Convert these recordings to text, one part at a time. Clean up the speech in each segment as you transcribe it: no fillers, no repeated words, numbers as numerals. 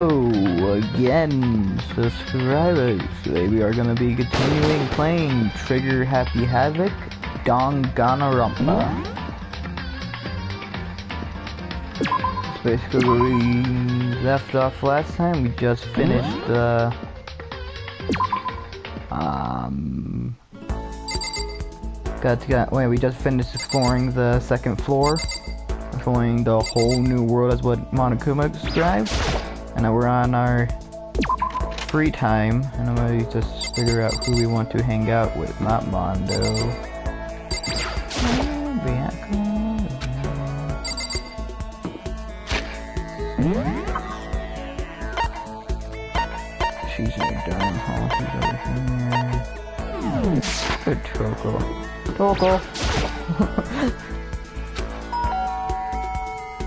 Hello again, subscribers. Today we are going to be continuing playing Trigger Happy Havoc Danganronpa. That's basically where we left off last time. We just finished the we just finished exploring the second floor, exploring the whole new world as what Monokuma described. And now we're on our free time, and I'm gonna just figure out who we want to hang out with, not Mondo. She's in the dining hall, she's over here. Good Toko. Toko!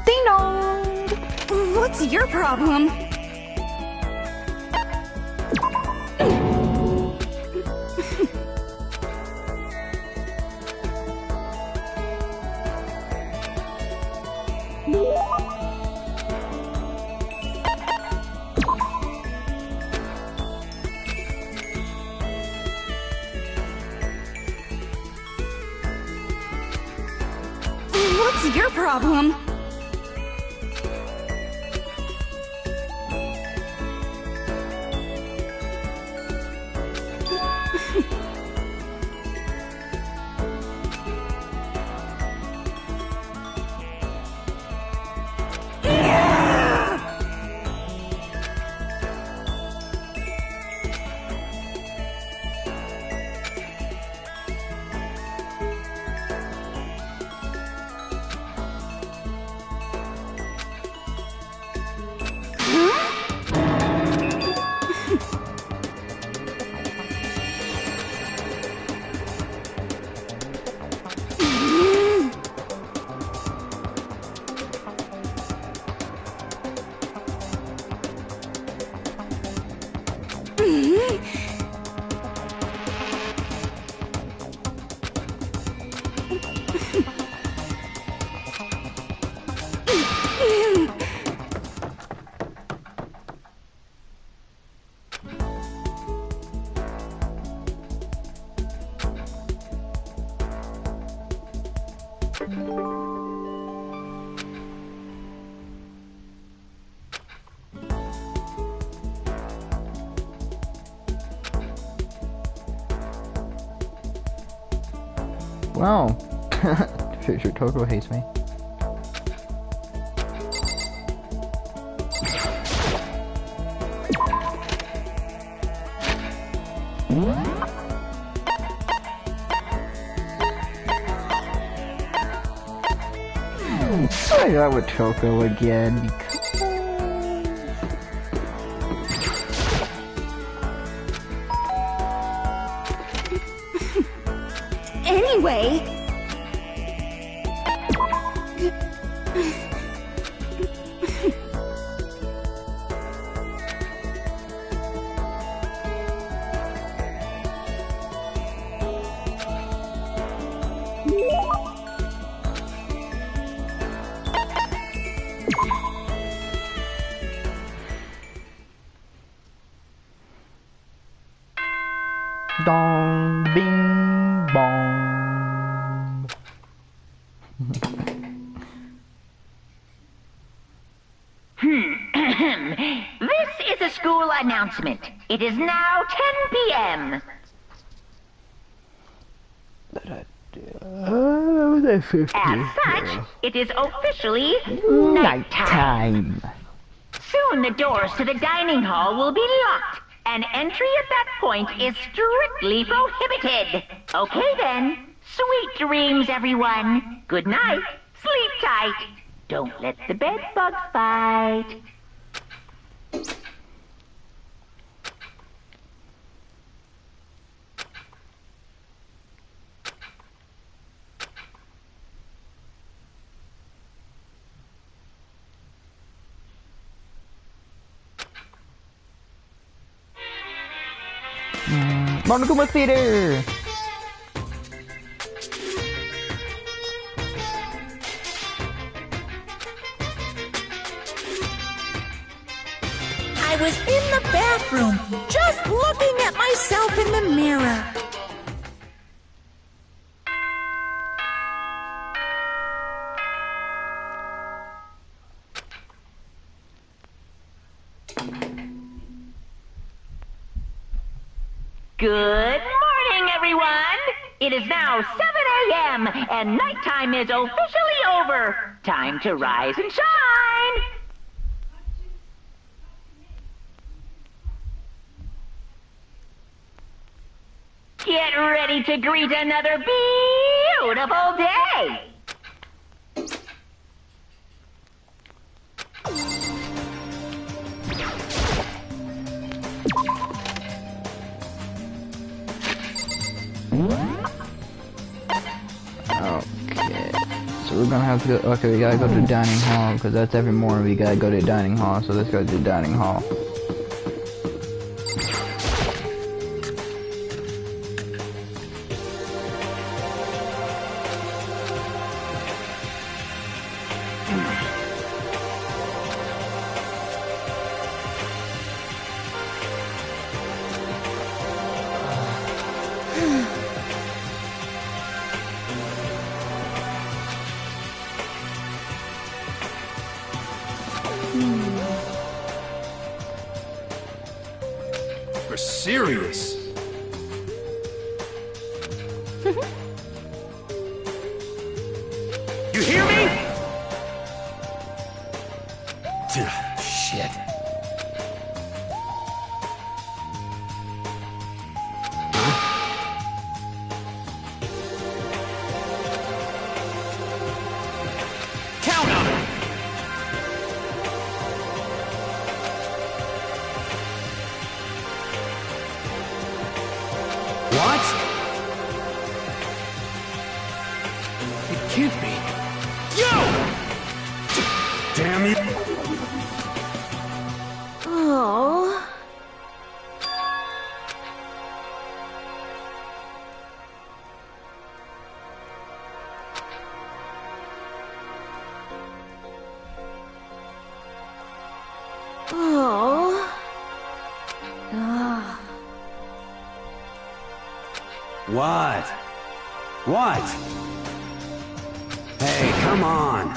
Ding dong! What's your problem? What's your problem? Wow. Pretty sure Toko hates me. I got with Toko again because... Anyway... Dong, bing, bong. This is a school announcement. It is now 10 p.m. As such, it is officially nighttime. Soon the doors to the dining hall will be locked, and entry at that point is strictly prohibited. Okay then, sweet dreams everyone. Good night, sleep tight. Don't let the bed bugs bite. Monokuma Theater! I was in the bathroom, just looking at myself in the mirror. Good morning, everyone! It is now 7 a.m. and nighttime is officially over. Time to rise and shine! Get ready to greet another beautiful day! Okay, so we're gonna have to go. Okay, we gotta go to the dining hall because that's every morning. We gotta go to the dining hall. So let's go to the dining hall. We're serious. You hear me? Shit. Count on it. What? It can't be. Yo! Damn you! Oh. Oh. Ah. What? What? Hey, come on.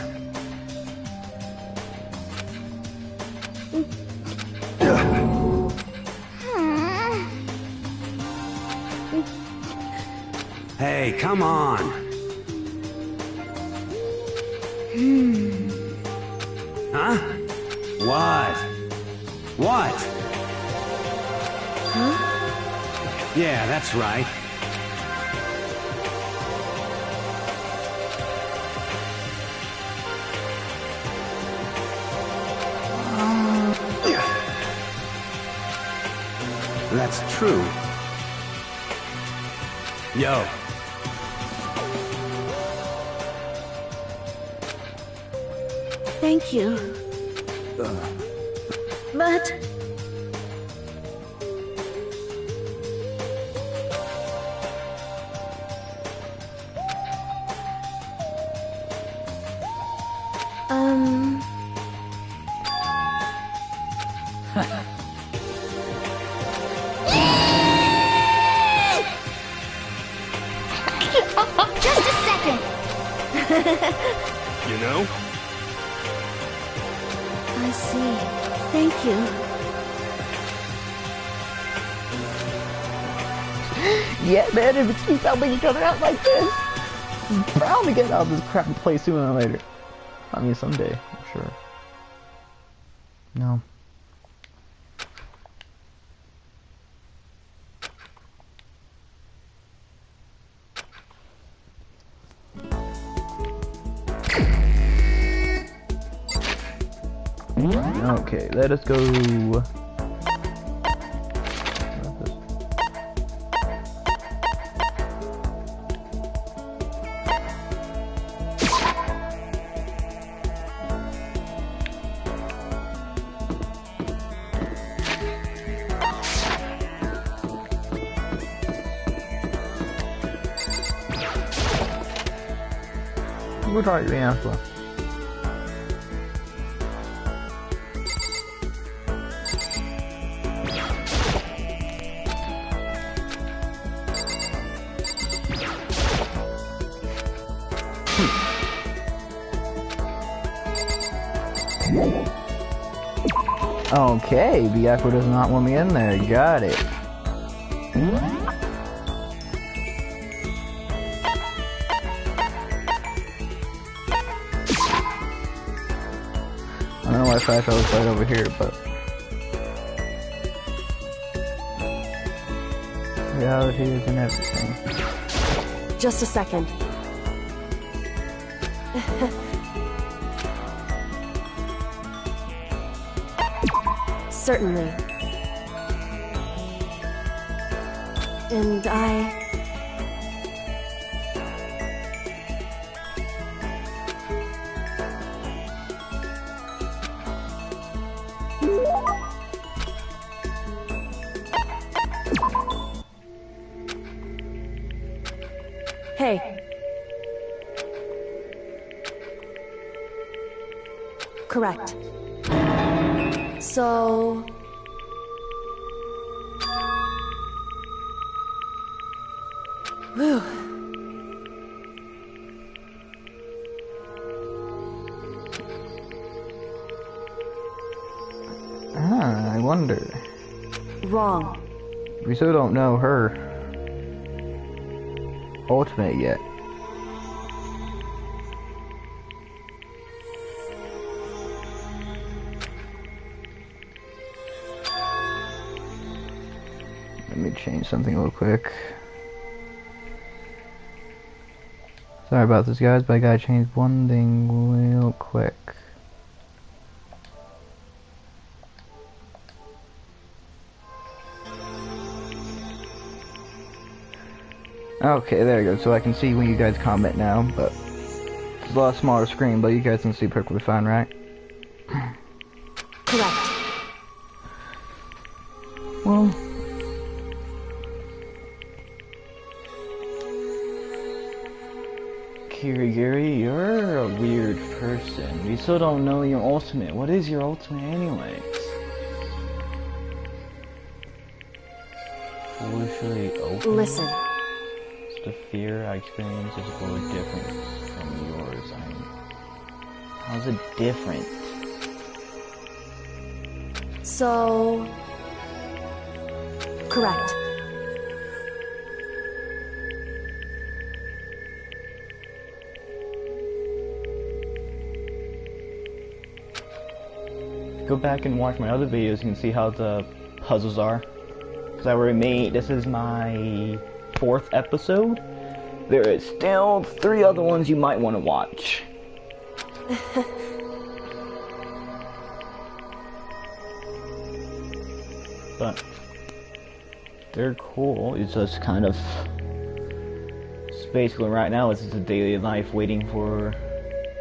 Hey, come on. Huh? What? What? Huh? Yeah, that's right. That's true. Yo. Thank you. But... Just a second. You know? I see. Thank you. Yeah, man, if it keeps helping each other out like this, we're bound to get out of this crappy place sooner or later. I mean, someday, I'm sure. No. Okay, let us go. What are you after? Okay, ep4 does not want me in there. Got it. I don't know why Flash was right over here, but reality is in everything. Just a second. Certainly. And Hey. Correct. So... Whew. I wonder. Wrong. We still don't know her ultimate yet. Let me change something real quick. Sorry about this, guys, but I gotta change one thing real quick. Okay, there you go. So I can see when you guys comment now, but it's a lot smaller screen, but you guys can see perfectly fine, right? Correct. Well, Kirigiri, you're a weird person. We still don't know your ultimate. What is your ultimate anyways? Foolishly open? Listen. The fear I experience is a little different from yours. How's it different? So... Correct. Go back and watch my other videos, you can see how the puzzles are. Because I already made, this is my 4th episode. There is still 3 other ones you might want to watch. But they're cool. It's just kind of, it's basically right now it's just a daily life waiting for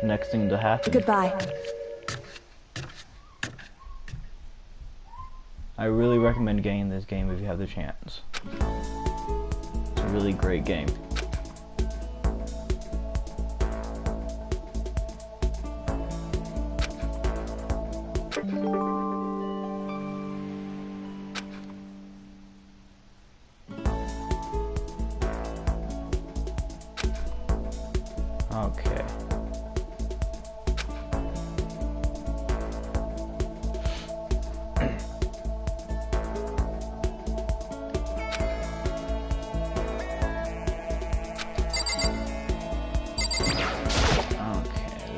the next thing to happen. Goodbye. I really recommend getting this game if you have the chance. It's a really great game. Okay.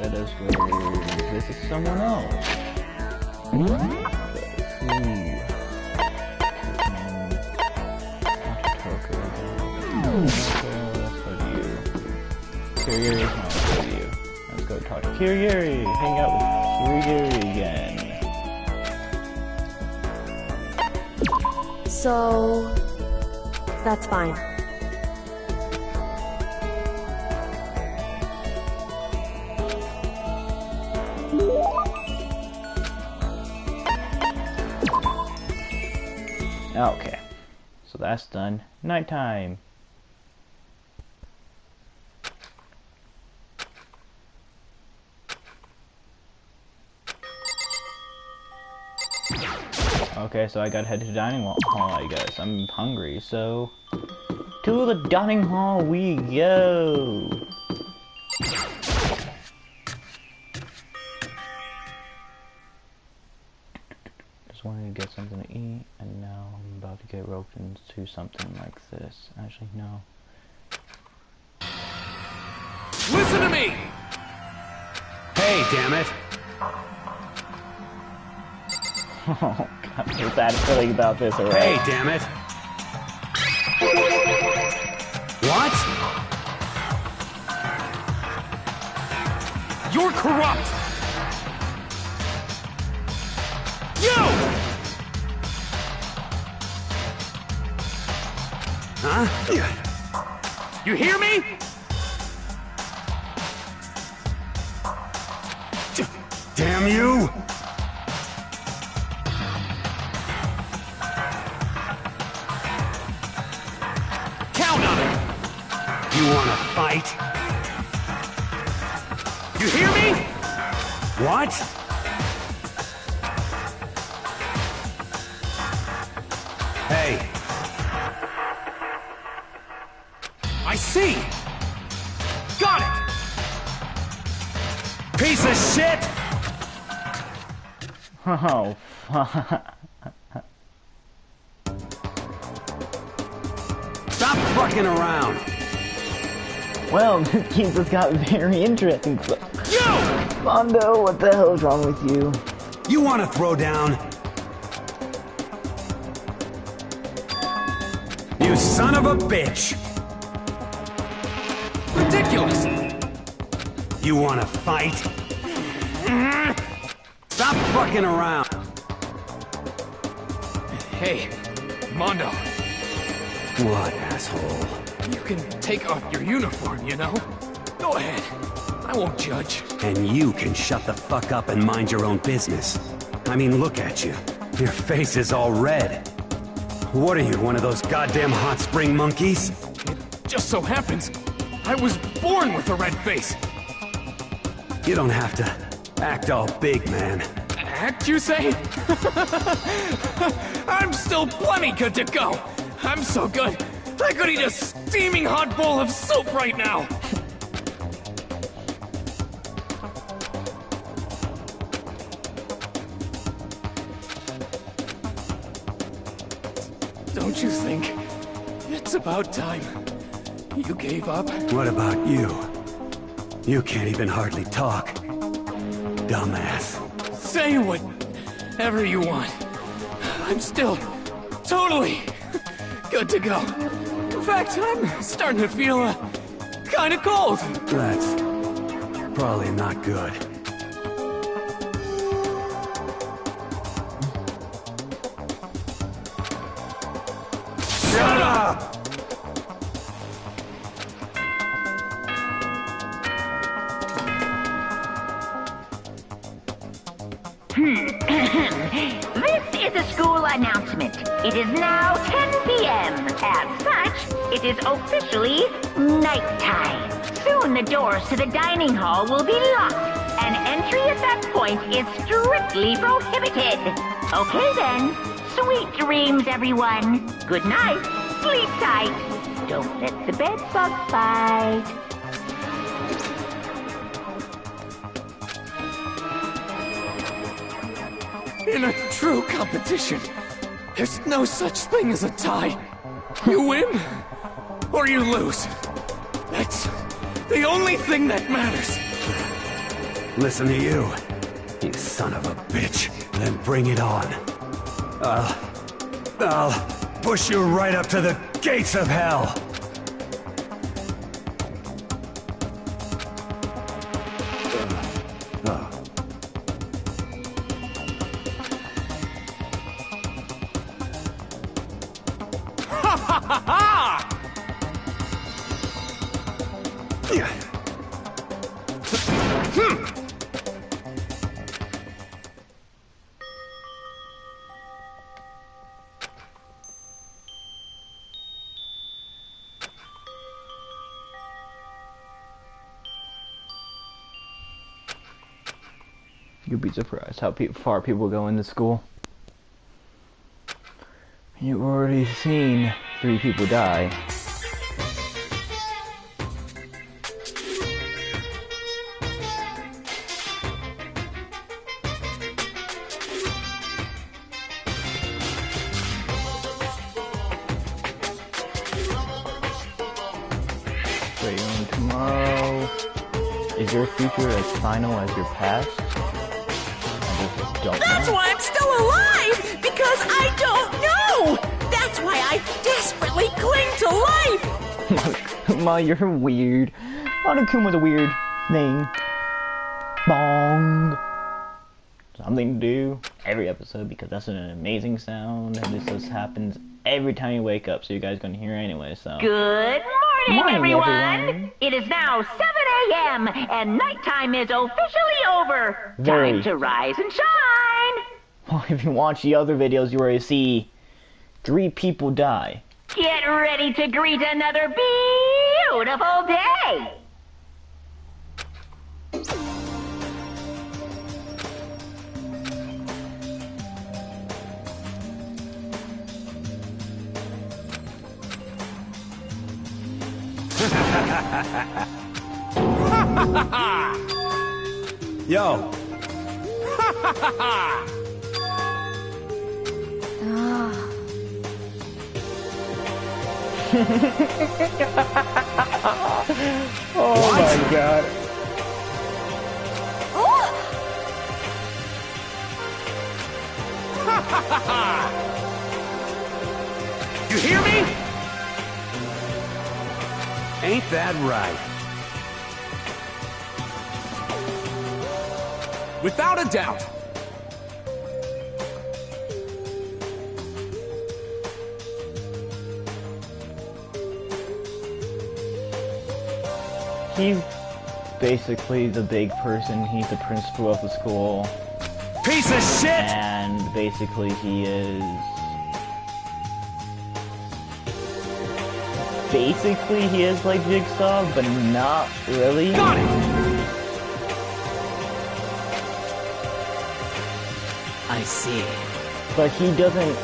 Let us go visit someone else. Let's go talk to Kirigiri. Hang out with Kirigiri again. So... That's fine. Okay, so that's done. Nighttime. Okay, so I gotta head to the dining hall, I guess. I'm hungry, so... To the dining hall we go! wanted to get something to eat, and now I'm about to get roped into something like this. Actually, no. Listen to me! Hey, damn it! Oh, God, I have a bad feeling about this already. Hey, damn it! What? You're corrupt! You! Huh? You hear me? Damn you! Count on it! You wanna fight? You hear me? What? Hey. I see! Got it! Piece of shit! Oh, Stop fucking around! well, this game just got very interesting. You! Mondo, what the hell is wrong with you? You wanna throw down? You son of a bitch! Ridiculous! You wanna fight? Stop fucking around! Hey, Mondo, What, asshole? you can take off your uniform, you know? Go ahead. I won't judge. And you can shut the fuck up and mind your own business. I mean, look at you. Your face is all red. What are you, one of those goddamn hot spring monkeys? It just so happens I was born with a red face. You don't have to act all big, man. Act, you say? I'm still plenty good to go. I'm so good, I could eat a steaming hot bowl of soup right now. Don't you think it's about time you gave up? What about you? You can't even hardly talk. Dumbass. Say whatever you want. I'm still totally good to go. In fact, I'm starting to feel kind of cold. That's probably not good. Shut up! This is a school announcement. It is now 10 p.m. As such, it is officially nighttime. Soon the doors to the dining hall will be locked, and entry at that point is strictly prohibited. Okay then. Sweet dreams, everyone. Good night. Sleep tight. Don't let the bed bug bite. In a true competition, there's no such thing as a tie. You win, or you lose. That's the only thing that matters. Listen to you, you son of a bitch. Then bring it on. I'll push you right up to the gates of hell. You'd be surprised how far people go into school. You've already seen 3 people die. Is your future as final as your past? That's why I'm still alive! Because I don't know! That's why I desperately cling to life! Ma, you're weird. Monokuma was a weird name. Bong. Something to do every episode because that's an amazing sound, and this just happens every time you wake up, so you guys gonna hear anyway. So Good morning, Morning, everyone. everyone. It is now 7 a.m. and nighttime is officially over. Very. Time to rise and shine. well, if you watch the other videos, you already see 3 people die. Get ready to greet another beautiful day. Yo! Oh my god. You hear me? Ain't that right? Without a doubt. He's basically the big person. He's the principal of the school. Piece of shit! And basically he is... Basically he is like Jigsaw, but not really. Got it! I see. But he doesn't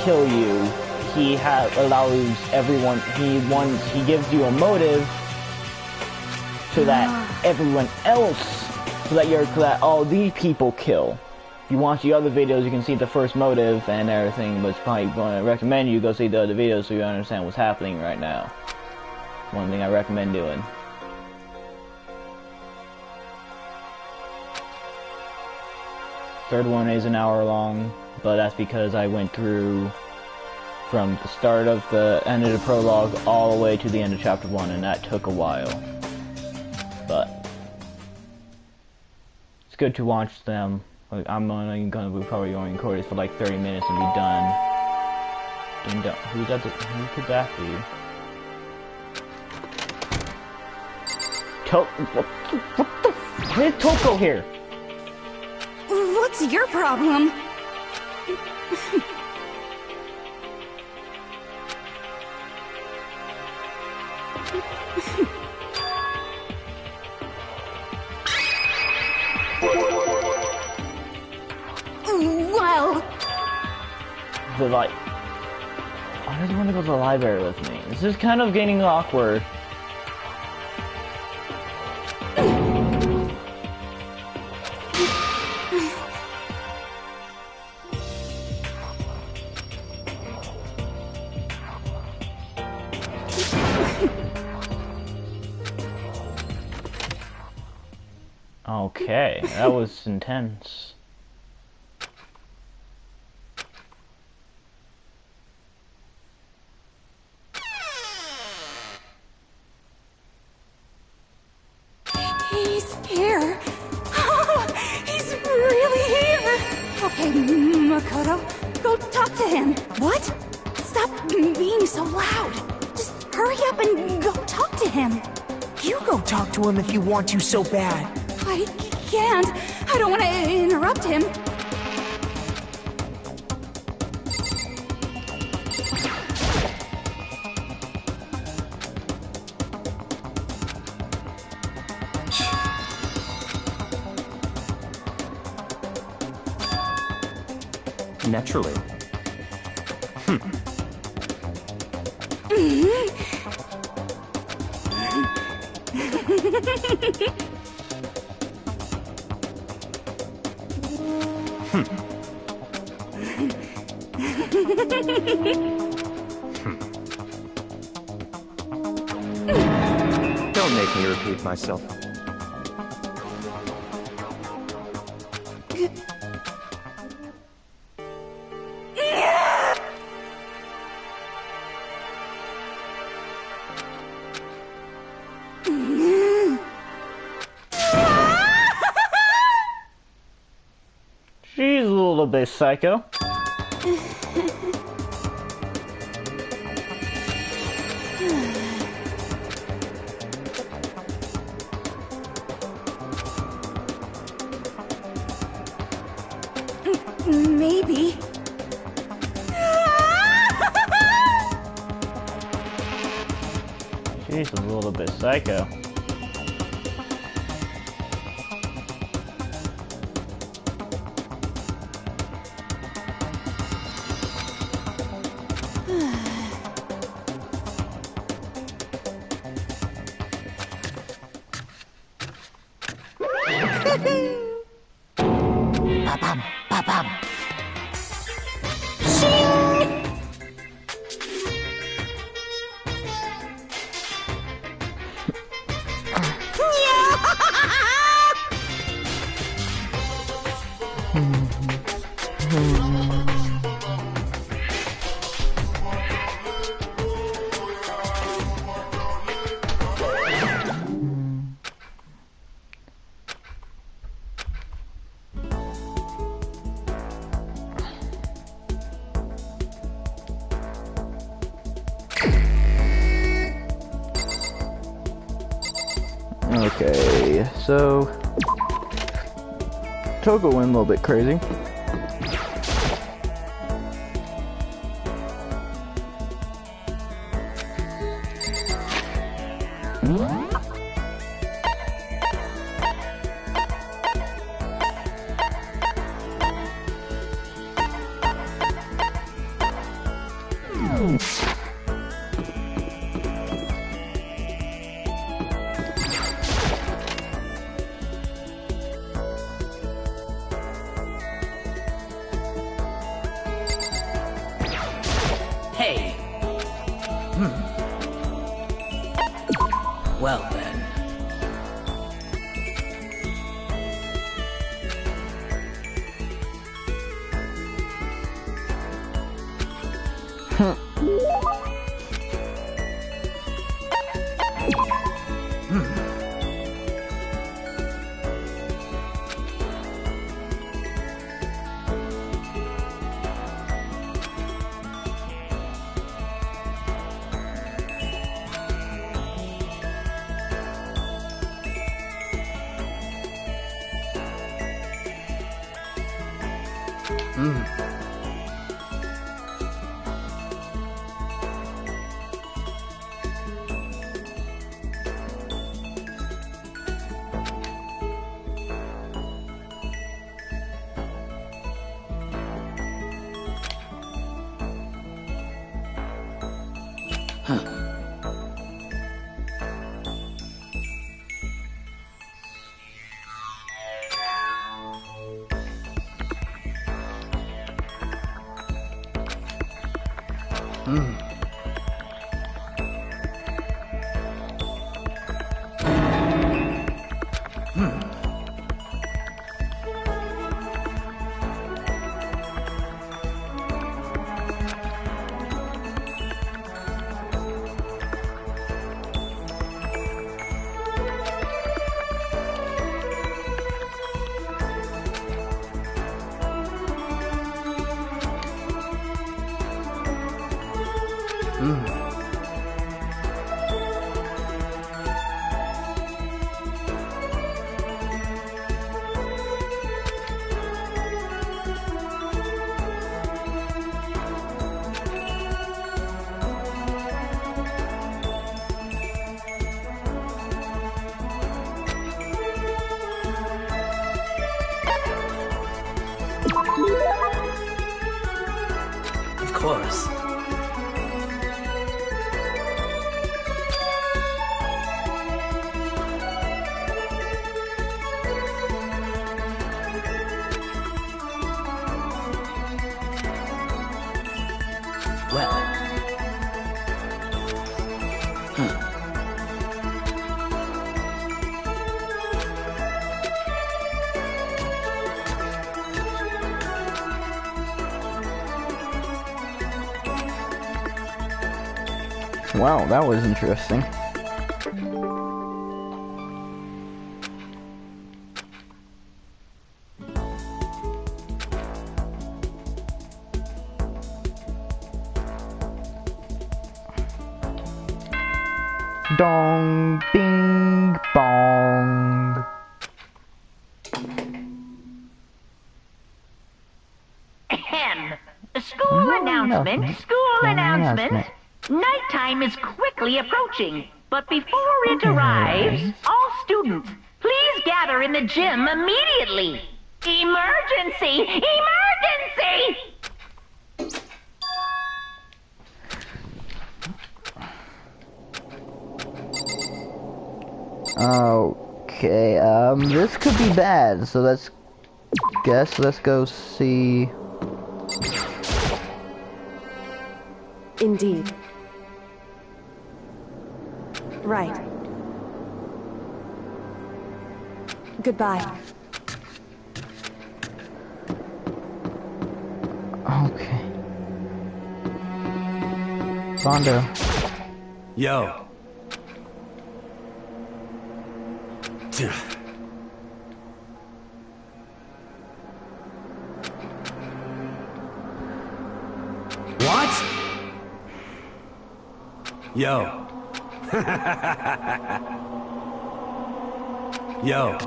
kill you. He allows everyone, he gives you a motive so that everyone else, so that all these people kill. If you watch the other videos, you can see the first motive and everything, but it's probably going to recommend you go see the other videos so you understand what's happening right now. One thing I recommend doing. Third one is an hour long, but that's because I went through from the start of the end of the prologue all the way to the end of chapter 1, and that took a while. But it's good to watch them. Like, I'm only gonna be probably going to record this for like 30 minutes and be done. Who could that be? What the? Why is Toko here? What's your problem? Well... Why does he want to go to the library with me? This is kind of getting awkward. Okay, that was intense. He's here. He's really here. Okay, Makoto, go talk to him. What? Stop being so loud. Just hurry up and go talk to him. You go talk to him if you want to so bad. I can't. I don't want to interrupt him. Naturally. Don't make me repeat myself. bit psycho. Maybe. She's a little bit psycho. Ba-bum, ba-bum. Okay, so Togo went a little bit crazy. Hey. Well then. Of course. Well. Wow, that was interesting. Dong, bing, bong. Ahem. School announcement, school announcement. Nighttime is quickly approaching, but before it arrives, all students, please gather in the gym immediately. Emergency! Emergency! Okay, this could be bad, so let's go see. Indeed. Right. Goodbye. Okay. Rondo. Yo. What? Yo. Yo.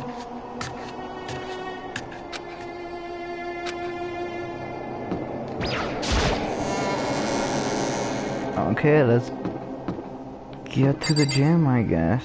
Okay, let's get to the gym, I guess.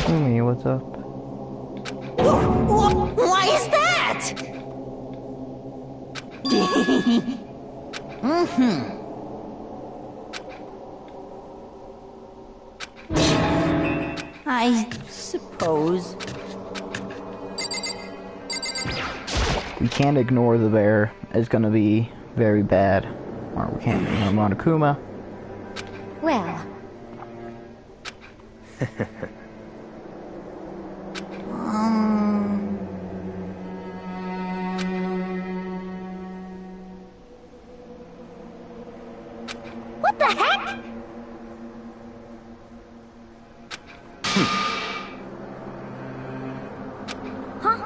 Umi, what's up? Why is that? I suppose. We can't ignore the bear. It's gonna be very bad. Or we can't ignore Monokuma. Well. What the heck? Huh?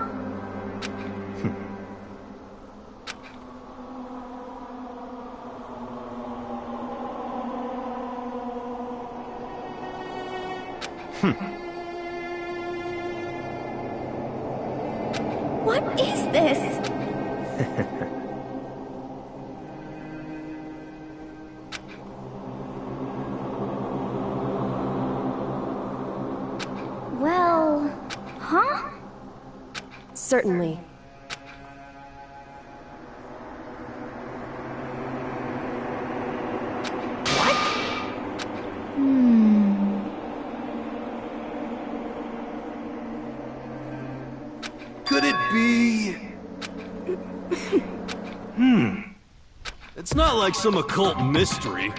What is this? Well, huh? Certainly. Could it be... It's not like some occult mystery.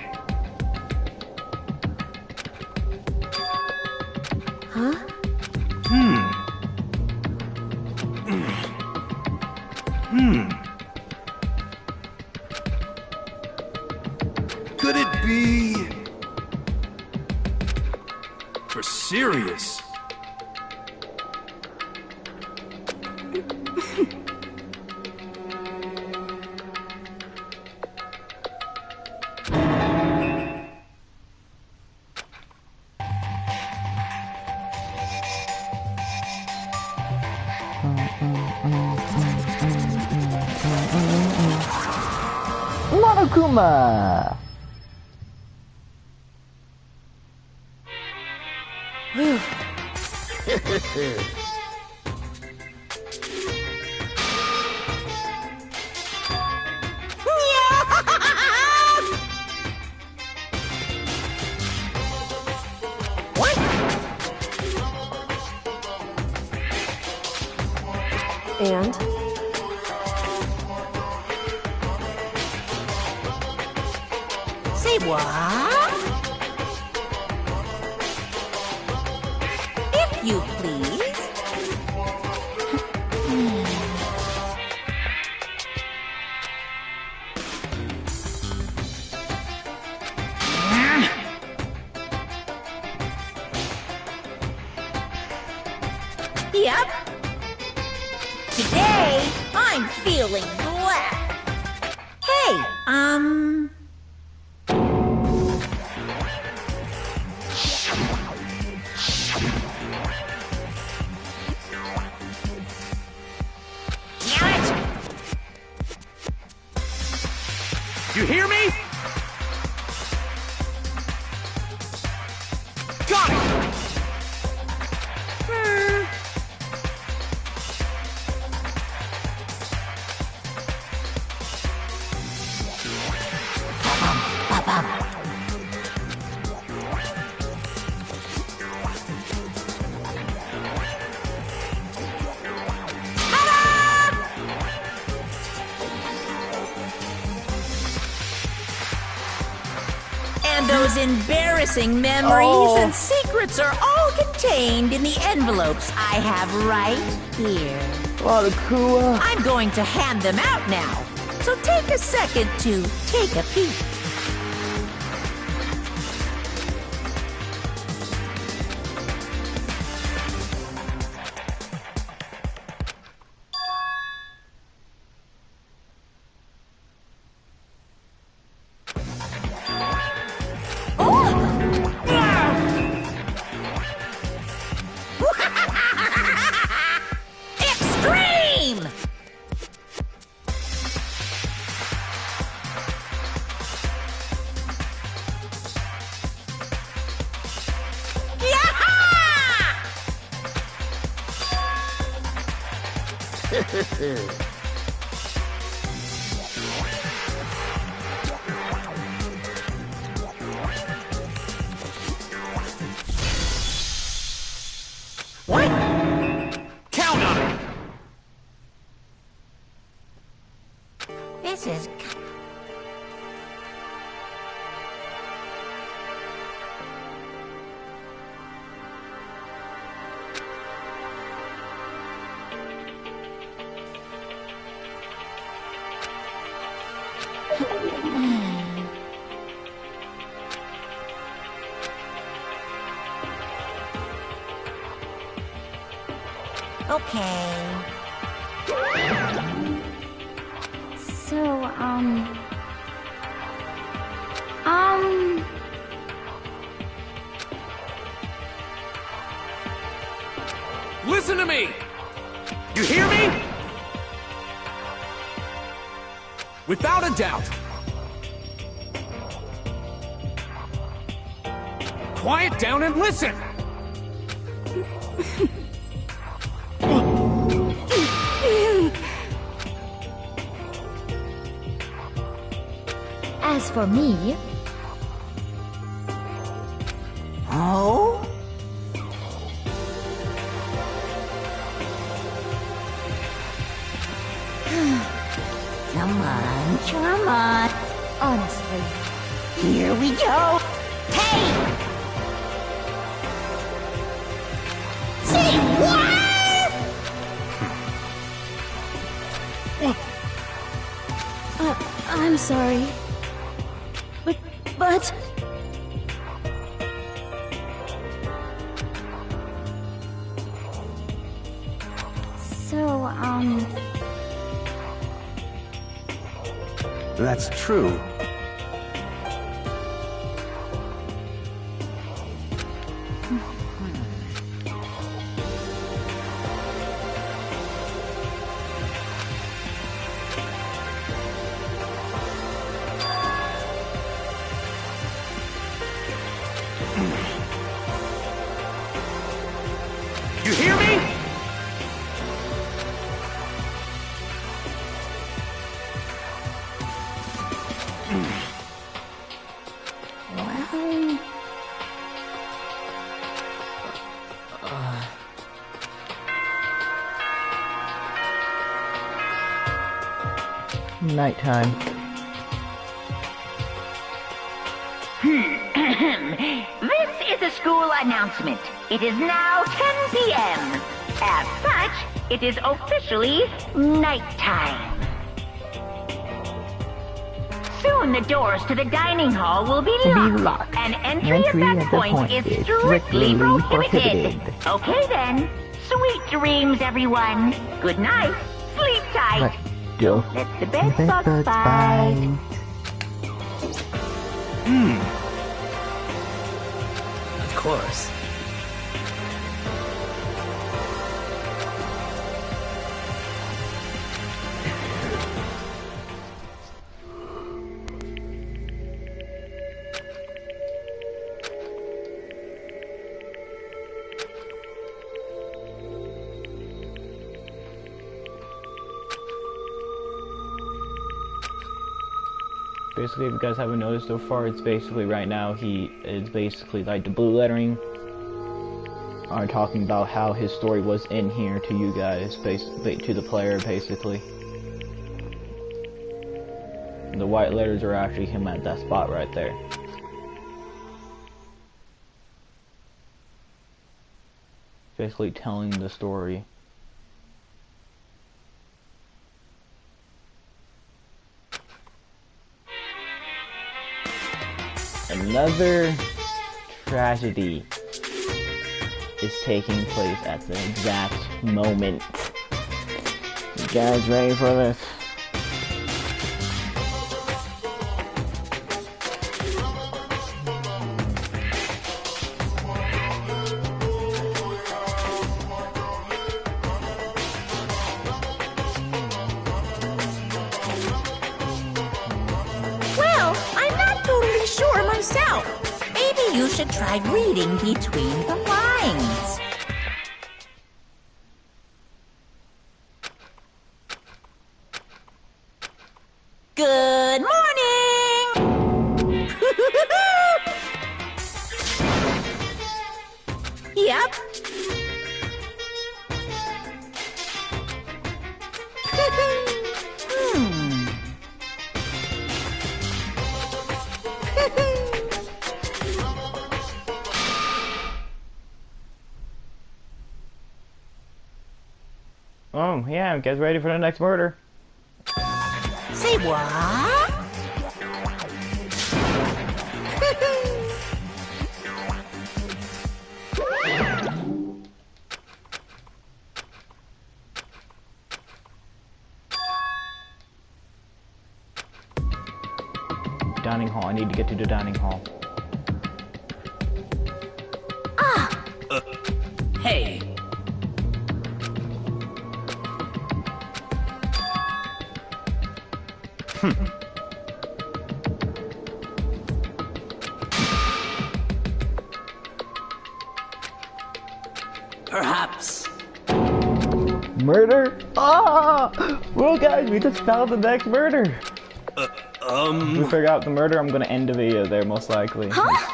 Huh? Could it be... For serious? Monokuma! And? Say what? If you please. Yep. Today, I'm feeling glad. Hey, You hear me? Got it! And those embarrassing memories and secrets are all contained in the envelopes I have right here. I'm going to hand them out now, so take a second to take a peek. Extreme! What? Count on it! This is... Okay. So, Listen to me! You hear me? Without a doubt. Quiet down and listen! as for me, Oh? Come on, come on. honestly, Here we go. Hey! Say what? I'm sorry. But... So, That's true. You hear me? well... Nighttime. school announcement. It is now 10 p.m. As such, it is officially nighttime. Soon the doors to the dining hall will be locked, and entry at that point is strictly prohibited. Okay then. Sweet dreams, everyone. Good night. Sleep tight. Don't let the bedbugs bite. Of course. Basically, if you guys haven't noticed so far, it's basically right now it's basically like the blue lettering are talking about how his story was in here to you guys, to the player basically. The white letters are actually him at that spot right there. Basically telling the story. Another tragedy is taking place at the exact moment. You guys ready for this? Well, I'm not totally sure myself. Maybe you should try reading between the lines. Good morning! Yep. Oh yeah, guys ready for the next murder? Say what? Dining hall. I need to get to the dining hall. Hey. Perhaps. Murder? Ah! Well, guys, we just found the next murder. If we figure out the murder, I'm gonna end the video there, most likely. Huh?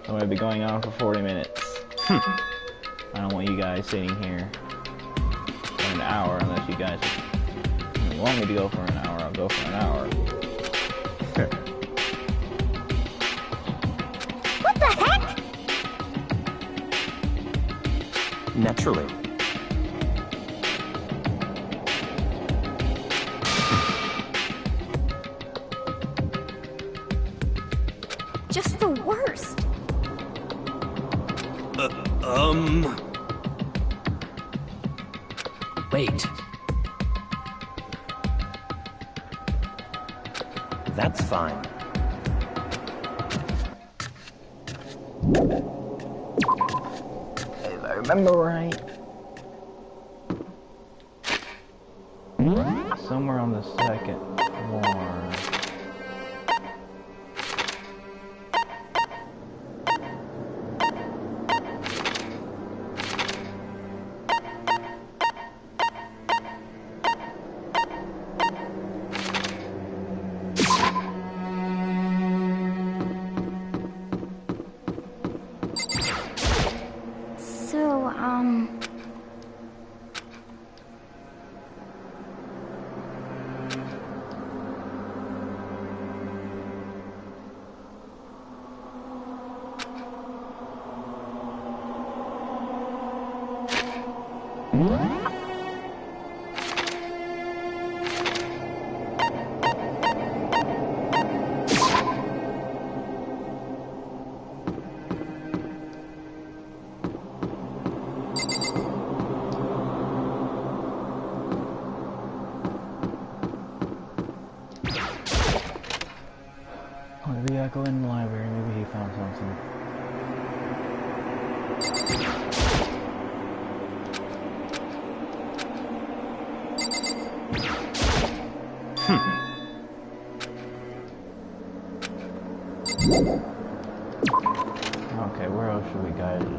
I'm gonna be going on for 40 minutes. I don't want you guys sitting here for an hour unless you guys want me to go for an hour. I'll go for an hour. What the heck? Naturally. Just the worst. Wait. That's fine. If I remember right. Somewhere on the second floor. So, Maybe I go in the library, maybe he found something. Okay, where else should we guys look?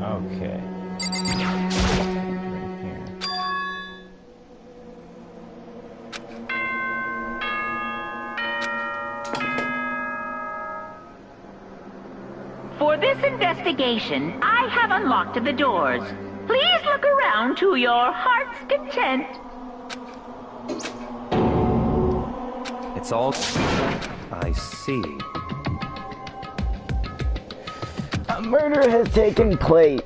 Okay. Right here. For this investigation, I have unlocked the doors. Please look around to your heart's content. It's all... I see. A murder has taken place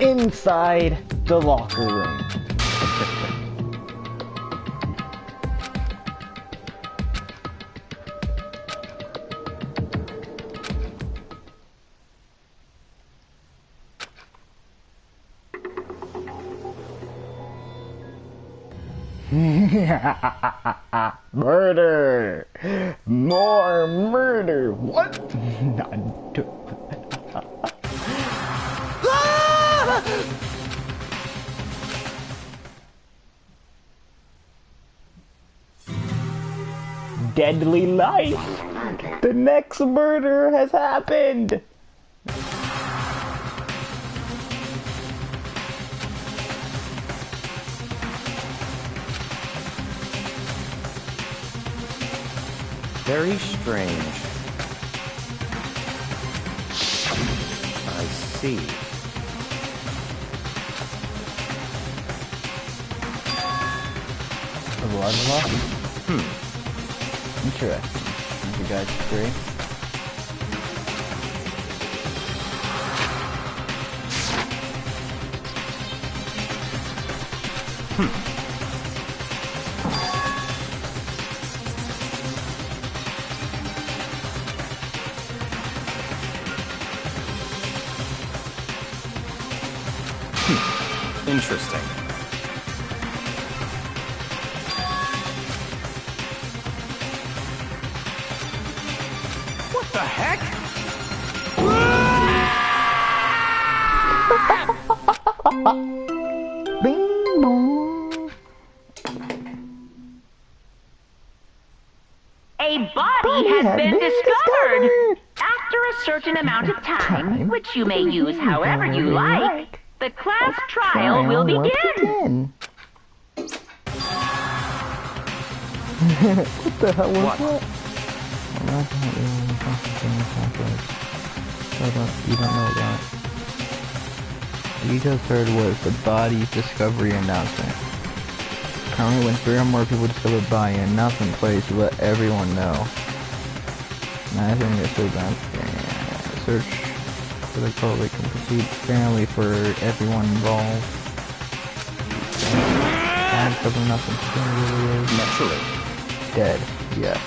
inside the locker room. Murder! More murder! What? Not do Deadly life! The next murder has happened! Very strange. I see. The blood loss? Interesting. Thank you guys agree. Interesting. What the heck? Bing bong. A body has been discovered. After a certain amount of time, which you may use however you like, the class trial will begin. What the hell was that? You don't know that. What you just heard was the body's discovery announcement. Currently, when 3 or more people discover a body, an announcement plays to let everyone know. Now, I think this event, search for the public can proceed fairly for everyone involved. And something nothing really is. Naturally. Dead, yes.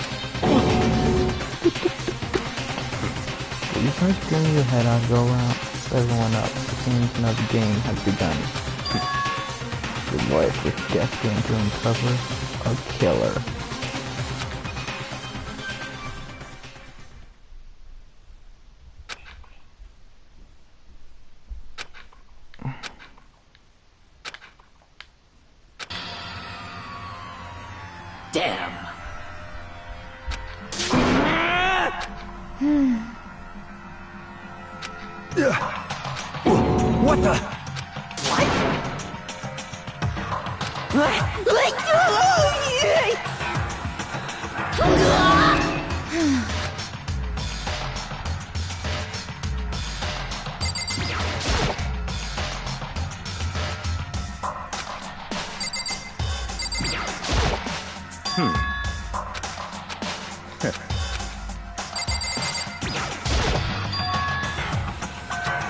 You first bring your head out, go around, everyone up. It seems another game has begun. Your wife is destined to uncover a killer. Damn. What the?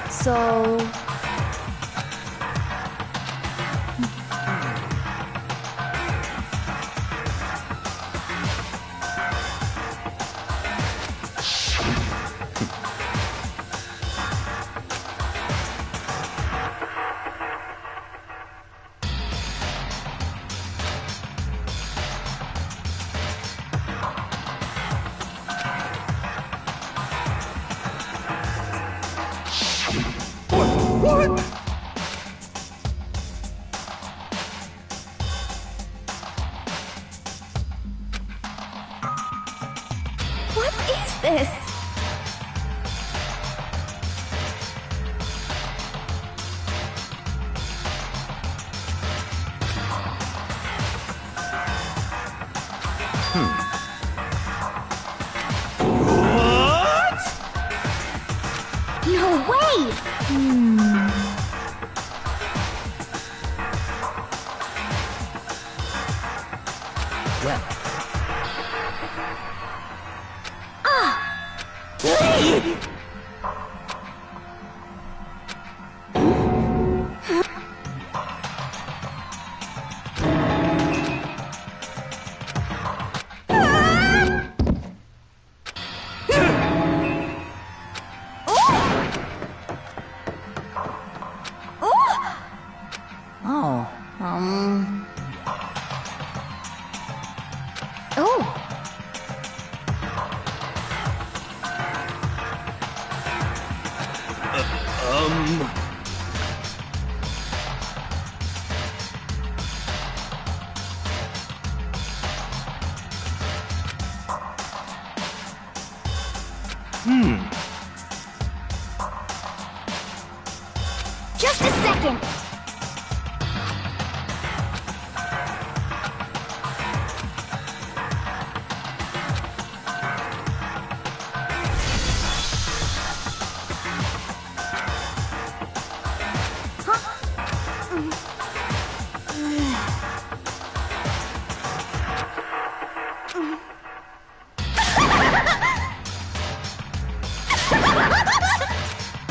So... What is this? No way! Well. Just a second.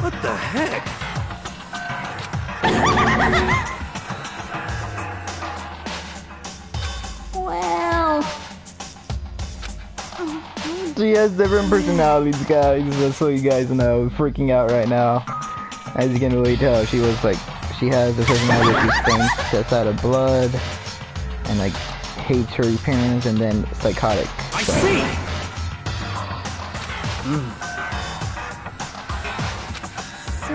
What the heck? Well... She has different personalities, guys, just so you guys know. Freaking out right now. As you can really tell, she was like, she has the personality she thinks that's out of blood, and like, hates her parents, and then psychotic. I see! So,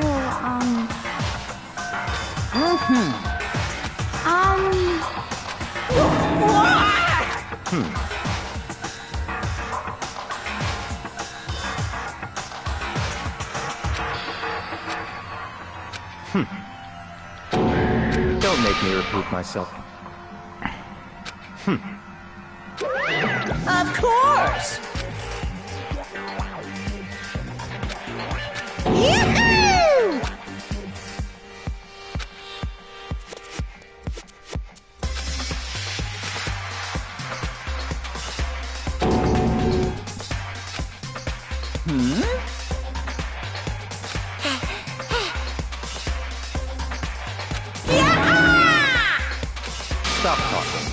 Don't make me repeat myself. Of course! Yoo-hoo! Stop talking.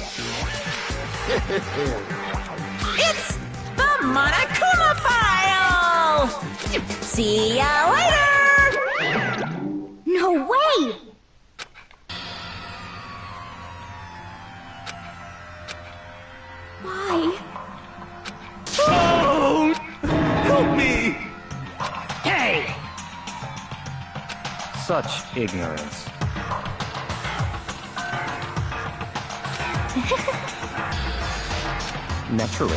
It's the Monokuma File! See ya later! no way! Why? Oh! Help me! Hey! Such ignorance. Naturally.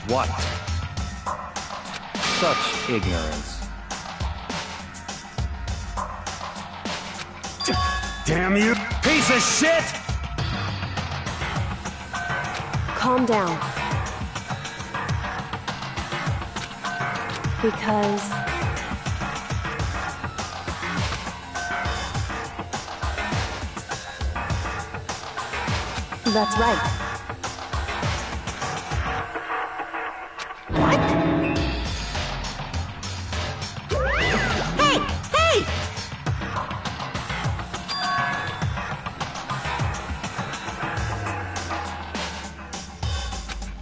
What? Such ignorance. Damn you, piece of shit! Calm down. Because... that's right. What? Hey! Hey!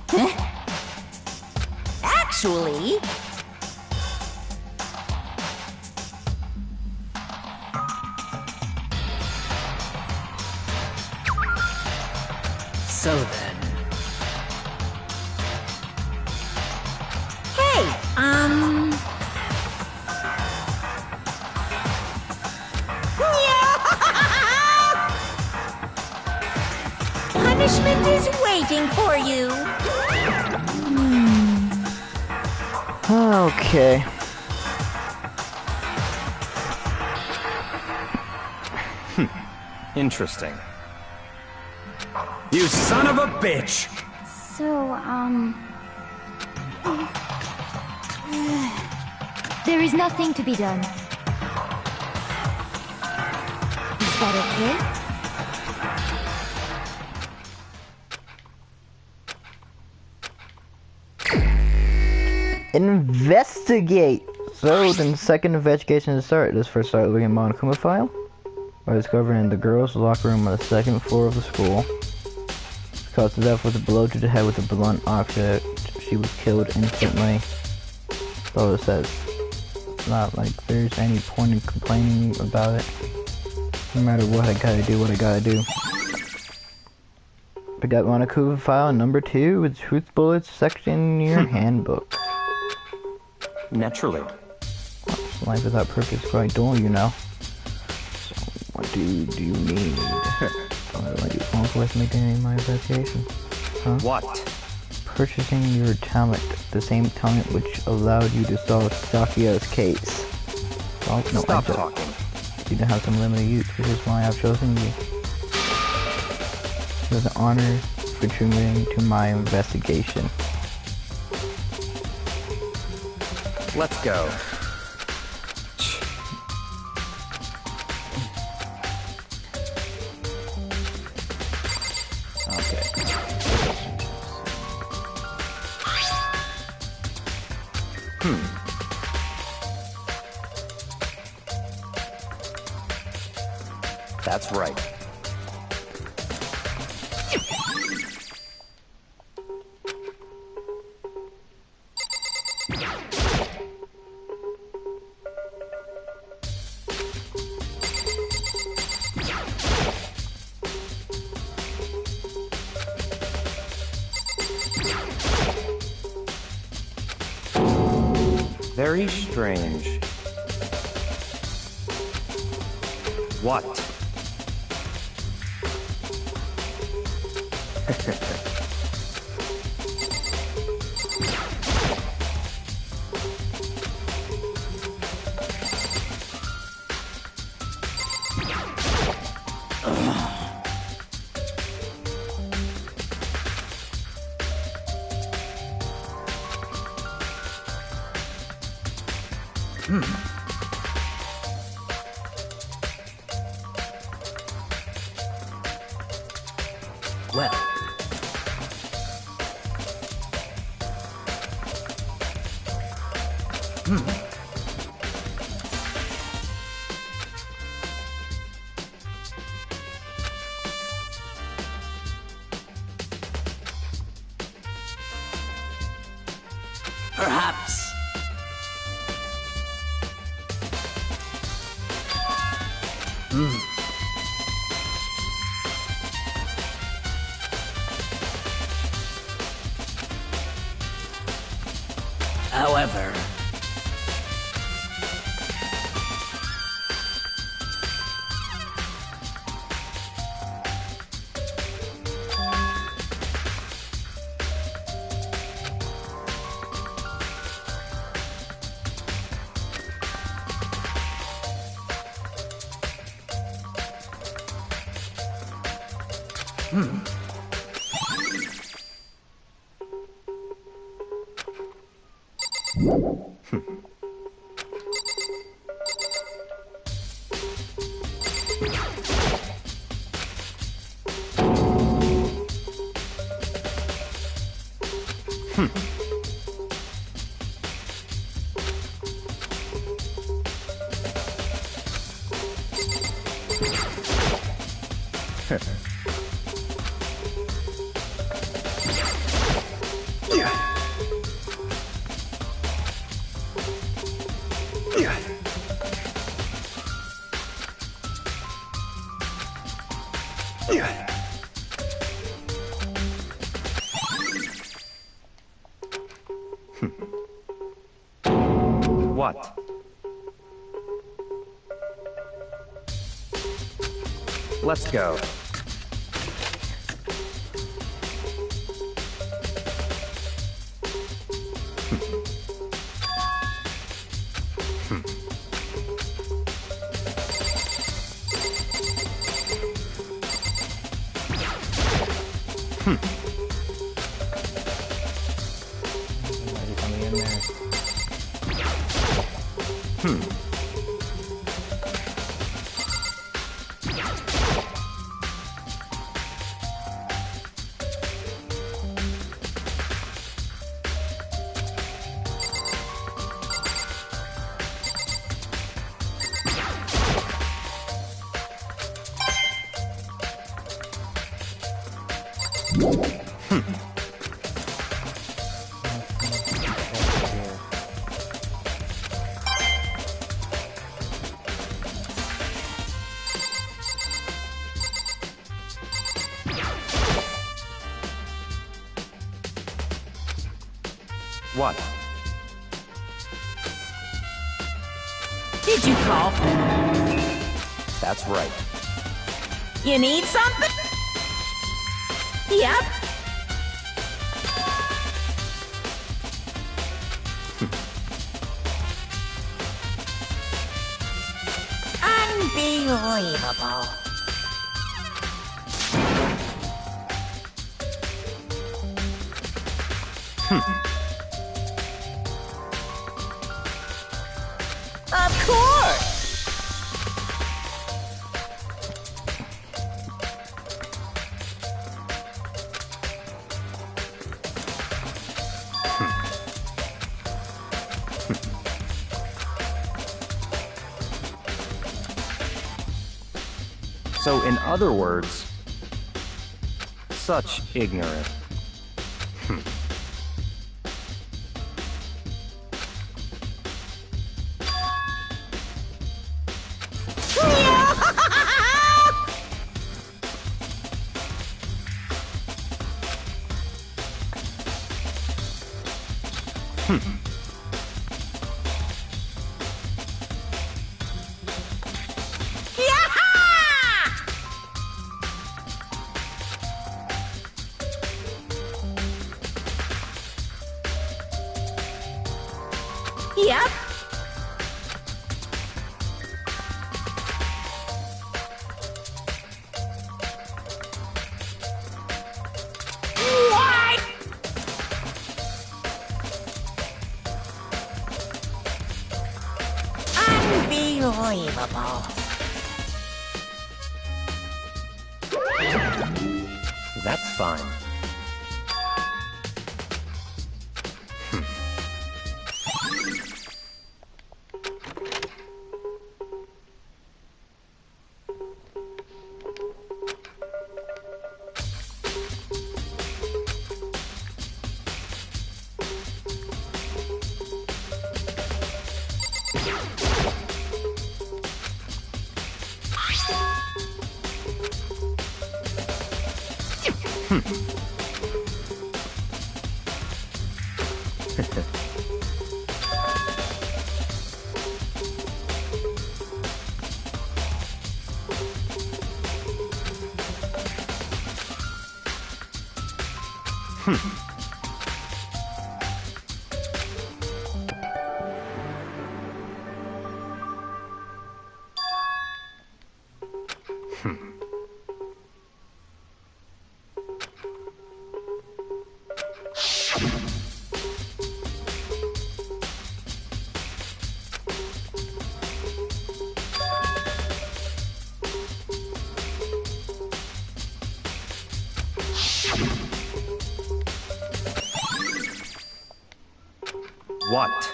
Huh? Actually... So then... Hey, punishment is waiting for you. Okay. Interesting. You son of a bitch! So, there is nothing to be done. Is that okay? Investigate! So, then the second investigation is started. Let's first start looking at Monokuma file. By discovering in the girls' locker room on the second floor of the school. Caused to death with a blow to the head with a blunt object. She was killed instantly. So it says. Not like there's any point in complaining about it. No matter what, I gotta do what I gotta do. We got Monokuma file number 2 with truth bullets section in your handbook. Naturally. Life without purpose is quite dull, you know. So, what do you need? Let you phone with me during my investigation. Huh? What? Purchasing your talent, the same talent which allowed you to solve Sakio's case. Well, no, Stop talking. You don't have some limited use, which is why I've chosen you. It was an honor contributing to my investigation. Let's go. That's right. Very strange. What? Well. Perhaps. However, What? Let's go. What? Did you call? That's right. You need something? Yep. Unbelievable. Of course. So, in other words, such ignorant. Yep. What? Unbelievable. That's fine. What?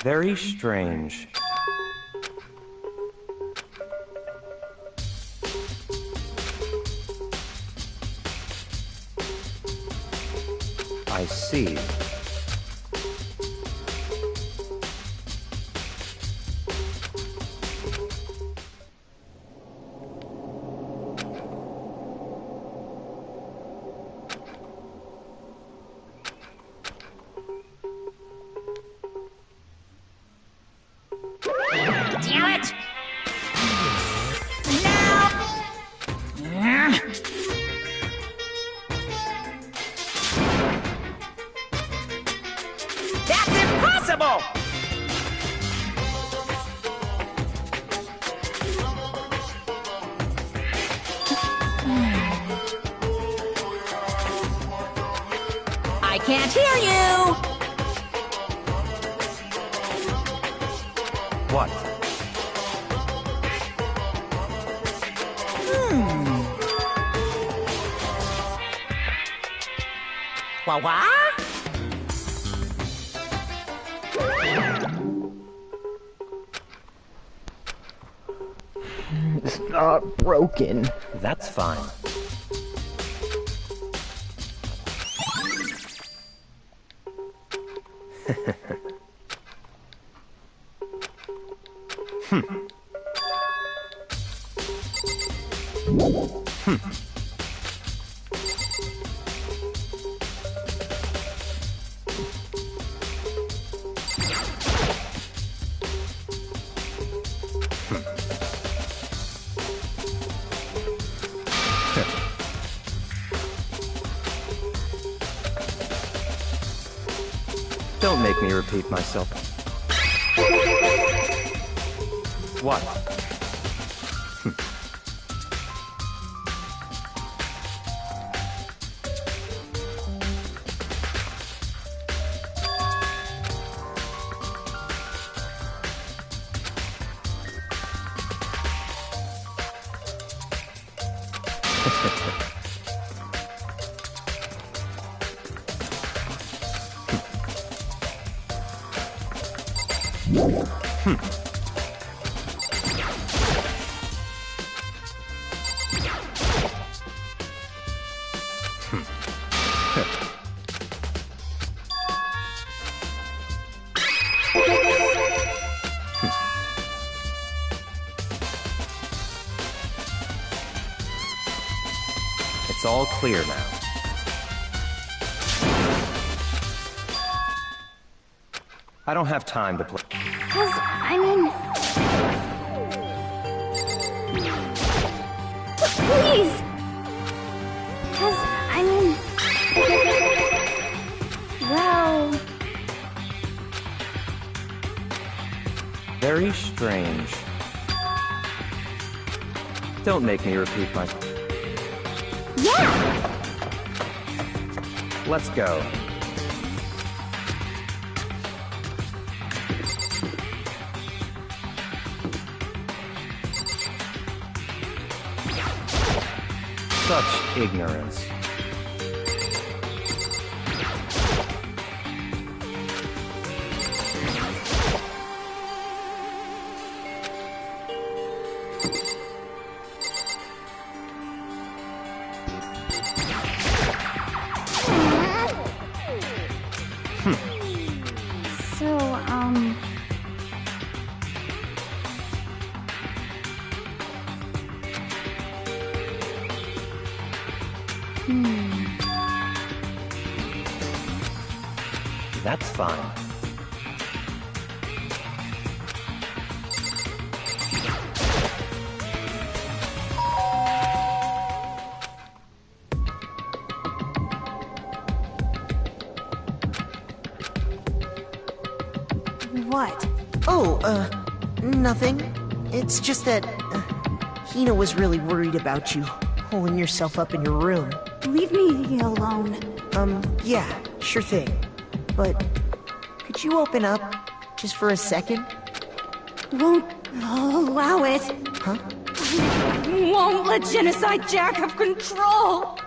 Very strange. I see. Damn it! Now! That's impossible! I can't hear you! What? Wah-wah? It's not broken. That's fine. Don't make me repeat myself. What? It's all clear now. I don't have time to play. Cause, I mean... Please! Cause, I mean... Well... Very strange. Don't make me repeat myself. Yeah! Let's go. Such ignorance. So, That's fine. what? Oh, nothing. It's just that Hina was really worried about you, holding yourself up in your room. Leave me alone. Yeah, sure thing. But could you open up just for a second? Won't allow it. Huh? Won't let Genocide Jack have control.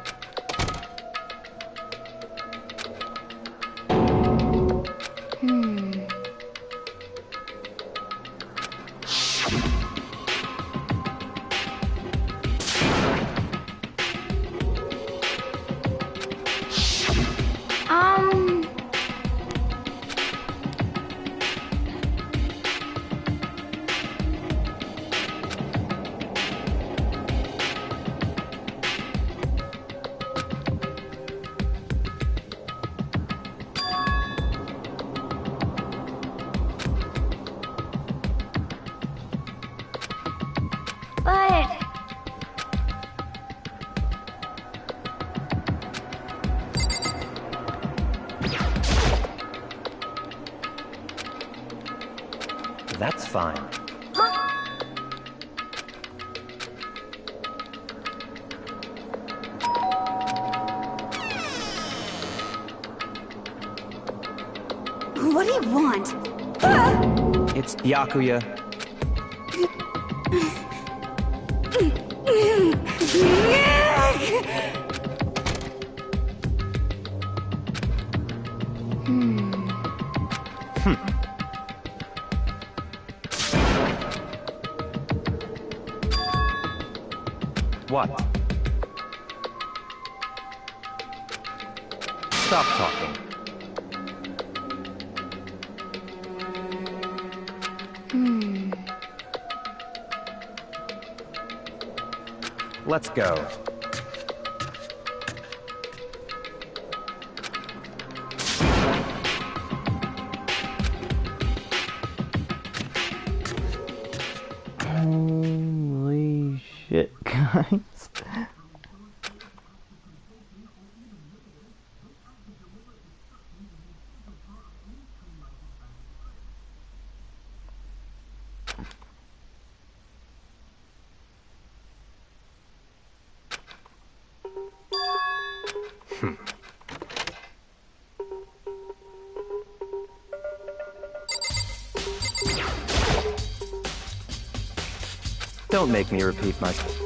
That's fine. What do you want? It's Byakuya. What? Stop talking. Let's go. Holy shit, guys. Don't make me repeat myself.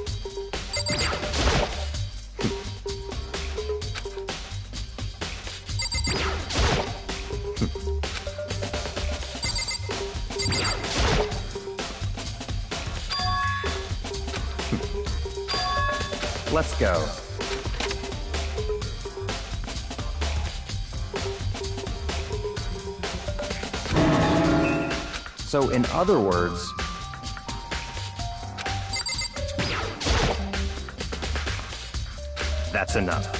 Let's go. So, in other words, that's enough.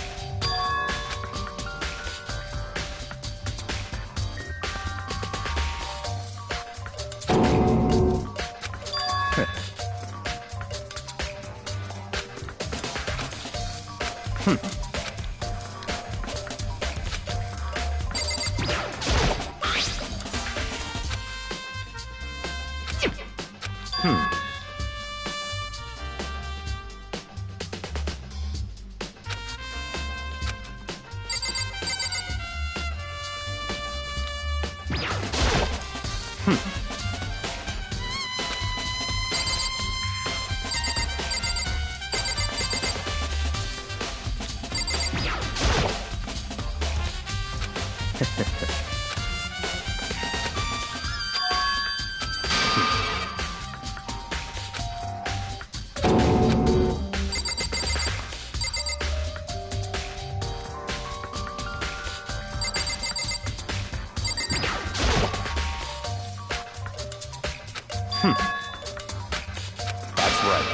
That's right.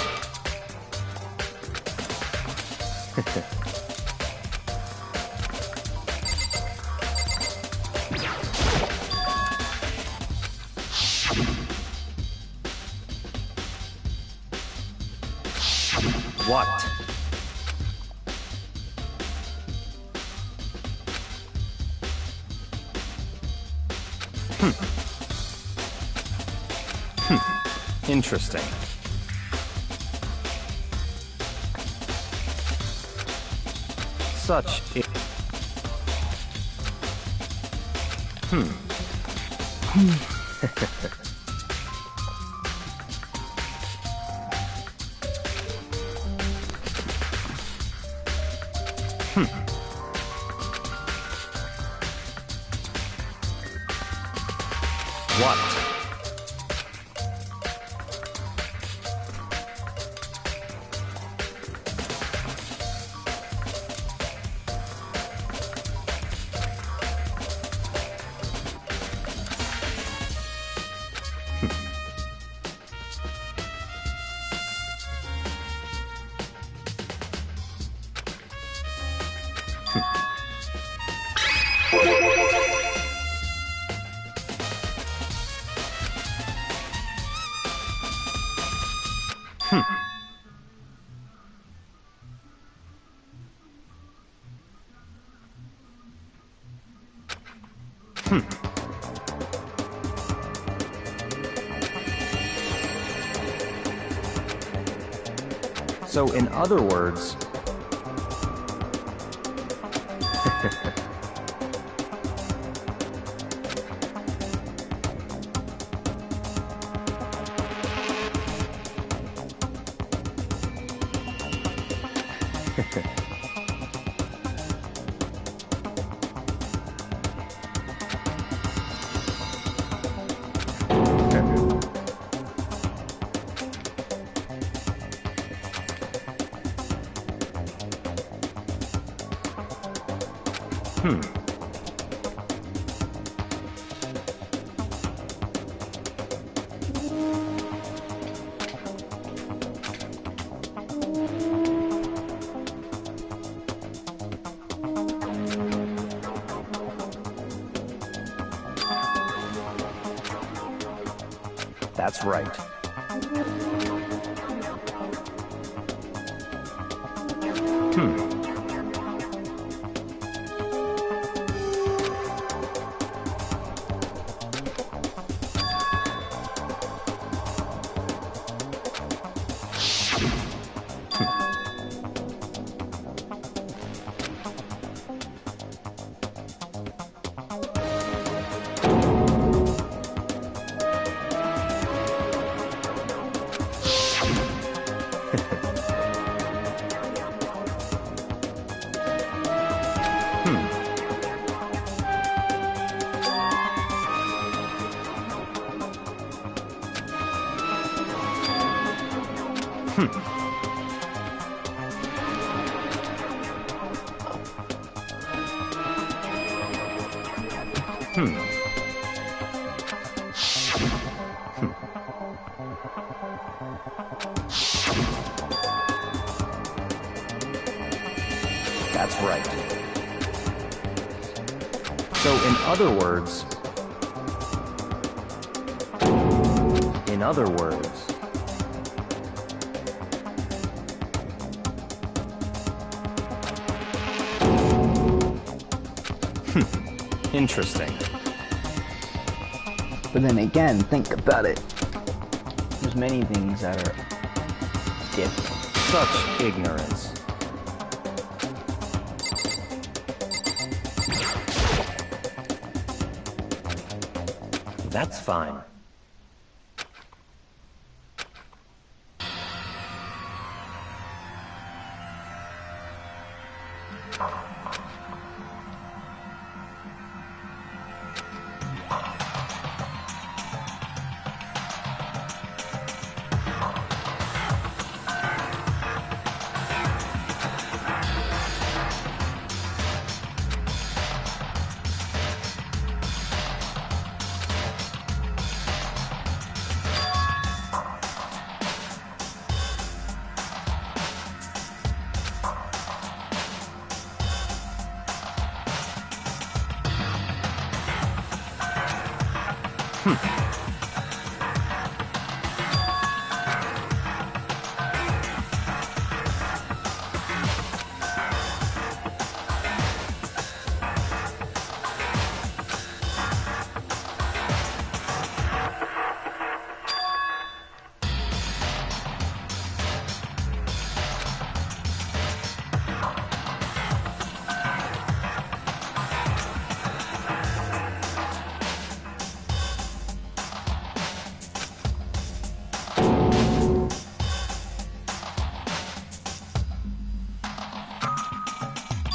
What? Interesting. Such a... What? So in other words... That's right. That's right. So in other words... In other words... Interesting. But then again, think about it. There's many things that are different. Such ignorance. That's fine.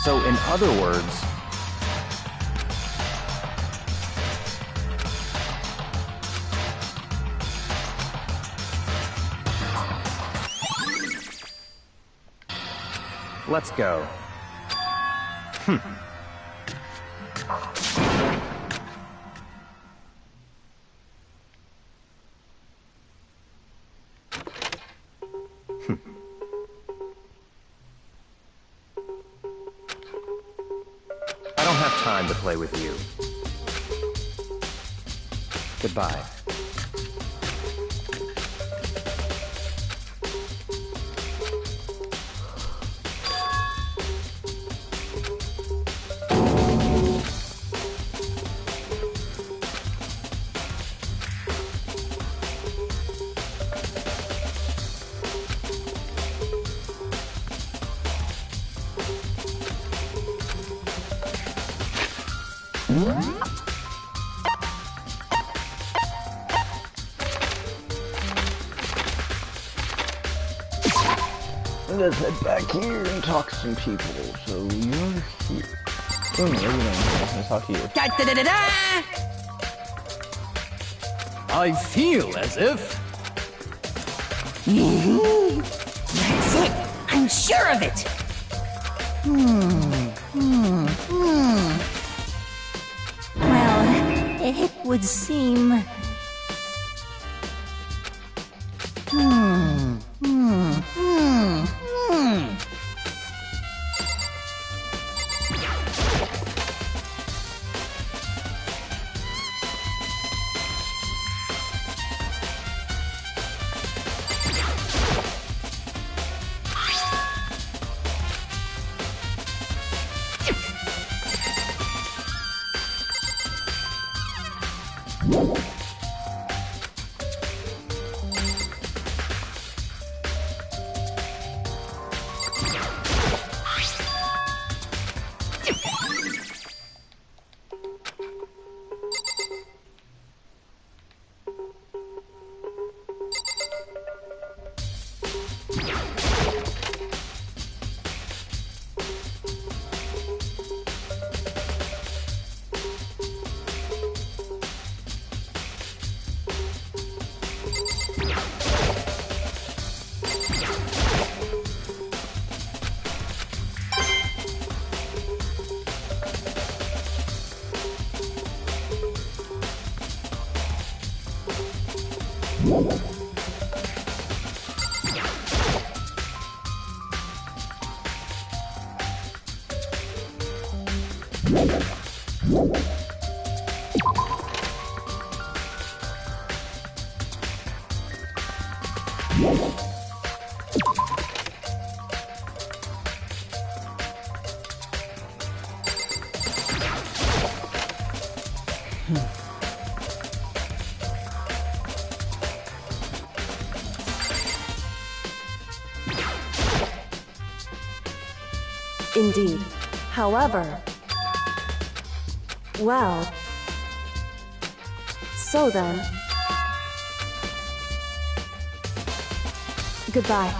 So in other words... Let's go. I don't have time to play with you. Goodbye. Let's head back here and talk to some people. So you're here. What are you doing here? Let's talk to you. I feel as if... That's it! I'm sure of it! Well, it would seem... Indeed. However... Well... So then... Goodbye.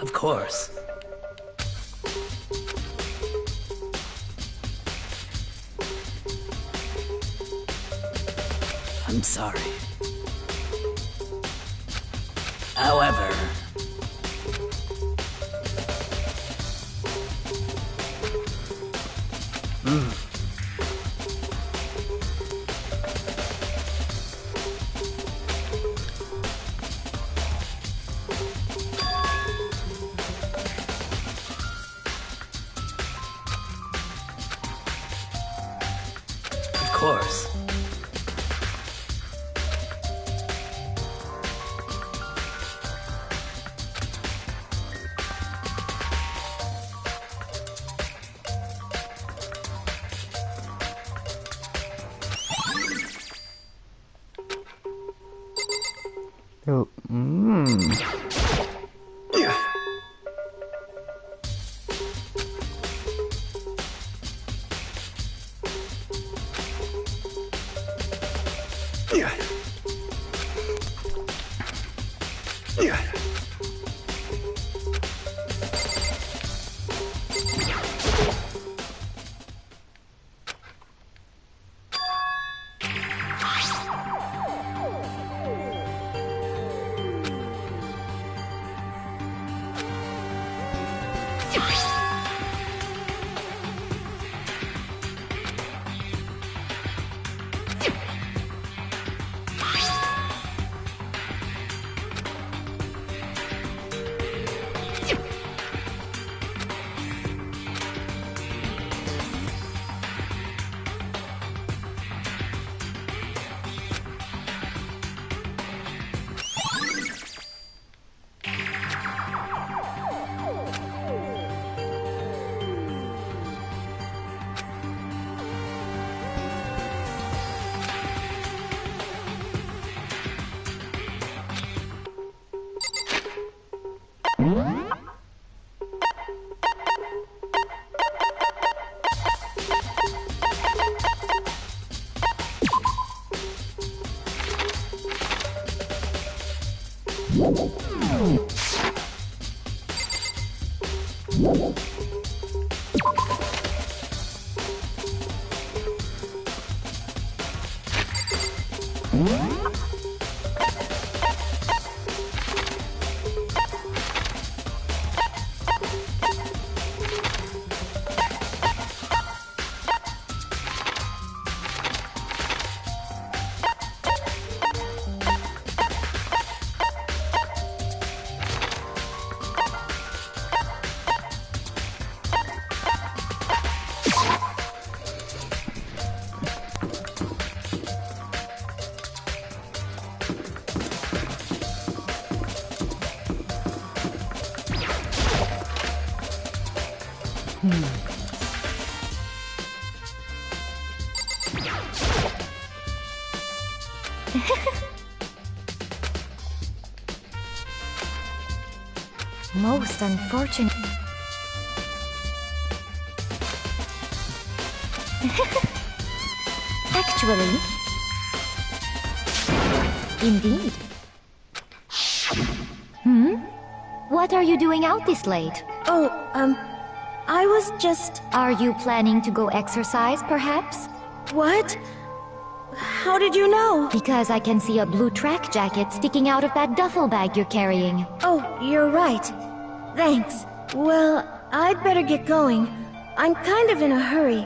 Of course. I'm sorry. However... Of course. Oh, Most unfortunate. Actually, indeed. What are you doing out this late? Oh, I was just... Are you planning to go exercise, perhaps? What? How did you know? Because I can see a blue track jacket sticking out of that duffel bag you're carrying. Oh, you're right. Thanks. Well, I'd better get going. I'm kind of in a hurry.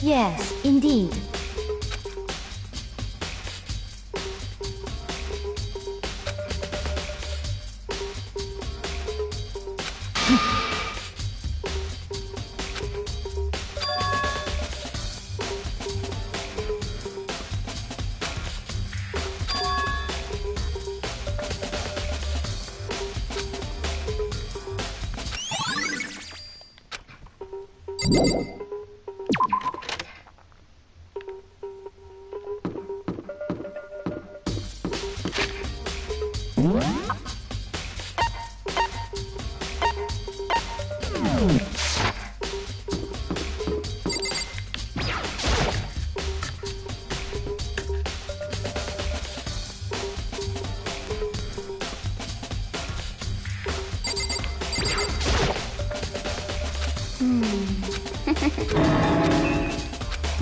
Yes, indeed.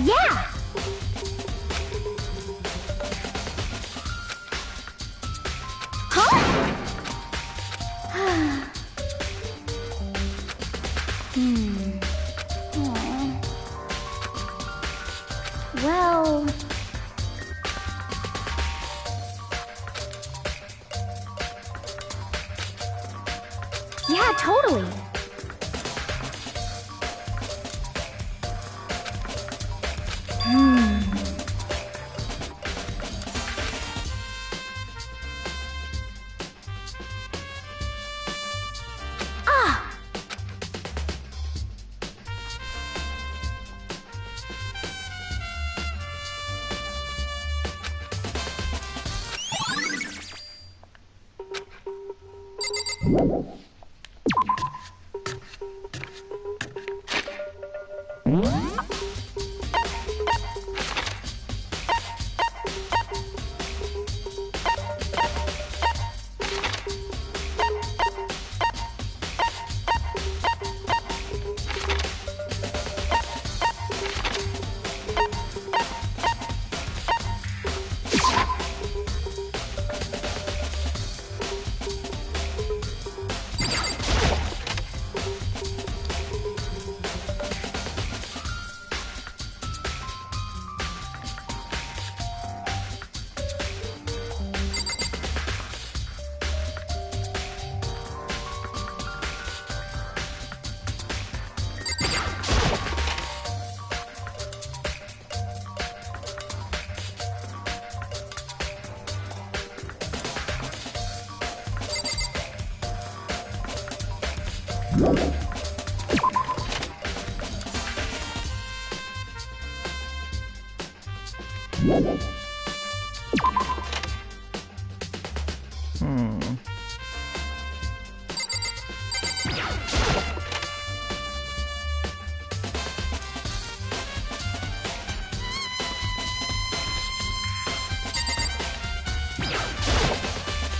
Yeah! Well... Yeah, totally.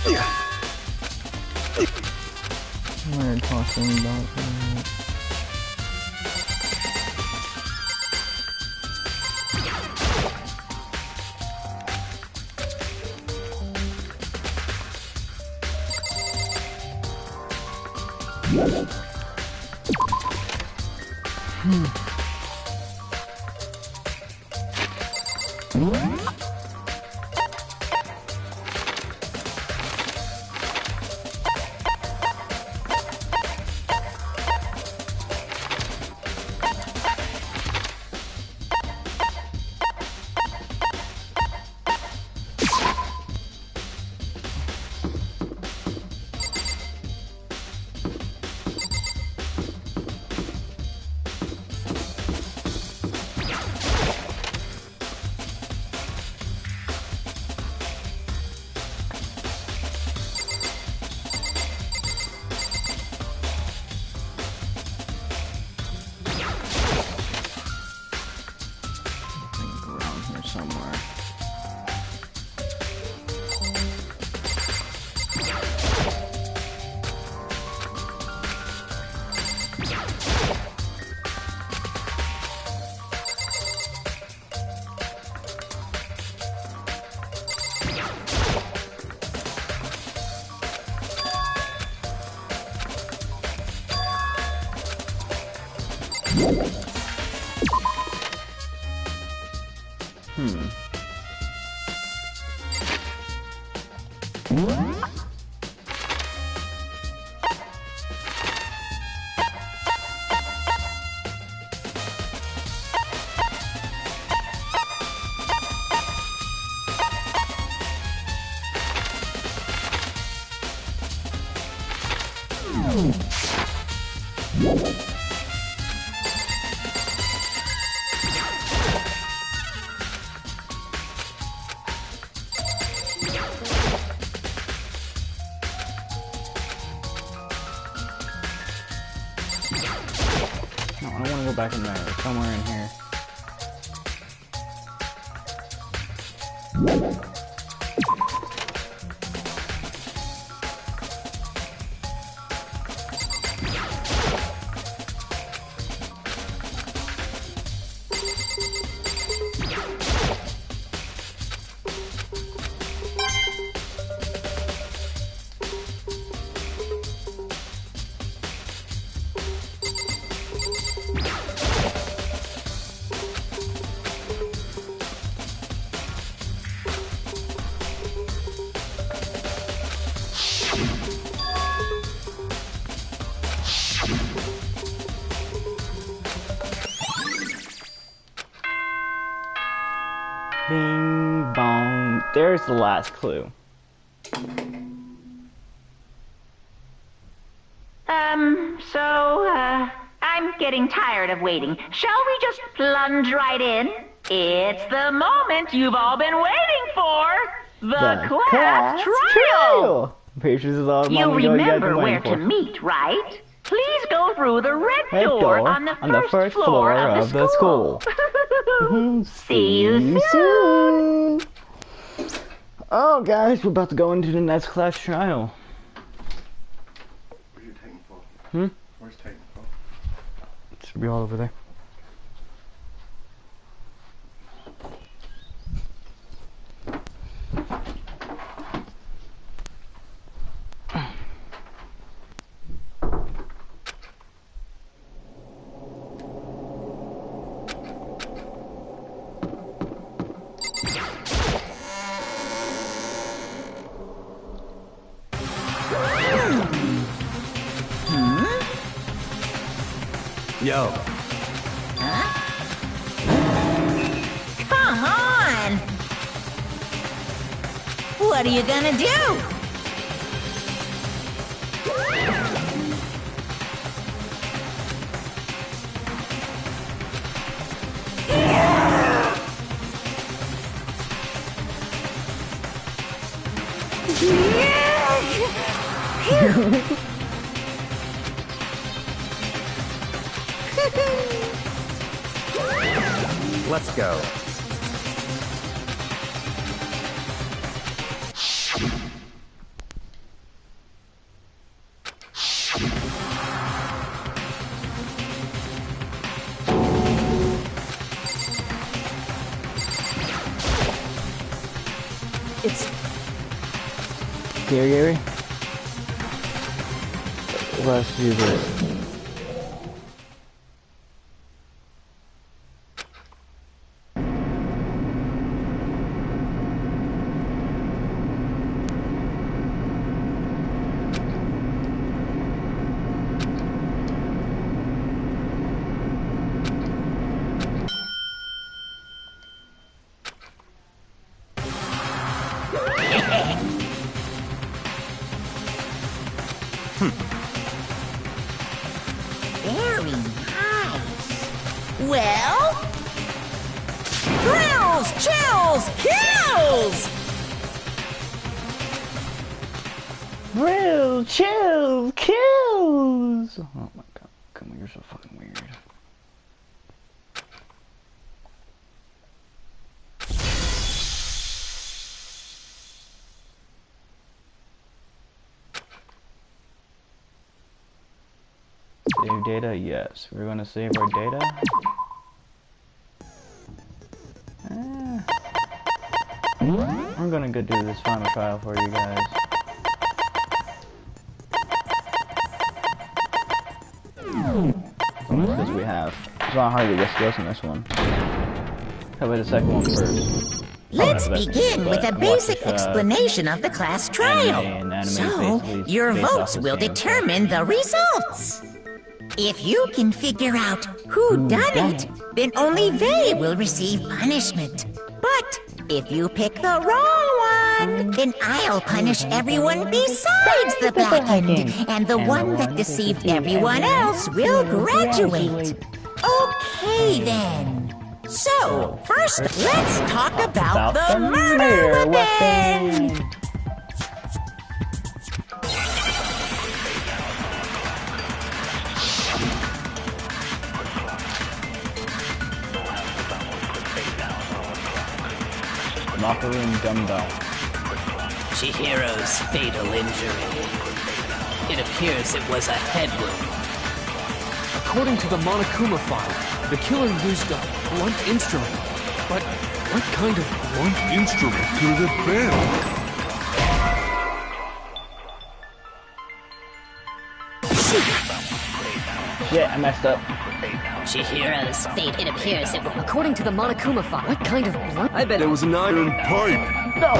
We're talking about that. Back in there, somewhere in here. Bing bong. There's the last clue. I'm getting tired of waiting. Shall we just plunge right in? It's the moment you've all been waiting for. The class trial. You remember where to meet, right? Please go through the red door on the first floor of the school. See you soon. Oh, guys, we're about to go into the next class trial. Where's your Titan fall? Where's Titan fall? It should be all over there. Yo. Huh? Come on! What are you gonna do? Let's go. It's... Gary? Let's do this. Very nice. Well? Thrills, chills, kills! Real chill kills! Oh my god, come on, you're so fucking weird. Save data? Yes. We're gonna save our data. I'm gonna go do this final trial for you guys. How much skills we have? It's not hard to get skills in this one. How about the second one first? Let's begin with a basic explanation of the class trial. So, your votes will determine the results. If you can figure out who done it, then only they will receive punishment. But if you pick the wrong one, then I'll punish everyone besides the blackened, and the one that deceived everyone else will graduate. Okay then. So, first, let's talk about the murder weapon! Locker room dumbbell. Chihiro's fatal injury. It appears it was a head wound. According to the Monokuma file, the killer used a blunt instrument. But what kind of blunt instrument could it have been? Shit, I messed up. Chihiro's fate, it appears it was... According to the Monokuma file, what kind of blunt? I bet it was an iron pipe. No!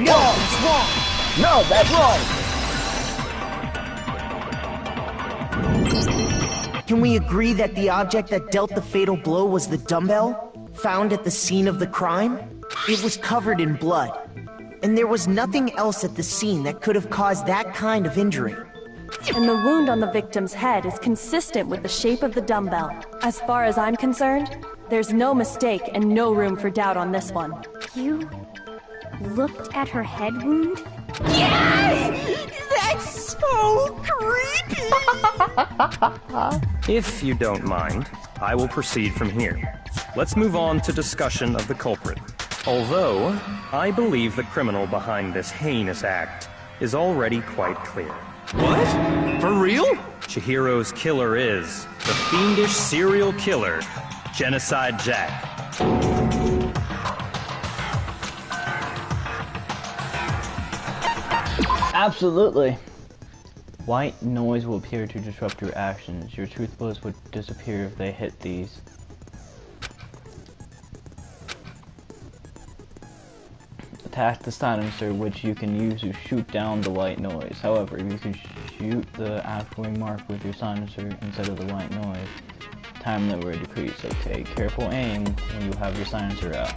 No! It's wrong! No, that's wrong! Can we agree that the object that dealt the fatal blow was the dumbbell, found at the scene of the crime? It was covered in blood, and there was nothing else at the scene that could have caused that kind of injury. And the wound on the victim's head is consistent with the shape of the dumbbell. As far as I'm concerned, there's no mistake and no room for doubt on this one. You looked at her head wound? Yes! That's so creepy! If you don't mind, I will proceed from here. Let's move on to discussion of the culprit. Although, I believe the criminal behind this heinous act is already quite clear. What? For real? Chihiro's killer is the fiendish serial killer, Genocide Jack. Absolutely. White noise will appear to disrupt your actions. Your truth bullets would disappear if they hit these. Attach the silencer, which you can use to shoot down the white noise. However, you can shoot the outgoing mark with your silencer instead of the white noise. Time limit will decrease. Okay, careful aim when you have your silencer out.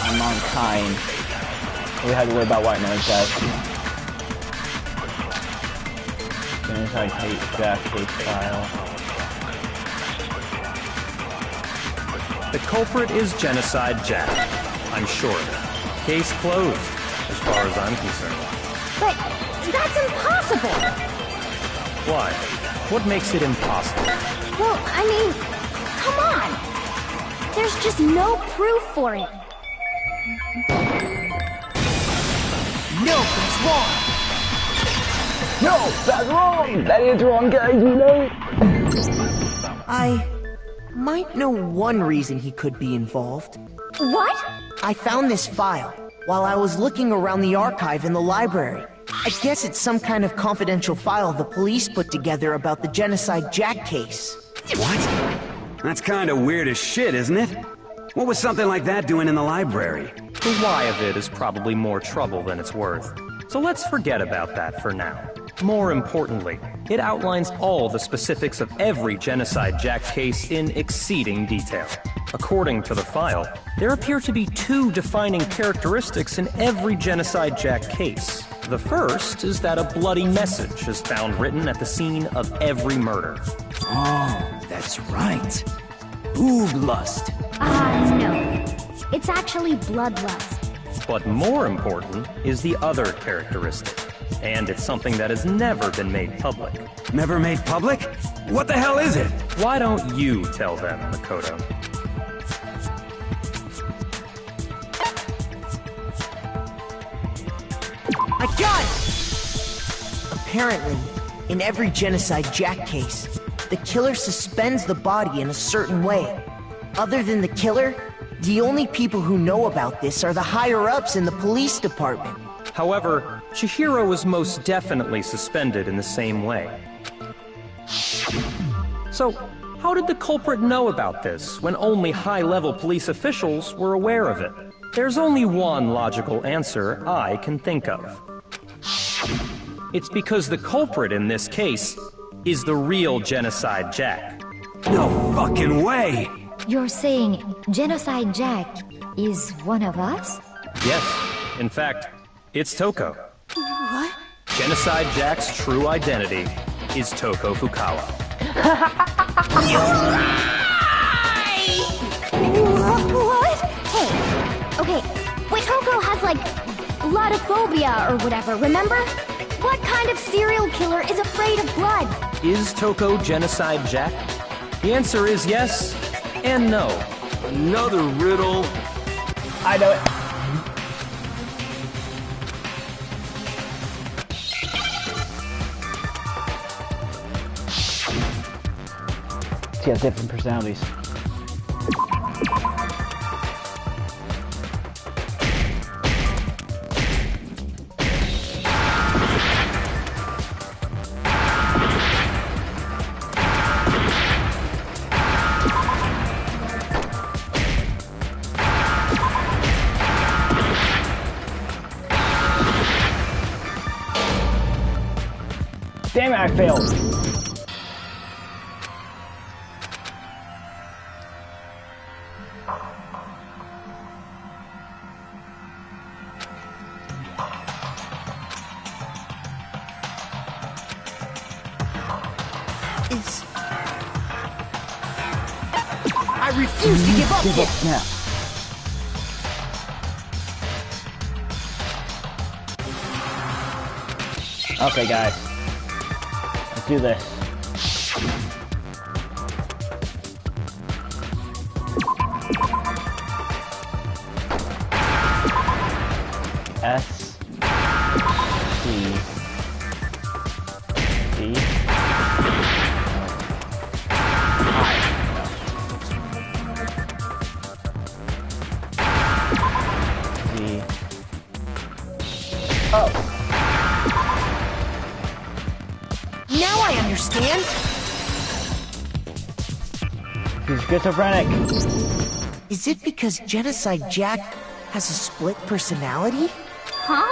I'm on kind. We have to worry about white noise, guys. Genocide Jack case file. The culprit is Genocide Jack. I'm sure. Case closed, as far as I'm concerned. But that's impossible! Why? What makes it impossible? Well, I mean, come on! There's just no proof for it. No, that's wrong. No, that's wrong. That is wrong, guys. We know it. I might know one reason he could be involved. What? I found this file while I was looking around the archive in the library. I guess it's some kind of confidential file the police put together about the Genocide Jack case. What? That's kind of weird as shit, isn't it? What was something like that doing in the library? The why of it is probably more trouble than it's worth. So let's forget about that for now. More importantly, it outlines all the specifics of every Genocide Jack case in exceeding detail. According to the file, there appear to be two defining characteristics in every Genocide Jack case. The first is that a bloody message is found written at the scene of every murder. Oh, that's right. Booblust. No. It's actually bloodlust. But more important is the other characteristic. And it's something that has never been made public. Never made public? What the hell is it? Why don't you tell them, Makoto? I got it! Apparently, in every Genocide Jack case, the killer suspends the body in a certain way. Other than the killer, the only people who know about this are the higher-ups in the police department. However, Chihiro was most definitely suspended in the same way. So, how did the culprit know about this when only high-level police officials were aware of it? There's only one logical answer I can think of. It's because the culprit in this case is the real Genocide Jack. No fucking way! You're saying Genocide Jack is one of us? Yes, in fact, it's Toko. What? Genocide Jack's true identity is Toko Fukawa. What? Hey, okay, Toko has like bloodophobia or whatever, remember? What kind of serial killer is afraid of blood? Is Toko Genocide Jack? The answer is yes and no. Another riddle. I know it. She has different personalities. Damn it, I failed. I refuse to give up yet. Now. Okay, guys. Let's do this. S C D Oh. Now I understand. He's schizophrenic. Is it because Genocide Jack has a split personality? Huh?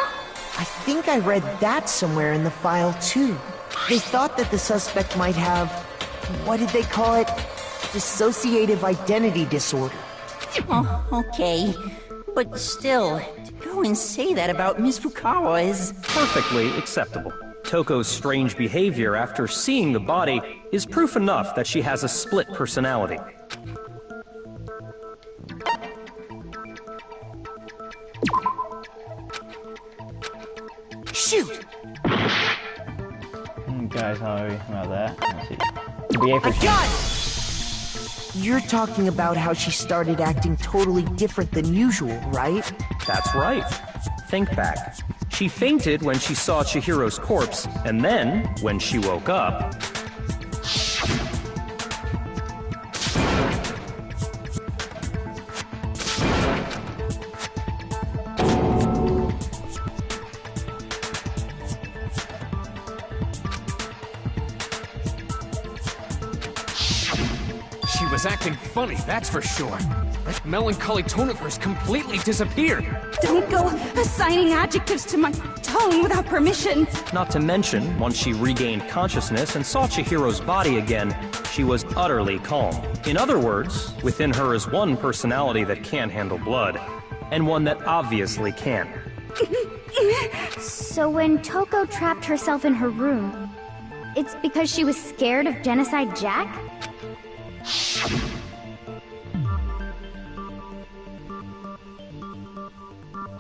I think I read that somewhere in the file too. They thought that the suspect might have, what did they call it? Dissociative identity disorder. Oh, okay. But still, to go and say that about Miss Fukawa is... perfectly acceptable. Toko's strange behavior after seeing the body is proof enough that she has a split personality. Shoot! Guys, how about that? Let's see. The I got it! You're talking about how she started acting totally different than usual, right? That's right. Think back. She fainted when she saw Chihiro's corpse, and then, when she woke up... She was acting funny, that's for sure. That melancholy tone of hers completely disappeared. Don't go assigning adjectives to my tone without permission. Not to mention, once she regained consciousness and saw Chihiro's body again, she was utterly calm. In other words, within her is one personality that can't handle blood, and one that obviously can. So when Toko trapped herself in her room, it's because she was scared of Genocide Jack?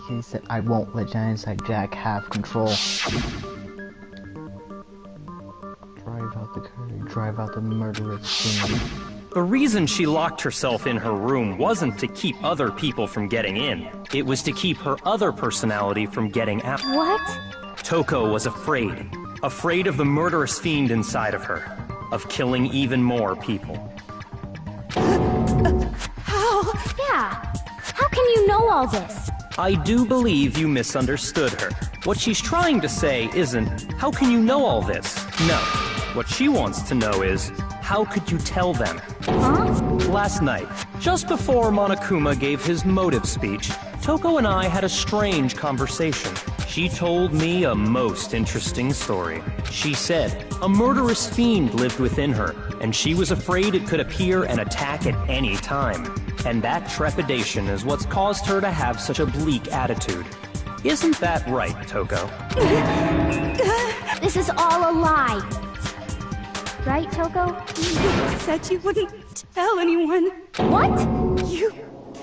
He said, I won't let Genocide Jack have control. Drive out the courage, drive out the murderous fiend. The reason she locked herself in her room wasn't to keep other people from getting in. It was to keep her other personality from getting out. What? Toko was afraid. Afraid of the murderous fiend inside of her. Of killing even more people. How? Yeah. How can you know all this? I do believe you misunderstood her. What she's trying to say isn't, how can you know all this? No. What she wants to know is, how could you tell them? Huh? Last night, just before Monokuma gave his motive speech, Toko and I had a strange conversation. She told me a most interesting story. She said a murderous fiend lived within her, and she was afraid it could appear and attack at any time. And that trepidation is what's caused her to have such a bleak attitude. Isn't that right, Toko? This is all a lie. Right, Toko? You said you wouldn't tell anyone. What? You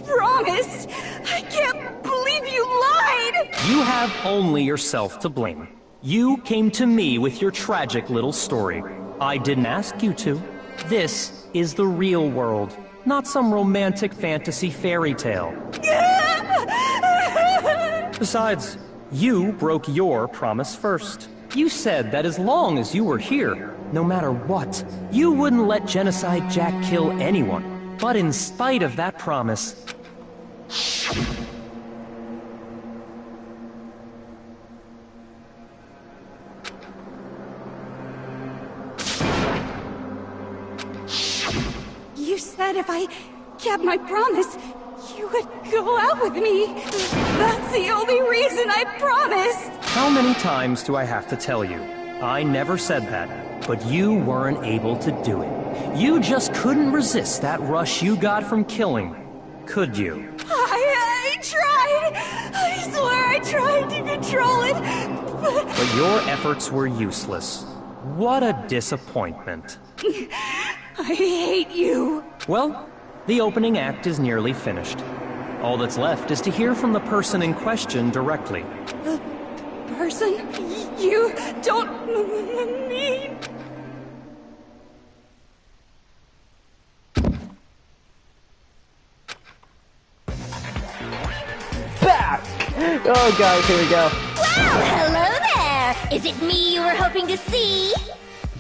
promised. I can't believe you lied. You have only yourself to blame. You came to me with your tragic little story. I didn't ask you to. This is the real world, not some romantic fantasy fairy tale. Besides, you broke your promise first. You said that as long as you were here, no matter what, you wouldn't let Genocide Jack kill anyone. But in spite of that promise... You said if I kept my promise, you would go out with me. That's the only reason I promised. How many times do I have to tell you? I never said that, but you weren't able to do it. You just couldn't resist that rush you got from killing, could you? I tried. I swear I tried to control it, but your efforts were useless. What a disappointment. I hate you. Well, the opening act is nearly finished. All that's left is to hear from the person in question directly. The person? You don't mean... Back! Oh guys, here we go. Well, hello there! Is it me you were hoping to see?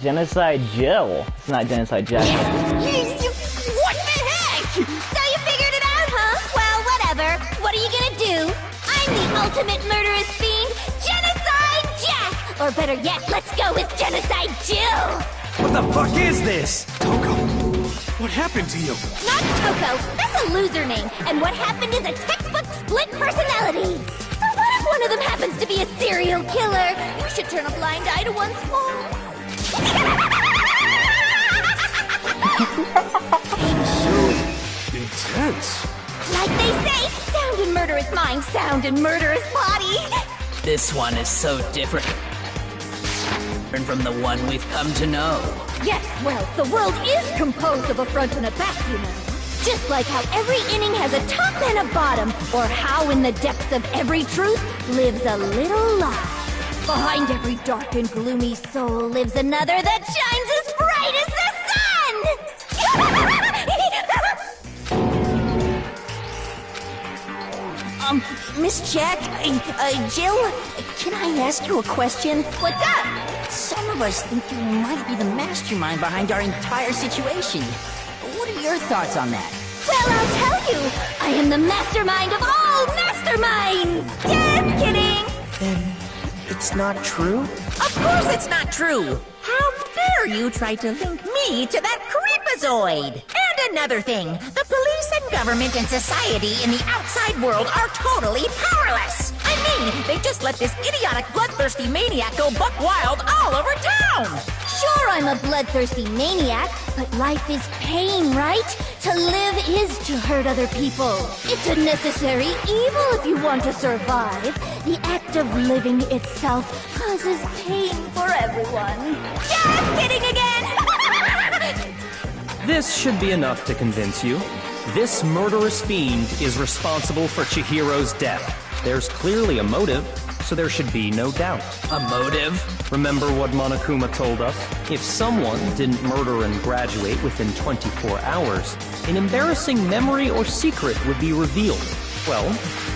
Genocide Jill. It's not Genocide Jack. What the heck? So you figured it out, huh? Well, whatever. What are you gonna do? I'm the ultimate murderous fiend, Genocide Jack! Or better yet, let's go with Genocide Jill! What the fuck is this? Toko, what happened to you? Not Toko, that's a loser name, and what happened is a textbook split personality. So what if one of them happens to be a serial killer? We should turn a blind eye to one's faults. Intense. Like they say, sound in murderous mind, sound in murderous body. This one is so different from the one we've come to know. Yes, well, the world is composed of a front and a back, you know. Just like how every inning has a top and a bottom, or how in the depths of every truth lives a little lie. Behind every dark and gloomy soul lives another that shines as bright as the sun! Miss Jack, Jill, can I ask you a question? What's up? Some of us think you might be the mastermind behind our entire situation. What are your thoughts on that? Well, I'll tell you. I am the mastermind of all masterminds. Just kidding. Then it's not true? Of course it's not true! How dare you try to link me to that creepazoid! And another thing, the police and government and society in the outside world are totally powerless! I mean, they just let this idiotic bloodthirsty maniac go buck wild all over town! Sure, I'm a bloodthirsty maniac, but life is pain, right? To live is to hurt other people. It's a necessary evil if you want to survive. The act of living itself causes pain for everyone. Just kidding again! This should be enough to convince you. This murderous fiend is responsible for Chihiro's death. There's clearly a motive, so there should be no doubt. A motive? Remember what Monokuma told us? If someone didn't murder and graduate within 24 hours, an embarrassing memory or secret would be revealed. Well,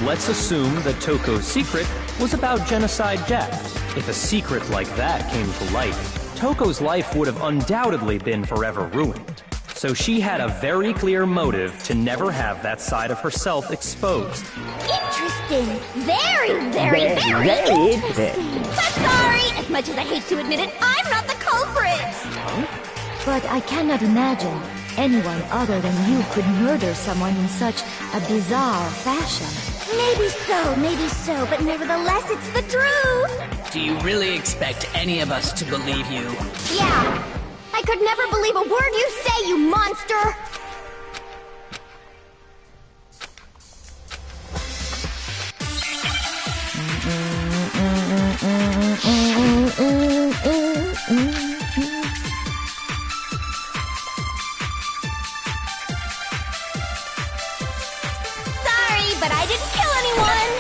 let's assume that Toko's secret was about Genocide Jack. If a secret like that came to light, Toko's life would have undoubtedly been forever ruined. So she had a very clear motive to never have that side of herself exposed. Interesting. Very interesting. But sorry, as much as I hate to admit it, I'm not the culprit. But I cannot imagine anyone other than you could murder someone in such a bizarre fashion. Maybe so, but nevertheless, it's the truth. Do you really expect any of us to believe you? Yeah. I could never believe a word you say, you monster! Sorry, but I didn't kill anyone!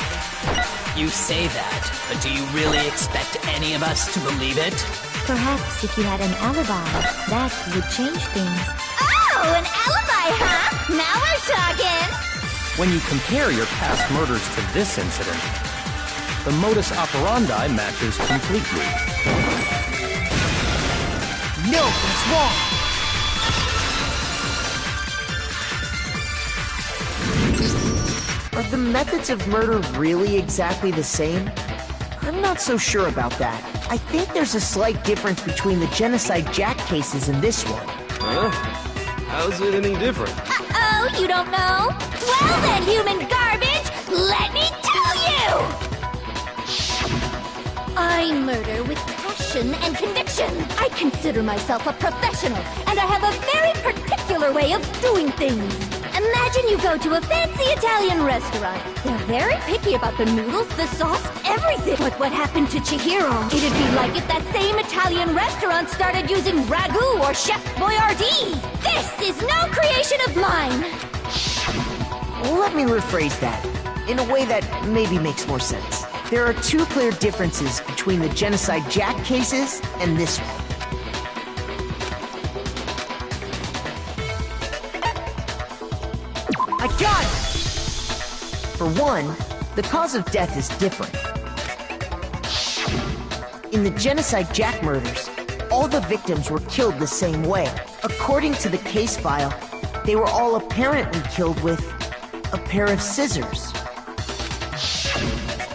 You say that, but do you really expect any of us to believe it? Perhaps if you had an alibi, that would change things. Oh, an alibi, huh? Now we're talking! When you compare your past murders to this incident, the modus operandi matches completely. No, that's wrong! Are the methods of murder really exactly the same? I'm not so sure about that. I think there's a slight difference between the Genocide Jack cases and this one. Huh? How's it any different? Uh-oh, you don't know? Well then, human garbage, let me tell you! I murder with passion and conviction. I consider myself a professional, and I have a very particular way of doing things. Imagine you go to a fancy Italian restaurant. They're very picky about the noodles, the sauce, everything. But what happened to Chihiro? It'd be like if that same Italian restaurant started using ragu or Chef Boyardee. This is no creation of mine. Let me rephrase that, in a way that maybe makes more sense. There are two clear differences between the Genocide Jack cases and this one. I got it! For one, the cause of death is different. In the Genocide Jack murders, all the victims were killed the same way. According to the case file, they were all apparently killed with a pair of scissors.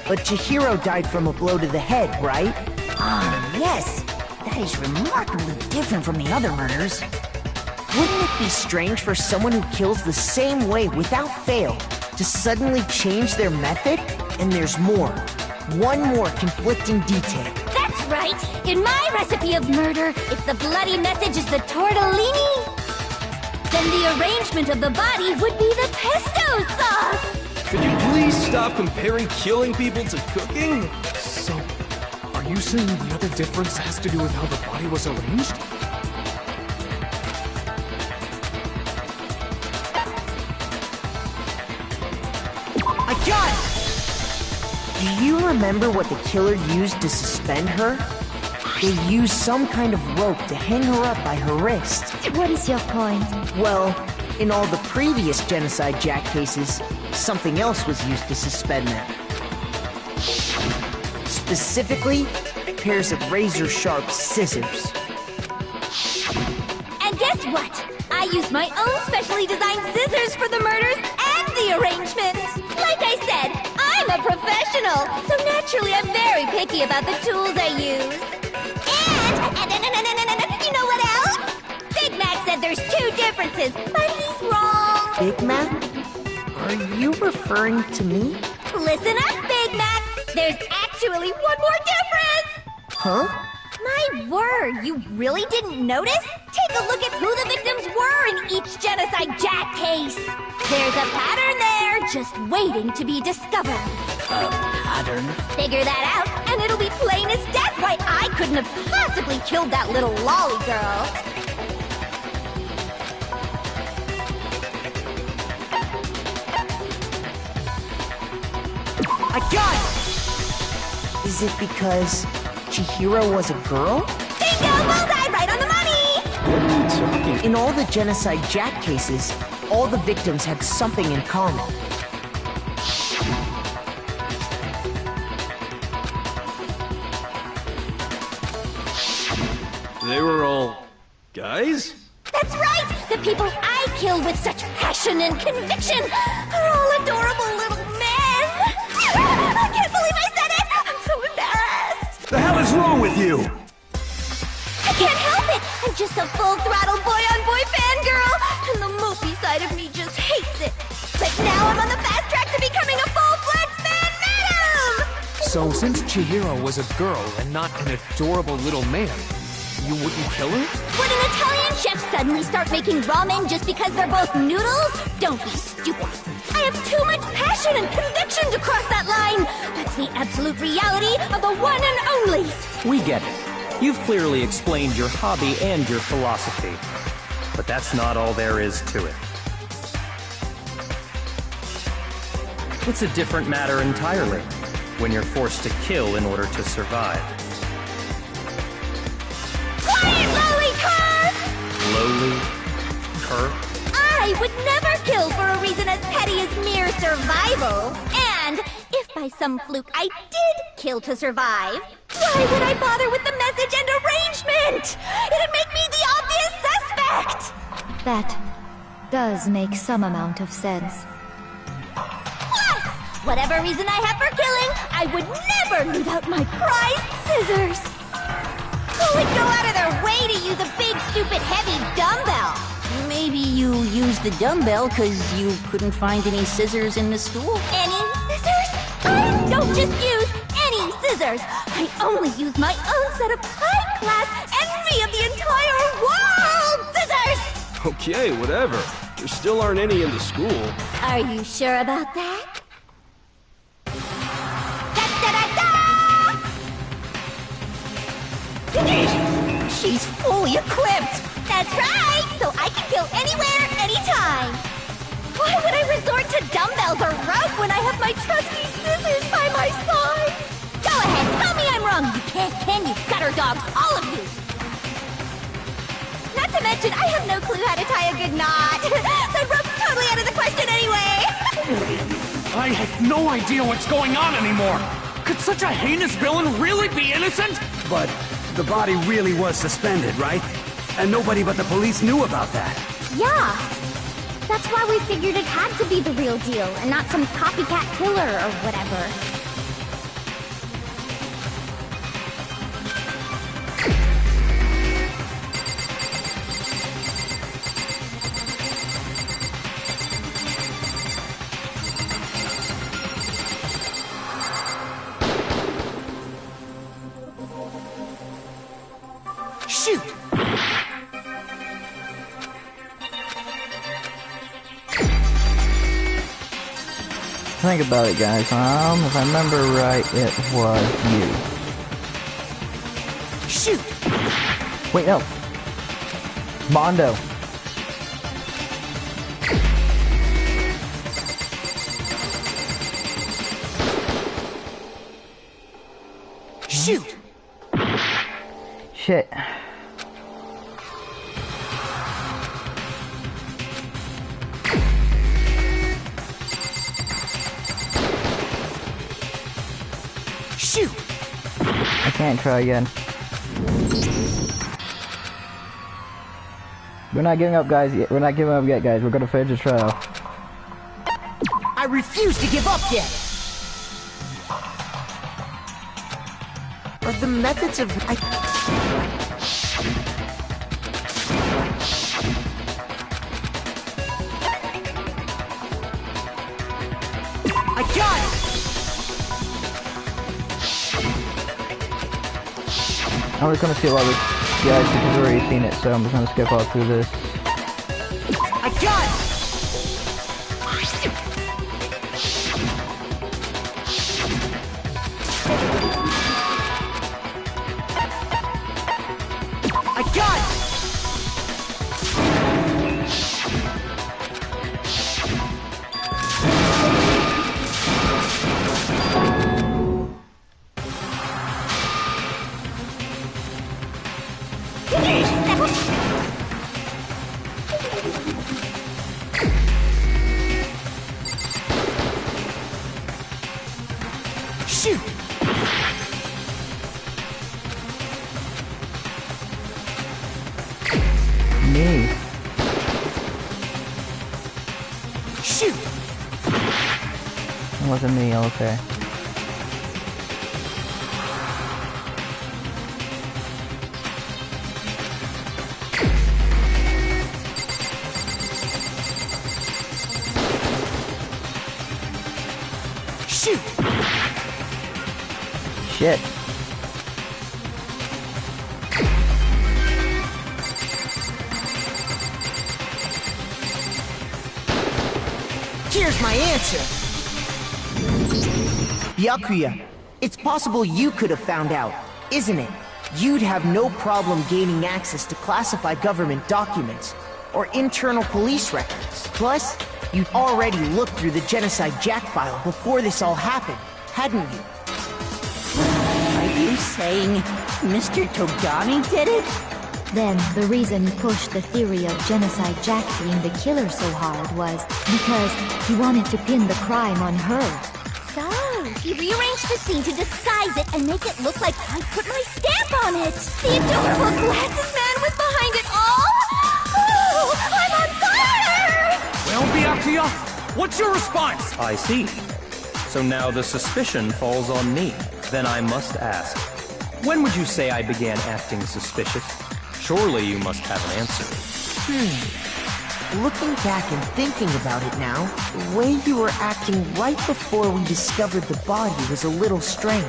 But Chihiro died from a blow to the head, right? Ah, yes. That is remarkably different from the other murders. Wouldn't it be strange for someone who kills the same way without fail to suddenly change their method? And there's more. One more conflicting detail. That's right! In my recipe of murder, if the bloody message is the tortellini, then the arrangement of the body would be the pesto sauce! Could you please stop comparing killing people to cooking? So, are you saying the other difference has to do with how the body was arranged? I got it! Do you remember what the killer used to suspend her? They used some kind of rope to hang her up by her wrist. What is your point? Well, In all the previous Genocide Jack cases, something else was used to suspend them. Specifically, pairs of razor-sharp scissors. And guess what? I used my own specially designed scissors for the murders and the arrangements. Like I said, I'm a professional, so naturally I'm very picky about the tools I use. And you know what else? Big Mac said there's 2 differences, but he's wrong. Big Mac? Are you referring to me? Listen up, Big Mac. There's actually one more difference. Huh? My word, you really didn't notice? Take a look at who the victims were in each Genocide Jack case. There's a pattern there, just waiting to be discovered. A pattern? Figure that out, and it'll be plain as death why I couldn't have possibly killed that little lolly girl. I got it! Is it because Chihiro was a girl? Bingo! Bullseye! Right on the money! What are you talking? In all the Genocide Jack cases, all the victims had something in common. They were all guys? That's right! The people I killed with such passion and conviction are all adorable little men! I can't believe I said it! I'm so embarrassed! The hell is wrong with you? I can't help it! I'm just a full-throttle boy-on-boy fangirl, and the mopey side of me just hates it. But now I'm on the fast track to becoming a full-fledged fan madam! So, since Chihiro was a girl and not an adorable little man, you wouldn't kill her? Would an Italian chef suddenly start making ramen just because they're both noodles? Don't be stupid. I have too much passion and conviction to cross that line. That's the absolute reality of the one and only. We get it. You've clearly explained your hobby and your philosophy. But that's not all there is to it. It's a different matter entirely when you're forced to kill in order to survive. Quiet, lowly cur! Lowly? Cur? I would never kill for a reason as petty as mere survival. And if by some fluke I did kill to survive, why would I bother with the message and arrangement? It'd make me the obvious suspect! That does make some amount of sense. Plus, whatever reason I have for killing, I would never leave out my prized scissors. Who would go out of their way to use a big, stupid, heavy dumbbell? Maybe you used the dumbbell because you couldn't find any scissors in the school? Any scissors? I don't just use any scissors. I only use my own set of high-class envy of the entire world scissors! Okay, whatever. There still aren't any in the school. Are you sure about that? She's fully equipped! That's right! So I can kill anywhere, anytime! Why would I resort to dumbbells or rope when I have my trusty scissors by my side? Go ahead, tell me I'm wrong! You can't, can you, gutter dogs, all of you! Not to mention, I have no clue how to tie a good knot. So rope's totally out of the question anyway! I have no idea what's going on anymore! Could such a heinous villain really be innocent? But the body really was suspended, right? And nobody but the police knew about that. Yeah! That's why we figured it had to be the real deal, and not some copycat killer or whatever. Shoot! Think about it, guys. If I remember right, it was you. Shoot! Wait, no. Mondo. Shoot! Shit. I can't try again. We're not giving up, guys. We're not giving up yet, guys. We're gonna finish the trial. I refuse to give up yet! Are the methods of... I got it! I'm just gonna skip all this, guys, because we've already seen it, so I'm just gonna skip all through this. I got it! I got it! Shoot! Me. Shoot! It wasn't me, okay. Shoot! Shit. Here's my answer! Byakuya, it's possible you could have found out, isn't it? You'd have no problem gaining access to classified government documents or internal police records. Plus, you'd already looked through the Genocide Jack file before this all happened, hadn't you? Are you saying Mr. Togami did it? Then, the reason he pushed the theory of Genocide Jack being the killer so hard was because he wanted to pin the crime on her. So, he rearranged the scene to disguise it and make it look like I put my stamp on it. The adorable glasses man was behind it all. Oh, I'm on fire! Well, Byakuya, what's your response? I see. So now the suspicion falls on me. Then I must ask, when would you say I began acting suspicious? Surely you must have an answer. Looking back and thinking about it now, the way you were acting right before we discovered the body was a little strange.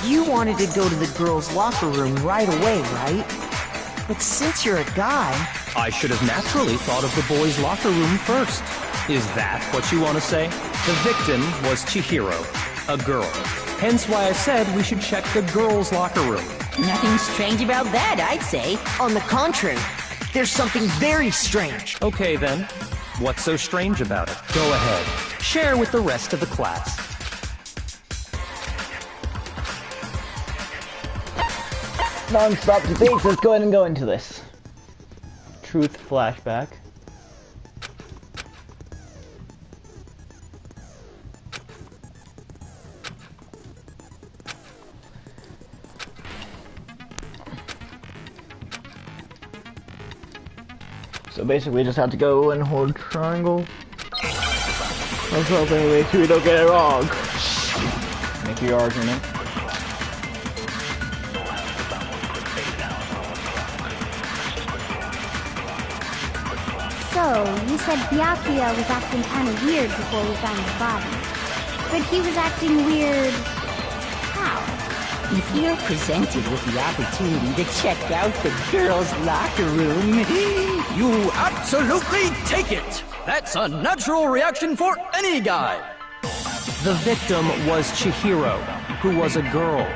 You wanted to go to the girls' locker room right away, right? But since you're a guy... I should have naturally thought of the boys' locker room first. Is that what you want to say? The victim was Chihiro, a girl. Hence why I said we should check the girls' locker room. Nothing strange about that, I'd say. On the contrary, there's something very strange. Okay then, what's so strange about it? Go ahead, share with the rest of the class. Non-stop debates, let's go ahead and go into this. Truth flashback. So basically we just have to go and hold triangle. Let's hope anyway so we don't get it wrong. Make your argument. So, you said Byakuya was acting kind of weird before we found the body. But he was acting weird... how? If you're presented with the opportunity to check out the girls' locker room... You absolutely take it! That's a natural reaction for any guy! The victim was Chihiro, who was a girl.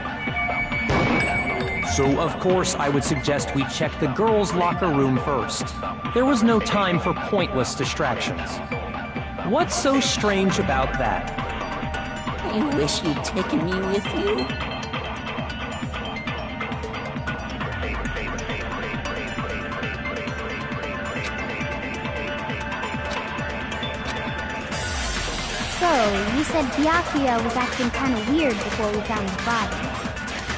So, of course, I would suggest we check the girls' locker room first. There was no time for pointless distractions. What's so strange about that? I wish you'd taken me with you. you said Byakuya was acting kind of weird before we found the body.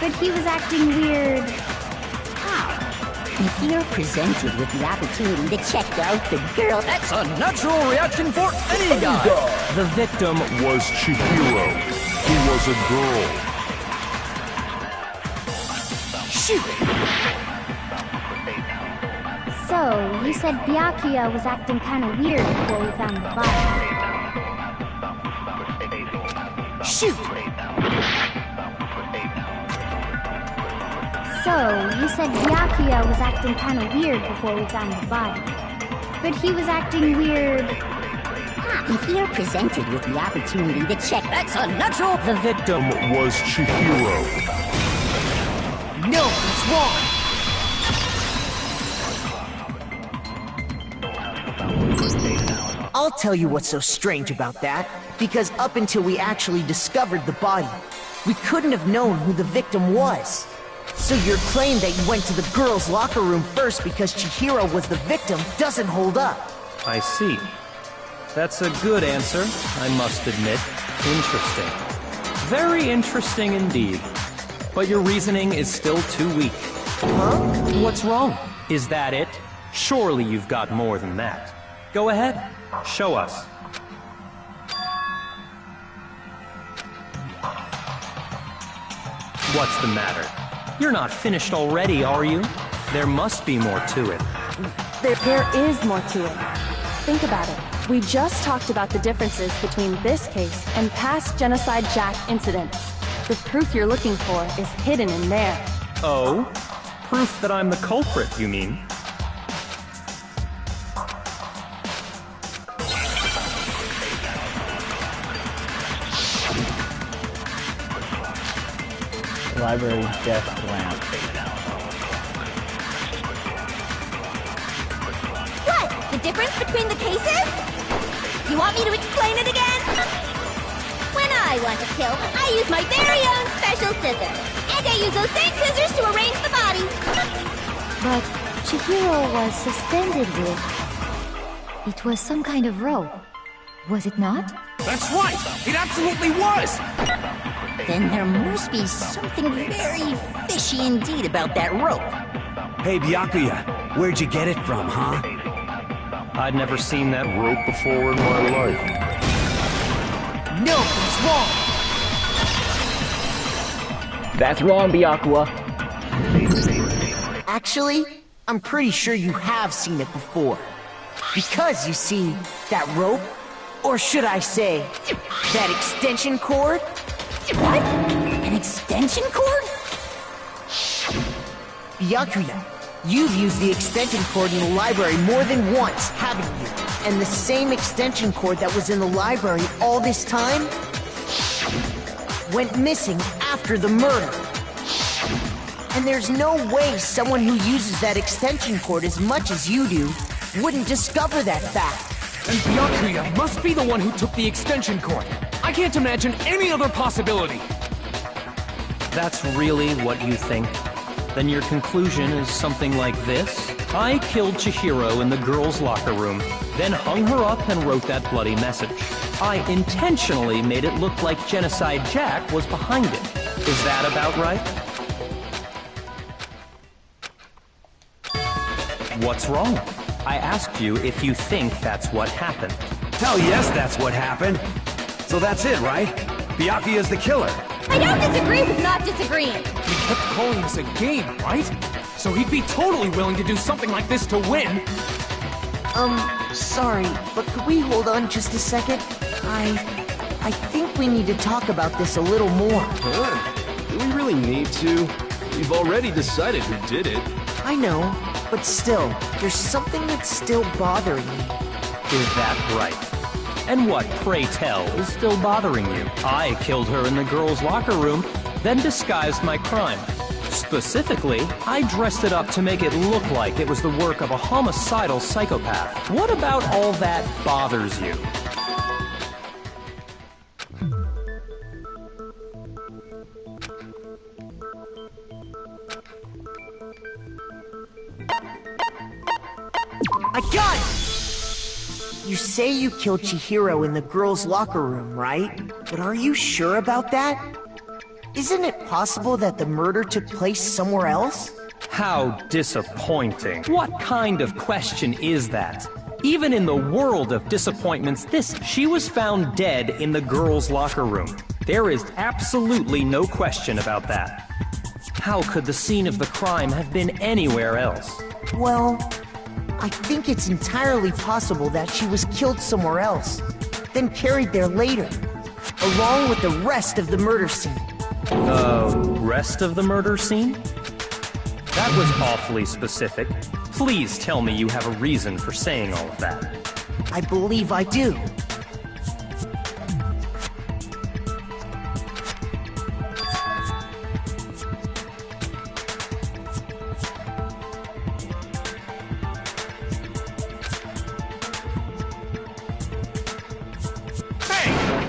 But he was acting weird... how? If you're presented with the opportunity to check out the girl... That's a natural reaction for any guy! The victim was Chihiro. He was a girl. Shoot! So, you said Byakuya was acting kind of weird before we found the body. Shoot! So, you said Byakuya was acting kind of weird before we found the body. But he was acting weird... If you're presented with the opportunity to check... That's a natural... The victim was Chihiro. No, it's wrong! I'll tell you what's so strange about that, because up until we actually discovered the body, we couldn't have known who the victim was. So your claim that you went to the girls' locker room first because Chihiro was the victim doesn't hold up. I see. That's a good answer, I must admit. Interesting. Very interesting indeed. But your reasoning is still too weak. Huh? What's wrong? Is that it? Surely you've got more than that. Go ahead. Show us. What's the matter? You're not finished already, are you? There must be more to it. There is more to it. Think about it. We just talked about the differences between this case and past Genocide Jack incidents. The proof you're looking for is hidden in there. Oh? Proof that I'm the culprit, you mean? Library desk lamp. What? The difference between the cases? You want me to explain it again? When I want to kill, I use my very own special scissors. And I use those same scissors to arrange the body. But Chihiro was suspended with... It was some kind of rope. Was it not? That's right! It absolutely was! Then there must be something very fishy indeed about that rope. Hey, Byakuya, where'd you get it from, huh? I'd never seen that rope before in my life. No, it's wrong! That's wrong, Byakuya. Actually, I'm pretty sure you have seen it before. Because, you see, that rope, or should I say, that extension cord? What? An extension cord? Byakuya, you've used the extension cord in the library more than once, haven't you? And the same extension cord that was in the library all this time went missing after the murder. And there's no way someone who uses that extension cord as much as you do wouldn't discover that fact. And Byakuya must be the one who took the extension cord. I can't imagine any other possibility. That's really what you think? Then your conclusion is something like this? I killed Chihiro in the girls' locker room, then hung her up and wrote that bloody message. I intentionally made it look like Genocide Jack was behind it. Is that about right? What's wrong? I asked you if you think that's what happened. Hell yes, that's what happened. So that's it, right? Byakuya's the killer. I don't disagree with not disagreeing. He kept calling this a game, right? So he'd be totally willing to do something like this to win. Sorry, but could we hold on just a second? I think we need to talk about this a little more. Huh? Do we really need to? We've already decided who did it. I know, but still, there's something that's still bothering me. Is that right? And what, pray tell, is still bothering you? I killed her in the girls' locker room, then disguised my crime. Specifically, I dressed it up to make it look like it was the work of a homicidal psychopath. What about all that bothers you? I got it! You say you killed Chihiro in the girls' locker room, right? But are you sure about that? Isn't it possible that the murder took place somewhere else? How disappointing. What kind of question is that? Even in the world of disappointments, she was found dead in the girls' locker room. There is absolutely no question about that. How could the scene of the crime have been anywhere else? Well, I think it's entirely possible that she was killed somewhere else, then carried there later, along with the rest of the murder scene. The rest of the murder scene? That was awfully specific. Please tell me you have a reason for saying all of that. I believe I do.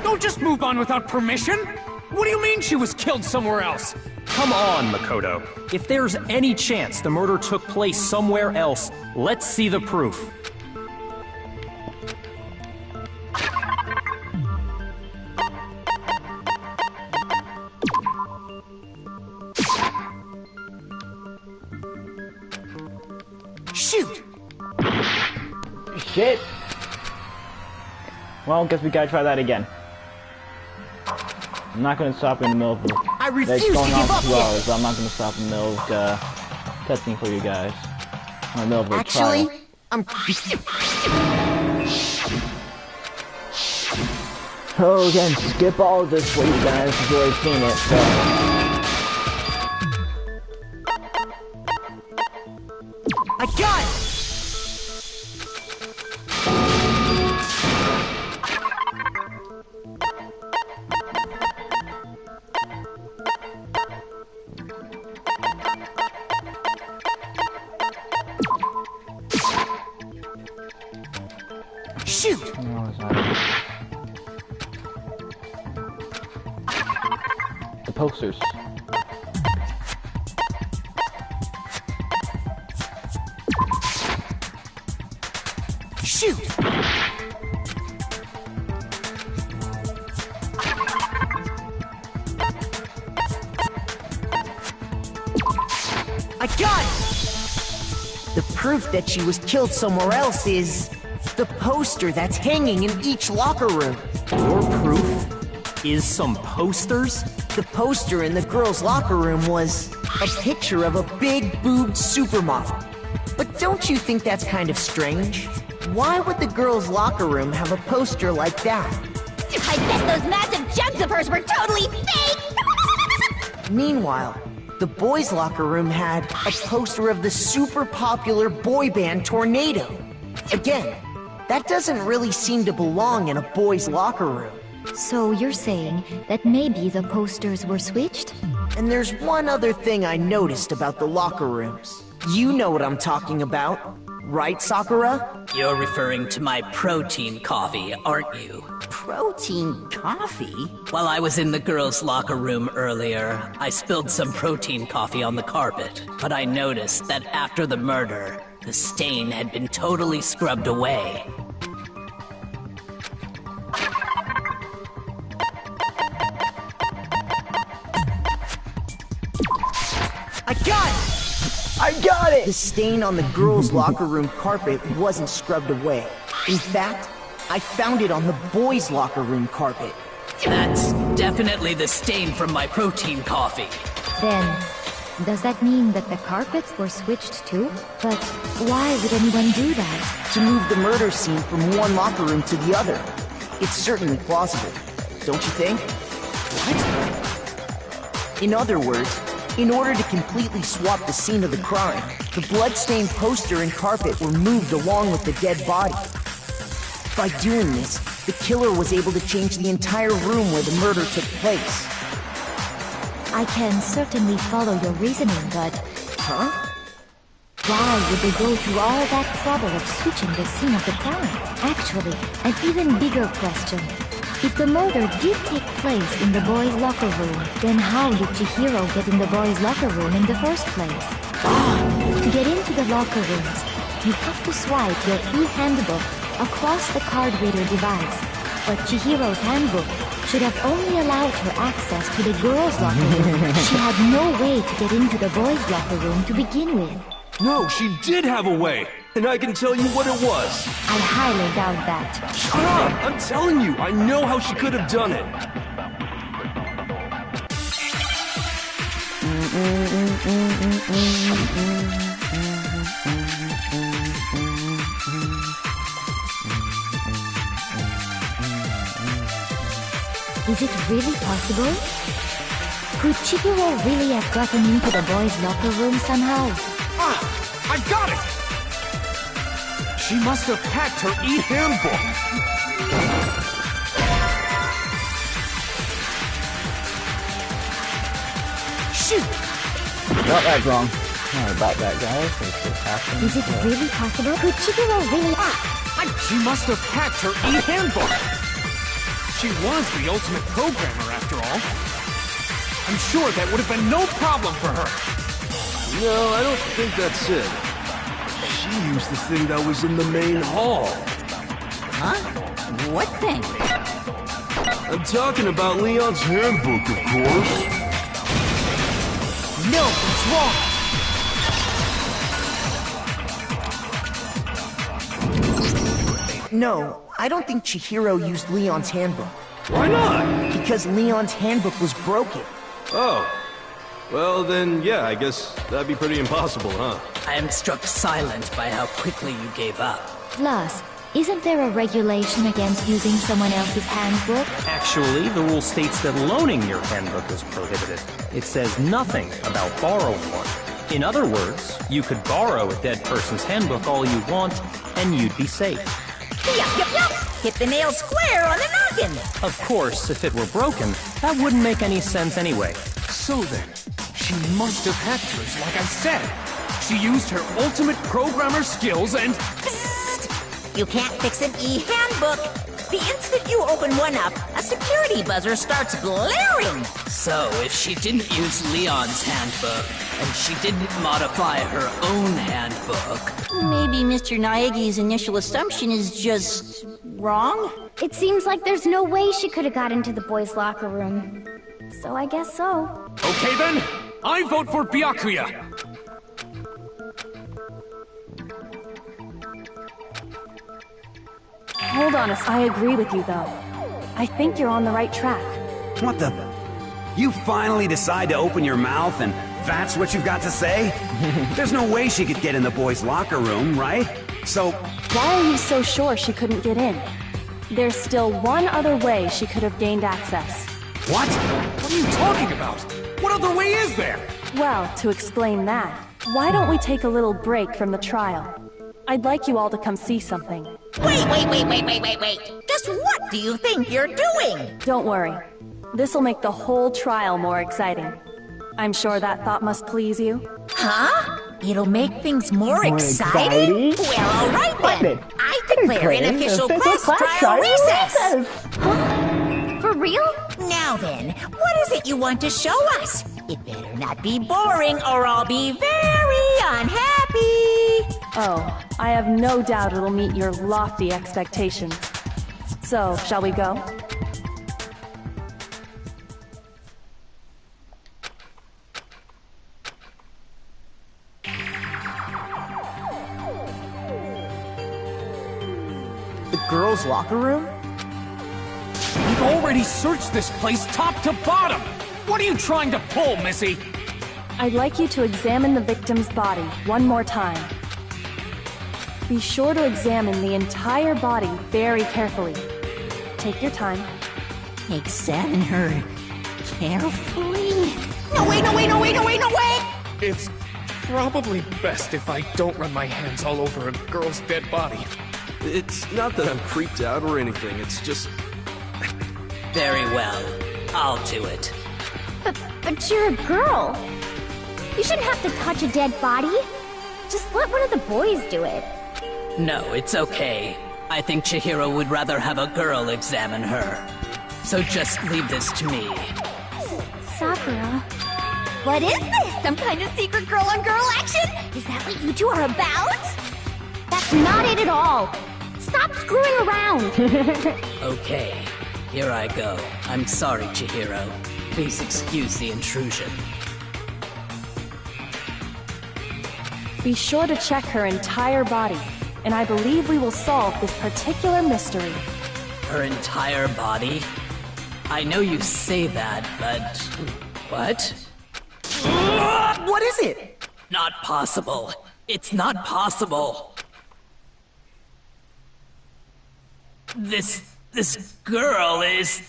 Don't just move on without permission! What do you mean she was killed somewhere else? Come on, Makoto. If there's any chance the murder took place somewhere else, let's see the proof. Shoot! Shit! Well, guess we gotta try that again. I'm not gonna stop in the middle of the... I refuse it's going to give on up for 2 yet. hours, but I'm not gonna stop in the middle of the testing for you guys. In the middle of the Actually, trial. I'm... Oh, again, skip all of this for you guys if you've already seen it, so... I got it! Shoot! No, it's not. The posters. Shoot! I got it! The proof that she was killed somewhere else is the poster that's hanging in each locker room. Your proof is some posters? The poster in the girls' locker room was a picture of a big-boobed supermodel. But don't you think that's kind of strange? Why would the girls' locker room have a poster like that? I bet those massive jugs of hers were totally fake! Meanwhile, the boys' locker room had a poster of the super popular boy band Tornado. Again, that doesn't really seem to belong in a boys' locker room. So you're saying that maybe the posters were switched? And there's one other thing I noticed about the locker rooms. You know what I'm talking about, right, Sakura? You're referring to my protein coffee, aren't you? Protein coffee? While I was in the girls' locker room earlier, I spilled some protein coffee on the carpet. But I noticed that after the murder, the stain had been totally scrubbed away. I got it! I got it! The stain on the girls' locker room carpet wasn't scrubbed away. In fact, I found it on the boys' locker room carpet. That's definitely the stain from my protein coffee. Then, does that mean that the carpets were switched too? But why would anyone do that? To move the murder scene from one locker room to the other. It's certainly plausible, don't you think? What? In other words, in order to completely swap the scene of the crime, the blood-stained poster and carpet were moved along with the dead body. By doing this, the killer was able to change the entire room where the murder took place. I can certainly follow your reasoning, but... Huh? Why would they go through all that trouble of switching the scene of the crime? Actually, an even bigger question. If the murder did take place in the boys' locker room, then how did Chihiro get in the boys' locker room in the first place? To get into the locker rooms, you have to swipe your e-handbook across the card reader device, but Chihiro's handbook should have only allowed her access to the girls' locker room. She had no way to get into the boys' locker room to begin with. No, she did have a way, and I can tell you what it was. I highly doubt that. Shut up! I'm telling you, I know how she could have done it. Is it really possible? Could Chihiro really have gotten into the boys' locker room somehow? Ah! I got it! She must have hacked her e-handbook! Shoot! Got that wrong. Sorry about that, guys. This just happened. Is it really possible? Could Chihiro really... She must have hacked her e-handbook! She was the ultimate programmer, after all. I'm sure that would have been no problem for her. No, I don't think that's it. She used the thing that was in the main hall. Huh? What thing? I'm talking about Leon's handbook, of course. No, it's wrong. No, I don't think Chihiro used Leon's handbook. Why not? Because Leon's handbook was broken. Oh. Well, then, yeah, I guess that'd be pretty impossible, huh? I am struck silent by how quickly you gave up. Plus, isn't there a regulation against using someone else's handbook? Actually, the rule states that loaning your handbook is prohibited. It says nothing about borrowing one. In other words, you could borrow a dead person's handbook all you want, and you'd be safe. Yup. Hit the nail square on the noggin. Of course, if it were broken, that wouldn't make any sense anyway. So then, she must have hacked hers, like I said. She used her ultimate programmer skills and... Psst! You can't fix an e-handbook. The instant you open one up, a security buzzer starts blaring. So, if she didn't use Leon's handbook, and she didn't modify her own handbook... Maybe Mr. Naegi's initial assumption is just... wrong? It seems like there's no way she could have got into the boys' locker room. So I guess so. Okay then, I vote for Byakuya. Hold on, I agree with you, though. I think you're on the right track. What the... You finally decide to open your mouth and that's what you've got to say? There's no way she could get in the boys' locker room, right? So... Why are you so sure she couldn't get in? There's still one other way she could have gained access. What? What are you talking about? What other way is there? Well, to explain that, why don't we take a little break from the trial? I'd like you all to come see something. Wait. Just what do you think you're doing? Don't worry. This'll make the whole trial more exciting. I'm sure that thought must please you. Huh? It'll make things more exciting? Well, all right then. I declare an official class trial recess. Huh? For real? Now then, what is it you want to show us? It better not be boring or I'll be very unhappy. Oh, I have no doubt it'll meet your lofty expectations. So, shall we go? The girls' locker room? We've already searched this place top to bottom! What are you trying to pull, Missy? I'd like you to examine the victim's body one more time. Be sure to examine the entire body very carefully. Take your time. Examine her carefully? No, wait! It's probably best if I don't run my hands all over a girl's dead body. It's not that I'm creeped out or anything, it's just... Very well. I'll do it. But you're a girl. You shouldn't have to touch a dead body. Just let one of the boys do it. No, it's okay. I think Chihiro would rather have a girl examine her. So just leave this to me. Sakura. What is this? Some kind of secret girl-on-girl action? Is that what you two are about? That's not it at all. Stop screwing around. Okay, here I go. I'm sorry, Chihiro. Please excuse the intrusion. Be sure to check her entire body, and I believe we will solve this particular mystery. Her entire body? I know you say that, but... What? What is it? Not possible. It's not possible. This girl is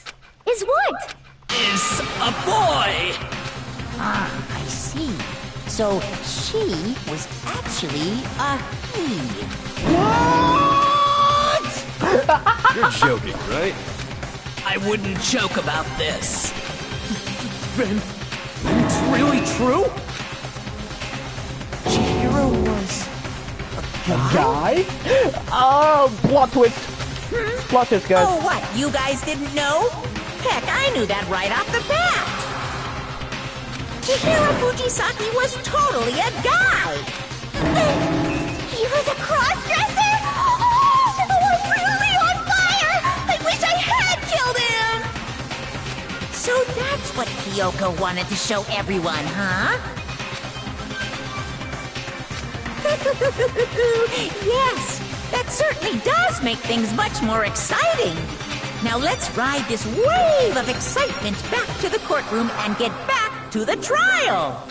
what? Is a boy! Ah, I see. So she was actually a he. What? You're joking, right? I wouldn't joke about this. Then it's really true? Chihiro was a guy? Oh, plot twist. Plot twist, guys. Oh, what? You guys didn't know? Heck, I knew that right off the bat. Chihiro Fujisaki was totally a guy. He was a cross-dresser? Oh, I'm really on fire! I wish I had killed him! So that's what Kyoko wanted to show everyone, huh? Yes, that certainly does make things much more exciting. Now let's ride this wave of excitement back to the courtroom and get back to the trial.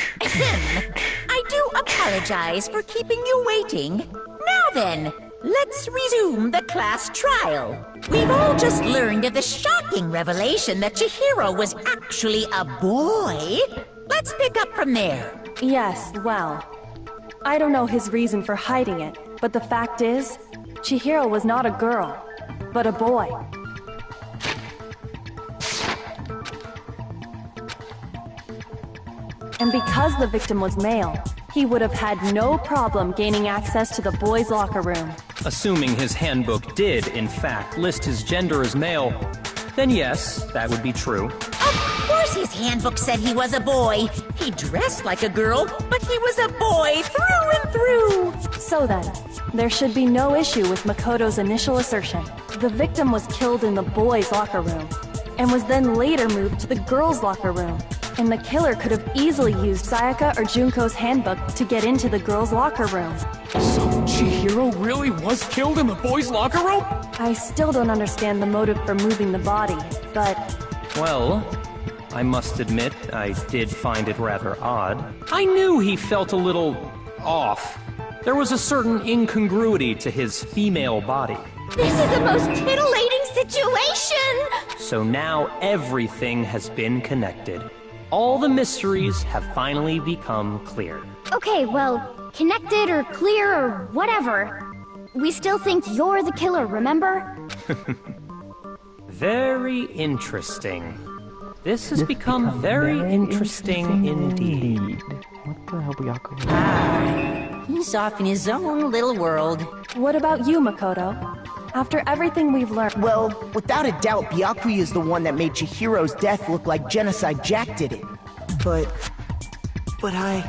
I do apologize for keeping you waiting. Now then, let's resume the class trial. We've all just learned of the shocking revelation that Chihiro was actually a boy. Let's pick up from there. Yes, well, I don't know his reason for hiding it, but the fact is, Chihiro was not a girl, but a boy. And because the victim was male, he would have had no problem gaining access to the boys' locker room. Assuming his handbook did, in fact, list his gender as male, then yes, that would be true. Of course his handbook said he was a boy. He dressed like a girl, but he was a boy through and through. So then, there should be no issue with Makoto's initial assertion. The victim was killed in the boys' locker room, and was then later moved to the girls' locker room. And the killer could have easily used Sayaka or Junko's handbook to get into the girls' locker room. So Chihiro really was killed in the boys' locker room? I still don't understand the motive for moving the body, but... Well, I must admit, I did find it rather odd. I knew he felt a little off. There was a certain incongruity to his female body. This is the most titillating situation! So now everything has been connected. All the mysteries have finally become clear. Okay, well, connected or clear or whatever. We still think you're the killer, remember? Very interesting. This has become very interesting indeed. What the hell, Byakuya? Ah, he's off in his own little world. What about you, Makoto? After everything we've learned... Well, without a doubt, Byakuya is the one that made Chihiro's death look like Genocide Jack did it. But I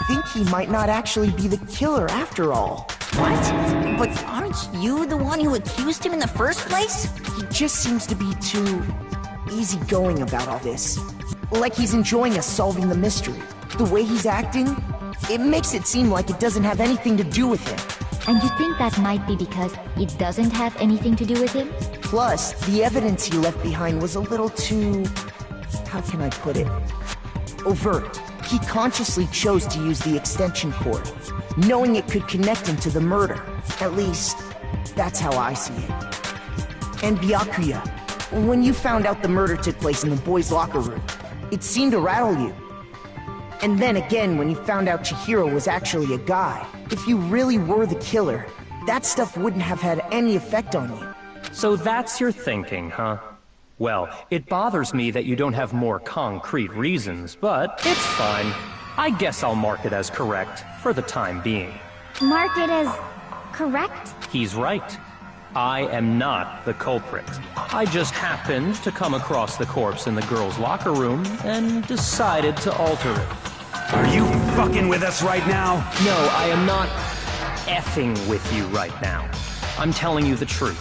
think he might not actually be the killer after all. What? But aren't you the one who accused him in the first place? He just seems to be too easygoing about all this. Like he's enjoying us solving the mystery. The way he's acting, it makes it seem like it doesn't have anything to do with him. And you think that might be because it doesn't have anything to do with him? Plus, the evidence he left behind was a little too... how can I put it? Overt. He consciously chose to use the extension cord, knowing it could connect him to the murder. At least, that's how I see it. And Byakuya, when you found out the murder took place in the boys' locker room, it seemed to rattle you. And then again, when you found out Chihiro was actually a guy, if you really were the killer, that stuff wouldn't have had any effect on you. So that's your thinking, huh? Well, it bothers me that you don't have more concrete reasons, but it's fine. I guess I'll mark it as correct, for the time being. Mark it as... correct? He's right. I am not the culprit. I just happened to come across the corpse in the girls' locker room and decided to alter it. Are you fucking with us right now? No, I am not effing with you right now. I'm telling you the truth.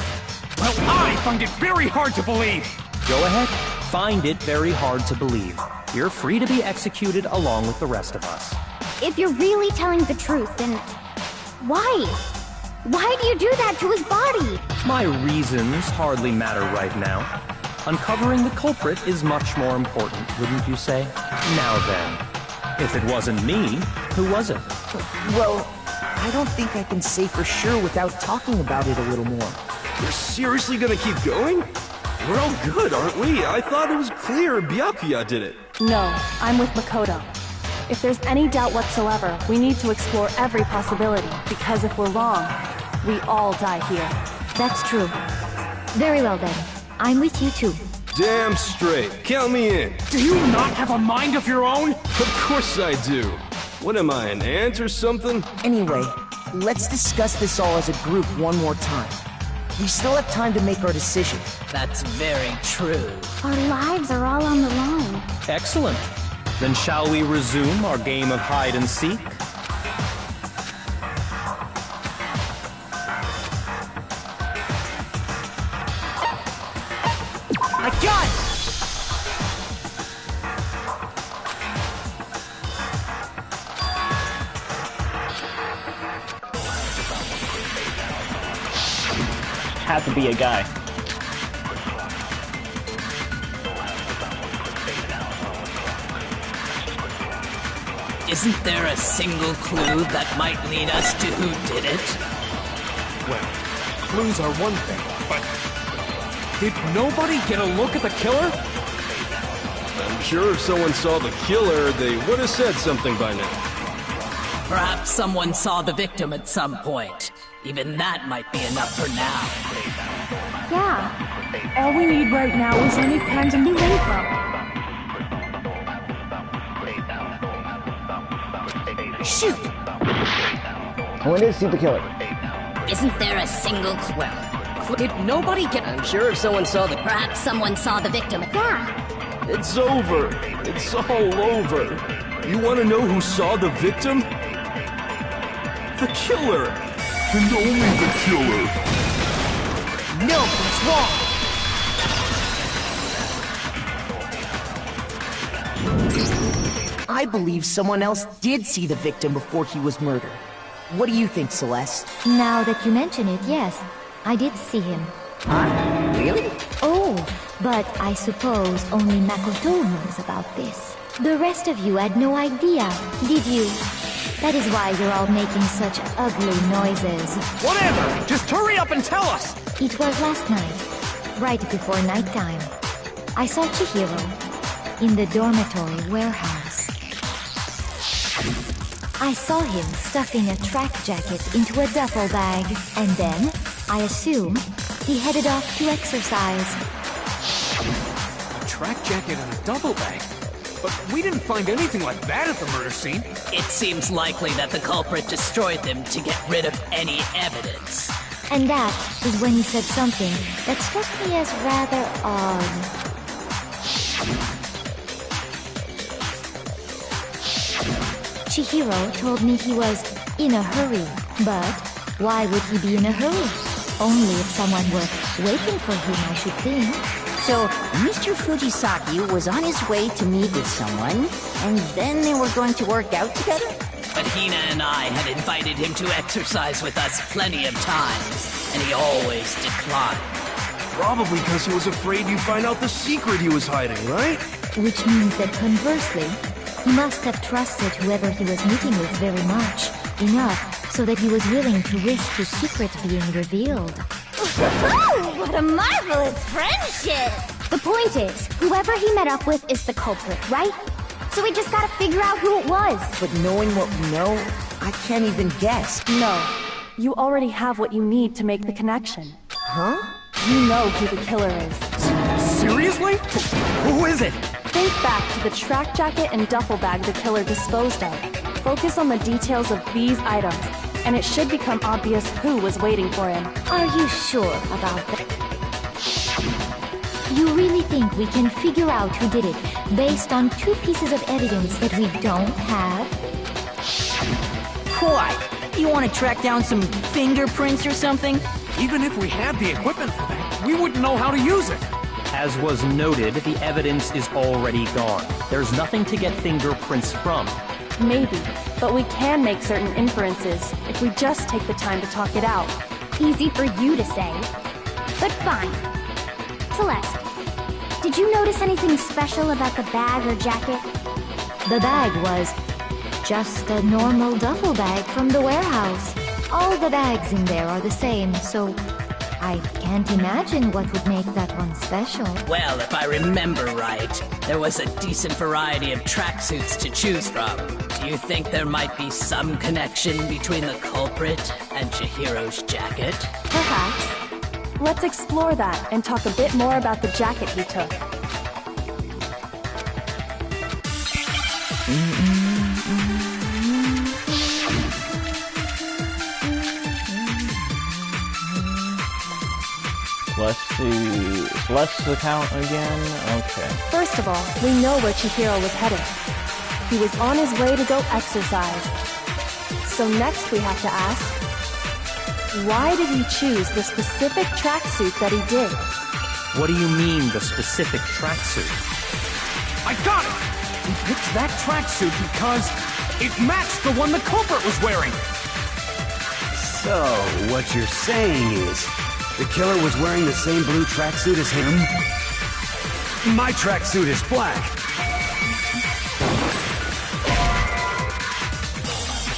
Well, I find it very hard to believe. Go ahead. Find it very hard to believe. You're free to be executed along with the rest of us. If you're really telling the truth, then why? Why do you do that to his body? My reasons hardly matter right now. Uncovering the culprit is much more important, wouldn't you say? Now then, if it wasn't me, who was it? Well, I don't think I can say for sure without talking about it a little more. We're seriously gonna keep going? We're all good, aren't we? I thought it was clear Byakuya did it. No, I'm with Makoto. If there's any doubt whatsoever, we need to explore every possibility, because if we're wrong, we all die here. That's true. Very well then. I'm with you too. Damn straight. Count me in. Do you not have a mind of your own? Of course I do. What am I, an ant or something? Anyway, let's discuss this all as a group one more time. We still have time to make our decision. That's very true. Our lives are all on the line. Excellent. Then shall we resume our game of hide and seek? I got it! Had to be a guy. Isn't there a single clue that might lead us to who did it? Well, clues are one thing, but did nobody get a look at the killer? I'm sure if someone saw the killer, they would have said something by now. Perhaps someone saw the victim at some point. Even that might be enough for now. Yeah. All we need right now is any pens and paper. Shoot! When did see the killer? Isn't there a single clue? Did nobody get... I'm sure if someone saw the... Perhaps someone saw the victim. Yeah. It's over. It's all over. You want to know who saw the victim? The killer. And only the killer. No, it's wrong. I believe someone else did see the victim before he was murdered. What do you think, Celeste? Now that you mention it, yes. I did see him. Huh? Really? Oh, but I suppose only Makoto knows about this. The rest of you had no idea, did you? That is why you're all making such ugly noises. Whatever! Just hurry up and tell us! It was last night, right before nighttime. I saw Chihiro in the dormitory warehouse. I saw him stuffing a track jacket into a duffel bag, and then, I assume, he headed off to exercise. A track jacket and a duffel bag? But we didn't find anything like that at the murder scene. It seems likely that the culprit destroyed them to get rid of any evidence. And that is when he said something that struck me as rather odd. Chihiro told me he was in a hurry, but why would he be in a hurry? Only if someone were waiting for him, I should think. So, Mr. Fujisaki was on his way to meet with someone, and then they were going to work out together? But Hina and I had invited him to exercise with us plenty of times, and he always declined. Probably because he was afraid you'd find out the secret he was hiding, right? Which means that conversely, he must have trusted whoever he was meeting with very much, enough so that he was willing to risk his secret being revealed. Woohoo! What a marvelous friendship! The point is, whoever he met up with is the culprit, right? So we just gotta figure out who it was. But knowing what we know, I can't even guess. No. You already have what you need to make the connection. Huh? You know who the killer is. Seriously? Who is it? Think back to the track jacket and duffel bag the killer disposed of. Focus on the details of these items, and it should become obvious who was waiting for him. Are you sure about that? You really think we can figure out who did it based on two pieces of evidence that we don't have? Why? You want to track down some fingerprints or something? Even if we had the equipment for that, we wouldn't know how to use it. As was noted, the evidence is already gone. There's nothing to get fingerprints from. Maybe, but we can make certain inferences if we just take the time to talk it out. Easy for you to say. But fine. Celeste, did you notice anything special about the bag or jacket? The bag was just a normal duffel bag from the warehouse. All the bags in there are the same, so I can't imagine what would make that one special. Well, if I remember right, there was a decent variety of tracksuits to choose from. Do you think there might be some connection between the culprit and Chihiro's jacket? Perhaps. Let's explore that and talk a bit more about the jacket he took. Let's see. Celeste's account again? Okay. First of all, we know where Chihiro was headed. He was on his way to go exercise. So next we have to ask, why did he choose the specific tracksuit that he did? What do you mean, the specific tracksuit? I got it! He picked that tracksuit because it matched the one the culprit was wearing. So, what you're saying is, the killer was wearing the same blue tracksuit as him? My tracksuit is black.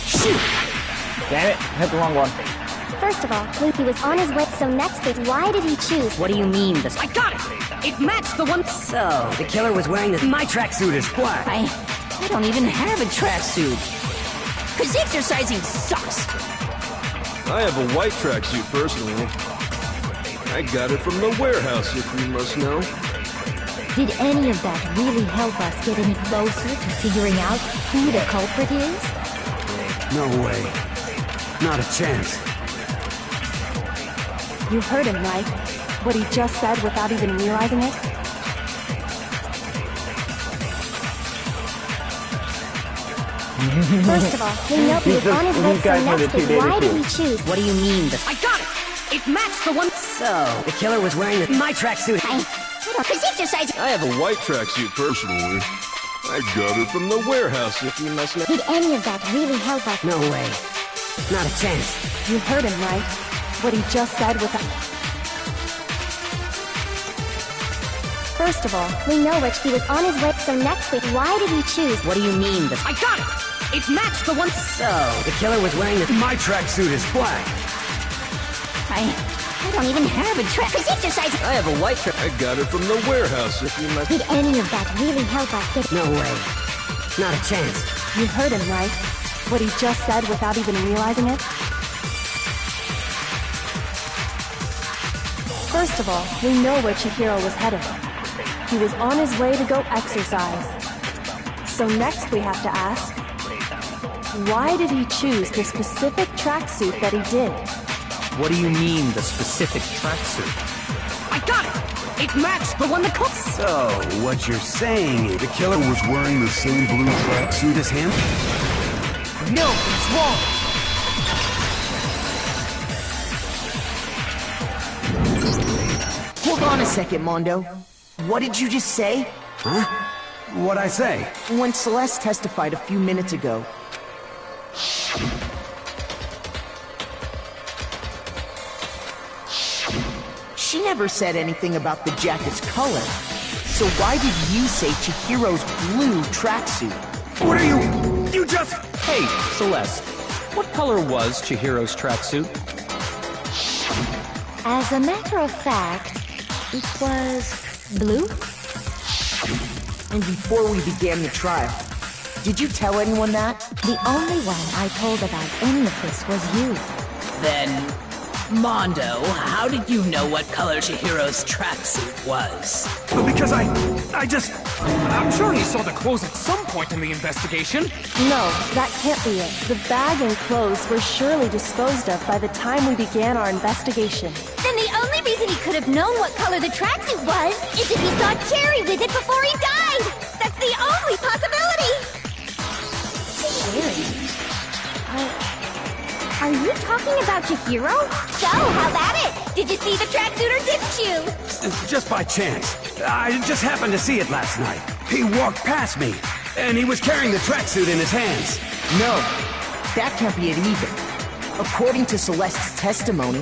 Shoot! Damn it, hit the wrong one. First of all, Luffy was on his way, so next is why did he choose? What do you mean, this? I got it! It matched the one... So, the killer was wearing the... My tracksuit is black. I don't even have a tracksuit. Cause exercising sucks. I have a white tracksuit personally. I got it from the warehouse, if you must know. Did any of that really help us get any closer to figuring out who the culprit is? No way. Not a chance. You heard him, right? What he just said without even realizing it? First of all, we know he was on his way, so next is why did he choose? What do you mean, this? I got it! It matched the one... So, the killer was wearing the... My tracksuit. Cause exercising... I have a white tracksuit personally. I got it from the warehouse, if you must know. Did any of that really help us? No way. Not a chance. You heard him, right? What he just said without... First of all, we know which he was on his way, so next week, why did he choose? What do you mean, this? I got it! It matched the one... So, the killer was wearing the... My tracksuit is black. I don't even have a track. Cause exercising... I have a white track. I got it from the warehouse, if you must... Did any of that really help us get... No way. Not a chance. You heard him, right? What he just said without even realizing it? First of all, we know where Chihiro was headed. He was on his way to go exercise. So next we have to ask, why did he choose the specific tracksuit that he did? What do you mean, the specific tracksuit? I got it! It matched the one the culprit... So, what you're saying is the killer was wearing the same blue tracksuit as him? No, it's wrong! Hold on a second, Mondo. What did you just say? Huh? What'd I say? When Celeste testified a few minutes ago. She never said anything about the jacket's color. So why did you say Chihiro's blue tracksuit? What are you... You just... Hey, Celeste. What color was Chihiro's tracksuit? As a matter of fact, it was blue. And before we began the trial, did you tell anyone that? The only one I told about any of this was you. Then, Mondo, how did you know what color Chihiro's tracksuit was? Because I'm sure he saw the clothes at some point in the investigation. No, that can't be it. The bag and clothes were surely disposed of by the time we began our investigation. Then the only reason he could have known what color the tracksuit was is if he saw Cherry with it before he died! That's the only possibility! Cherry? Are you talking about Chihiro? So, how about it? Did you see the tracksuit or didn't you? Just by chance. I just happened to see it last night. He walked past me, and he was carrying the tracksuit in his hands. No, that can't be it either. According to Celeste's testimony,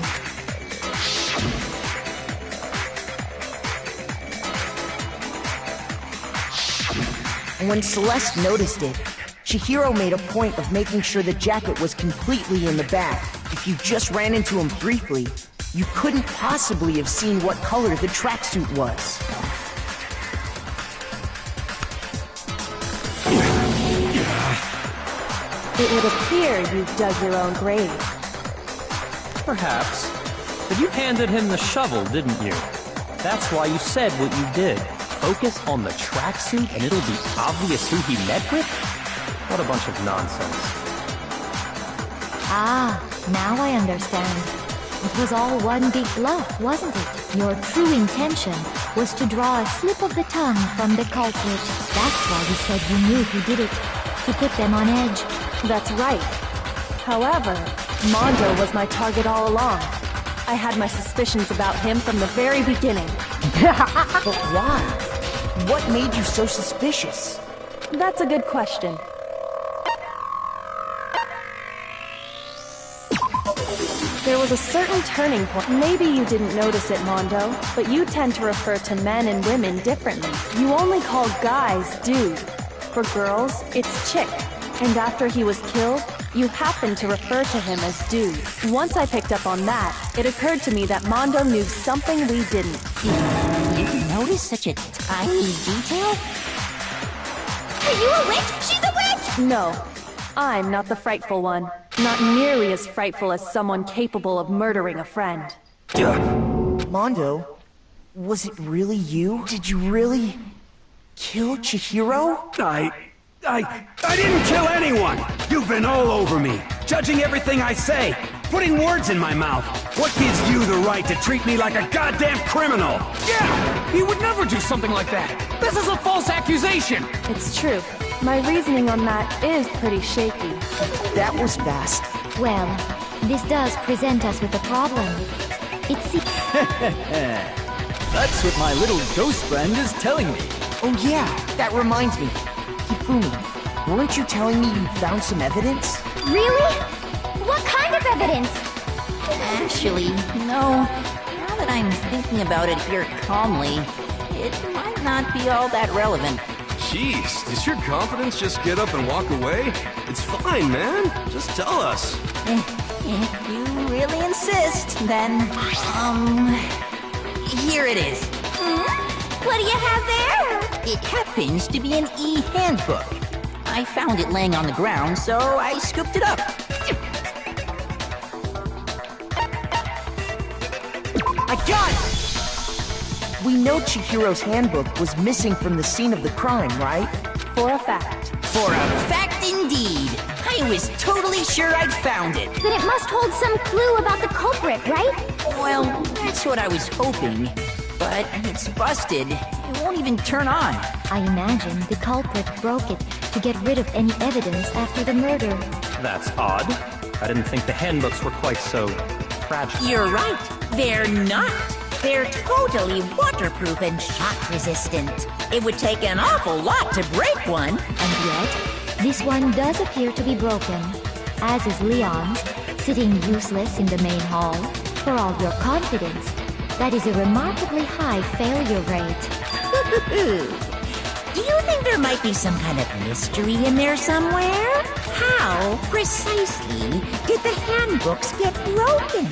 when Celeste noticed it, Chihiro made a point of making sure the jacket was completely in the bag. If you just ran into him briefly, you couldn't possibly have seen what color the tracksuit was. It would appear you've dug your own grave. Perhaps. But you handed him the shovel, didn't you? That's why you said what you did. Focus on the tracksuit and it'll be obvious who he met with? What a bunch of nonsense. Ah, now I understand. It was all one big bluff, wasn't it? Your true intention was to draw a slip of the tongue from the culprit. That's why you said you knew who did it, to put them on edge. That's right. However, Mondo was my target all along. I had my suspicions about him from the very beginning. But why? What made you so suspicious? That's a good question. There was a certain turning point. Maybe you didn't notice it, Mondo, but you tend to refer to men and women differently. You only call guys dude. For girls, it's chick. And after he was killed, you happened to refer to him as dude. Once I picked up on that, it occurred to me that Mondo knew something we didn't. You notice such a tiny detail? Are you a witch? She's a witch! No, I'm not the frightful one. Not nearly as frightful as someone capable of murdering a friend. Mondo, was it really you? Did you really kill Chihiro? I didn't kill anyone! You've been all over me, judging everything I say, putting words in my mouth. What gives you the right to treat me like a goddamn criminal? Yeah! He would never do something like that! This is a false accusation! It's true. My reasoning on that is pretty shaky. That was fast. Well, this does present us with a problem. It's... That's what my little ghost friend is telling me. Oh yeah, that reminds me. Hifumi, weren't you telling me you found some evidence? Really? What kind of evidence? Actually, no. Now that I'm thinking about it here calmly, it might not be all that relevant. Jeez, does your confidence just get up and walk away? It's fine, man. Just tell us. If you really insist, then, here it is. What do you have there? It happens to be an e-handbook. I found it laying on the ground, so I scooped it up. I got it! We know Chihiro's handbook was missing from the scene of the crime, right? For a fact. For a fact indeed. I was totally sure I'd found it. Then it must hold some clue about the culprit, right? Well, that's what I was hoping. But it's busted. It won't even turn on. I imagine the culprit broke it to get rid of any evidence after the murder. That's odd. I didn't think the handbooks were quite so fragile. You're right. They're not. They're totally waterproof and shock resistant. It would take an awful lot to break one. And yet, this one does appear to be broken, as is Leon's, sitting useless in the main hall. For all your confidence, that is a remarkably high failure rate. Do you think there might be some kind of mystery in there somewhere? How, precisely, did the handbooks get broken?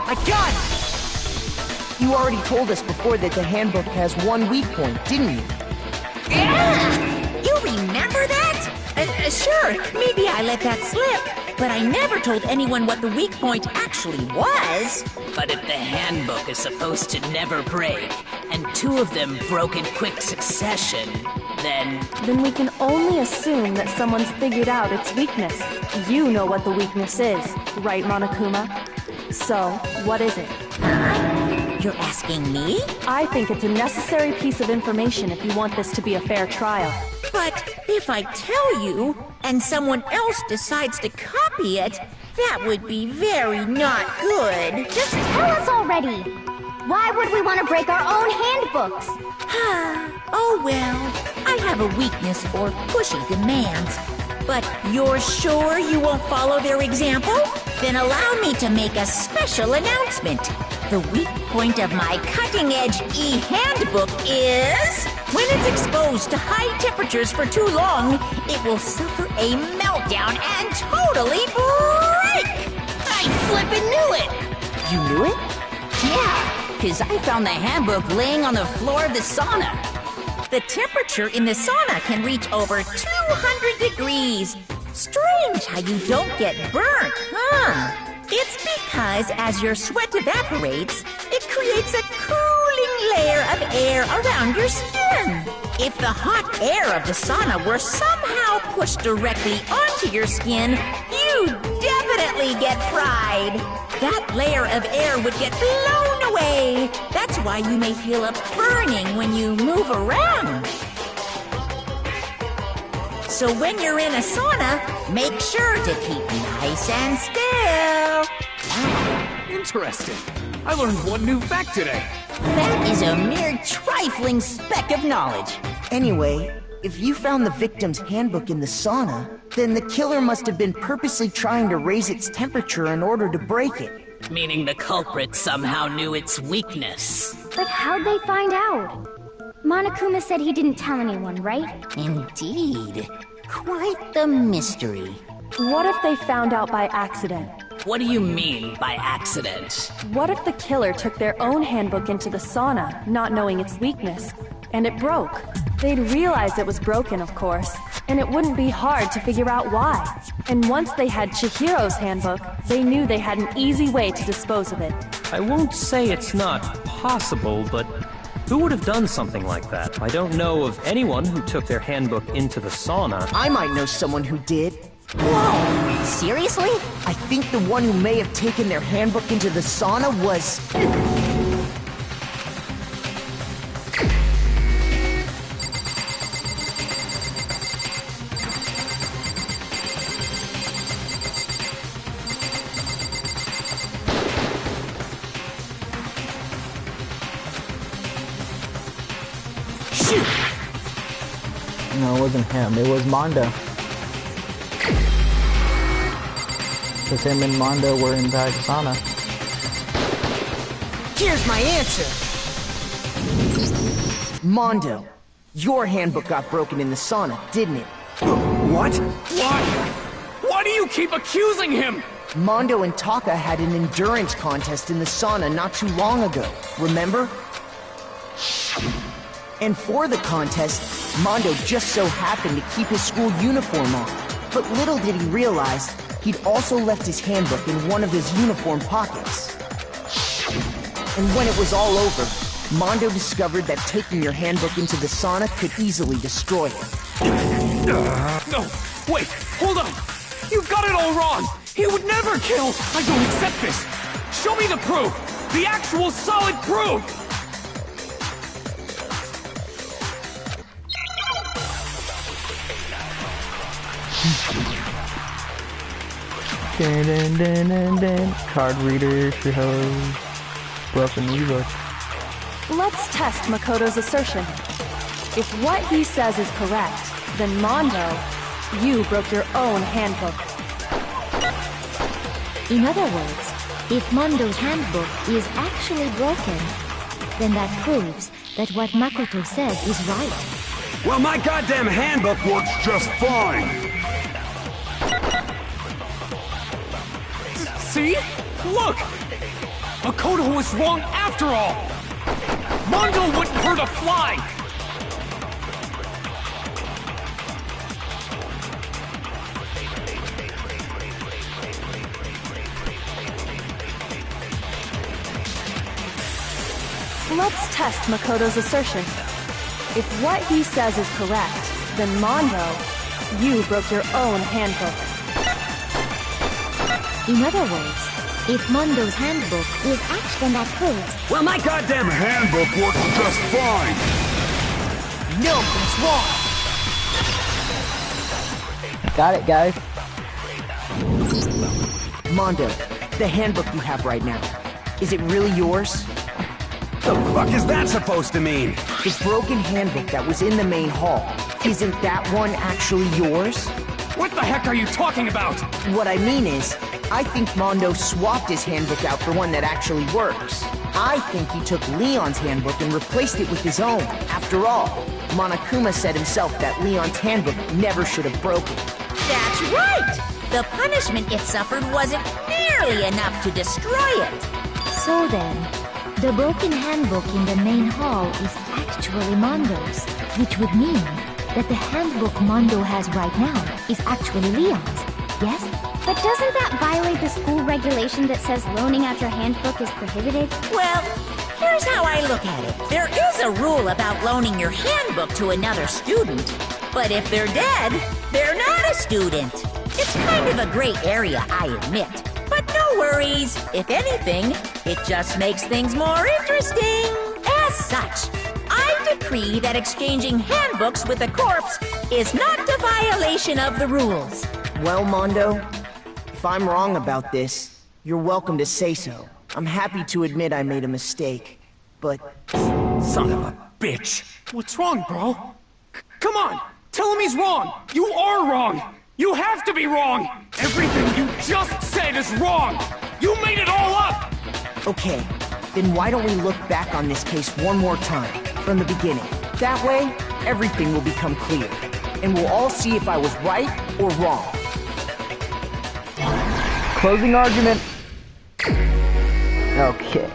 I got it! You already told us before that the handbook has one weak point, didn't you? You remember that? Sure, maybe I let that slip. But I never told anyone what the weak point actually was. But if the handbook is supposed to never break, and two of them broke in quick succession, then we can only assume that someone's figured out its weakness. You know what the weakness is, right, Monokuma? So, what is it? You're asking me? I think it's a necessary piece of information if you want this to be a fair trial. But if I tell you, and someone else decides to copy it, that would be very not good. Just tell us already. Why would we want to break our own handbooks? Oh well, I have a weakness for pushy demands. But you're sure you won't follow their example? Then allow me to make a special announcement. The weak point of my cutting-edge e-handbook is... when it's exposed to high temperatures for too long, it will suffer a meltdown and totally break! I flippin' knew it! You knew it? Yeah, because I found the handbook laying on the floor of the sauna. The temperature in the sauna can reach over 200 degrees. Strange how you don't get burnt, huh? It's because as your sweat evaporates, it creates a cooling layer of air around your skin. If the hot air of the sauna were somehow pushed directly onto your skin, you'd definitely get fried. That layer of air would get blown away. That's why you may feel a burning when you move around. So when you're in a sauna, make sure to keep nice and still. Interesting. I learned one new fact today. That is a mere trifling speck of knowledge. Anyway, if you found the victim's handbook in the sauna, then the killer must have been purposely trying to raise its temperature in order to break it. Meaning the culprit somehow knew its weakness. But how'd they find out? Monokuma said he didn't tell anyone, right? Indeed. Quite the mystery. What if they found out by accident? What do you mean by accident? What if the killer took their own handbook into the sauna, not knowing its weakness, and it broke? They'd realize it was broken, of course, and it wouldn't be hard to figure out why. And once they had Chihiro's handbook, they knew they had an easy way to dispose of it. I won't say it's not possible, but who would have done something like that? I don't know of anyone who took their handbook into the sauna. I might know someone who did. Whoa! Seriously? I think the one who may have taken their handbook into the sauna was... No, it wasn't him. It was Mondo. Because him and Mondo were inside the sauna. Here's my answer! Mondo, your handbook got broken in the sauna, didn't it? What? Why? Why do you keep accusing him? Mondo and Taka had an endurance contest in the sauna not too long ago, remember? And for the contest, Mondo just so happened to keep his school uniform on. But little did he realize, he'd also left his handbook in one of his uniform pockets. And when it was all over, Mondo discovered that taking your handbook into the sauna could easily destroy it. No, wait, hold on. You've got it all wrong. He would never kill. I don't accept this. Show me the proof. The actual solid proof. Card reader, Shiho, Bluff and Ebook. Let's test Makoto's assertion. If what he says is correct, then Mondo, you broke your own handbook. In other words, if Mondo's handbook is actually broken, then that proves that what Makoto said is right. Well, my goddamn handbook works just fine! See? Look! Makoto was wrong after all! Mondo wouldn't hurt a fly! Let's test Makoto's assertion. If what he says is correct, then Mondo, you broke your own handbook. In other words, if Mondo's handbook is actually that proves... Well, my goddamn handbook works just fine! No, that's wrong! Got it, guys. Mondo, the handbook you have right now, is it really yours? The fuck is that supposed to mean? The broken handbook that was in the main hall, isn't that one actually yours? What the heck are you talking about? What I mean is, I think Mondo swapped his handbook out for one that actually works. I think he took Leon's handbook and replaced it with his own. After all, Monokuma said himself that Leon's handbook never should have broken. That's right! The punishment it suffered wasn't nearly enough to destroy it. So then, the broken handbook in the main hall is actually Mondo's, which would mean that the handbook Mondo has right now is actually Leon's, yes? But doesn't that violate the school regulation that says loaning out your handbook is prohibited? Well, here's how I look at it. There is a rule about loaning your handbook to another student. But if they're dead, they're not a student. It's kind of a gray area, I admit. But no worries. If anything, it just makes things more interesting. As such, I decree that exchanging handbooks with a corpse is not a violation of the rules. Well, Mondo, if I'm wrong about this, you're welcome to say so. I'm happy to admit I made a mistake, but... Son of a bitch. What's wrong, bro? Come on! Tell him he's wrong! You are wrong! You have to be wrong! Everything you just said is wrong! You made it all up! Okay, then why don't we look back on this case one more time, from the beginning? That way, everything will become clear, and we'll all see if I was right or wrong. Closing argument. Okay.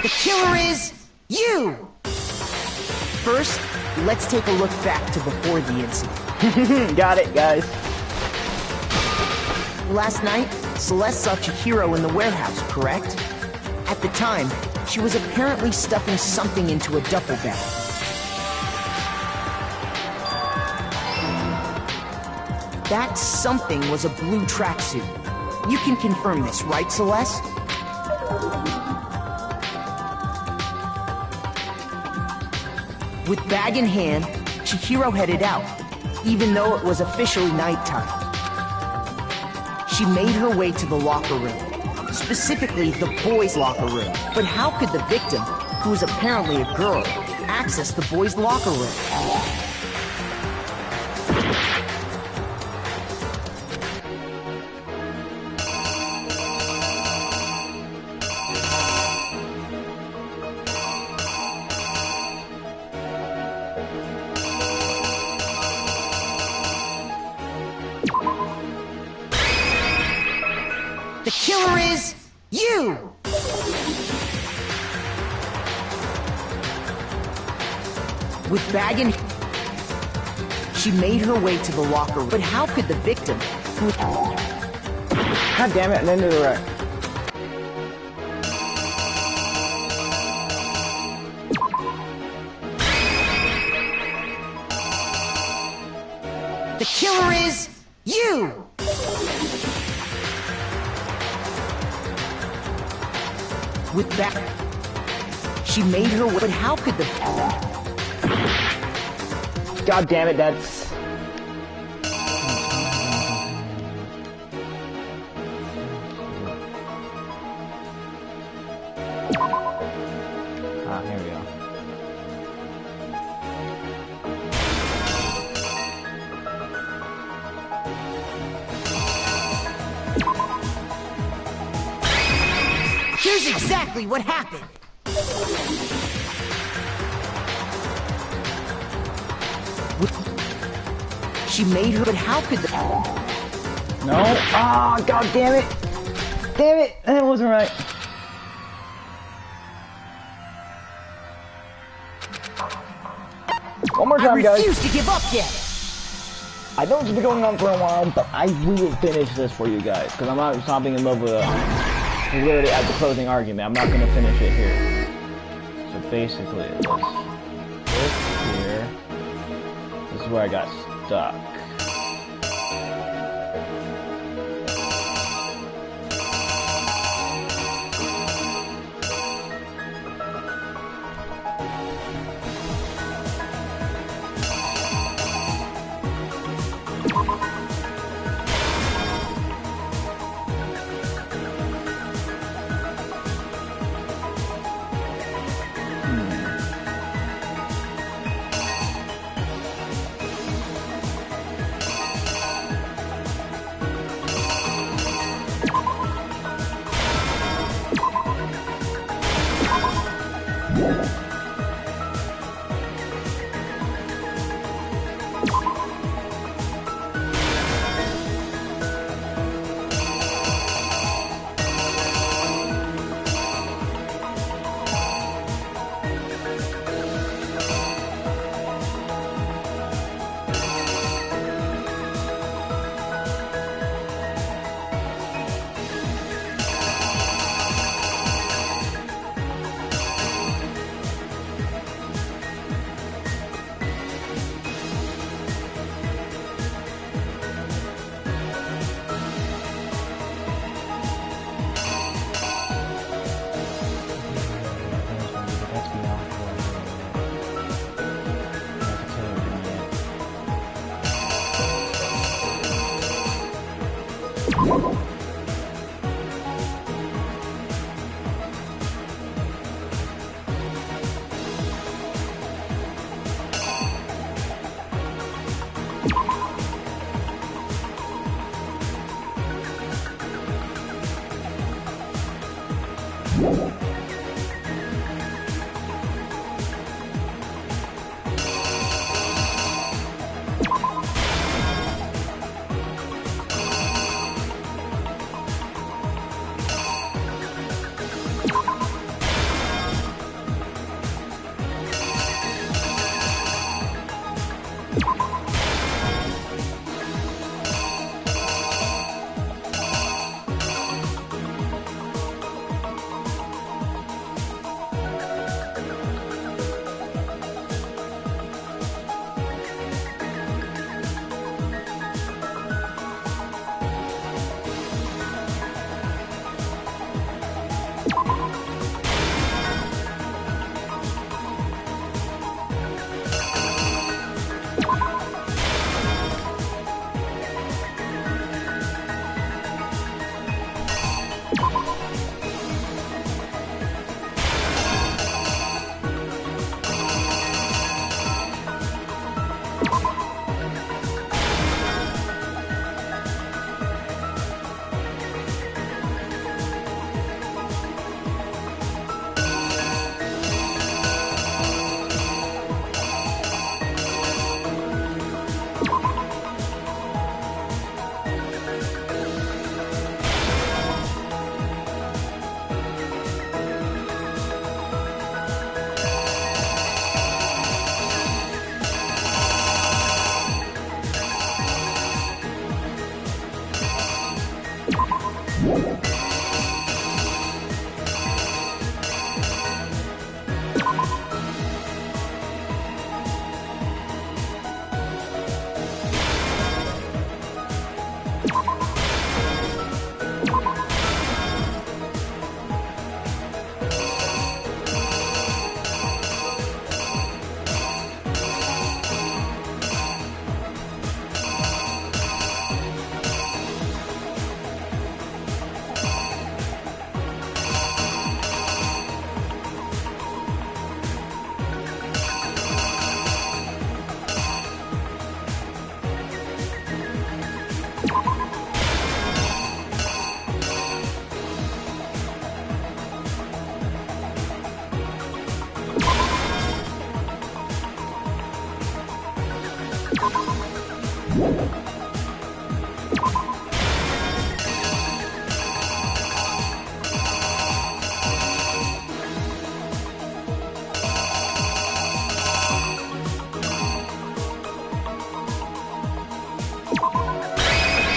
The killer is you! First, let's take a look back to before the incident. Got it, guys. Last night, Celeste saw Chihiro in the warehouse, correct? At the time, she was apparently stuffing something into a duffel bag. That something was a blue tracksuit. You can confirm this, right, Celeste? With bag in hand, Chihiro headed out, even though it was officially nighttime. She made her way to the locker room, specifically the boys' locker room. But how could the victim, who is apparently a girl, access the boys' locker room? The killer is you! With bag in... She made her way to the locker room. But how could the victim... God damn it, and then to the right. The killer is you! With that, she made her way. But how could the... God damn it, that's... Ah, here we go. Here's exactly what happened. She made her, but how could the... No. Ah, god damn it. Damn it, that wasn't right. One more time, guys. I refuse to give up yet. I know it's been going on for a while, but I will finish this for you guys, because I'm not stopping in love with we're literally at the closing argument. I'm not going to finish it here. So basically, this here, this is where I got stuck.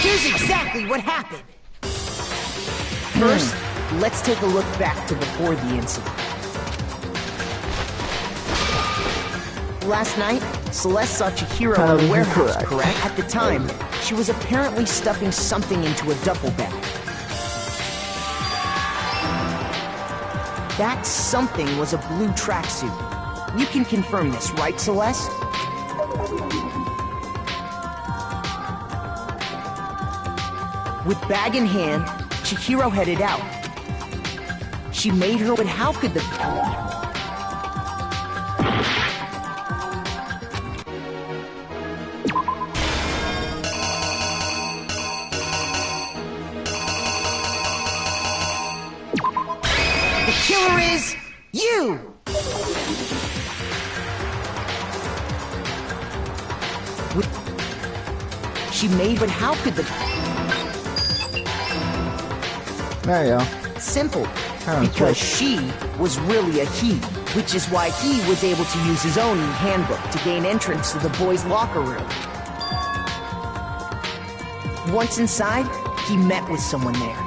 Here's exactly what happened. First, let's take a look back to before the incident. Last night, Celeste saw Chihiro in the warehouse, correct? At the time, she was apparently stuffing something into a duffel bag. That something was a blue tracksuit. You can confirm this, right, Celeste? With bag in hand, Chihiro headed out. She made her, but how could the... The killer is... you! She made, but how could the... There you go. Simple. Because she was really a he, which is why he was able to use his own handbook to gain entrance to the boys' locker room. Once inside, he met with someone there.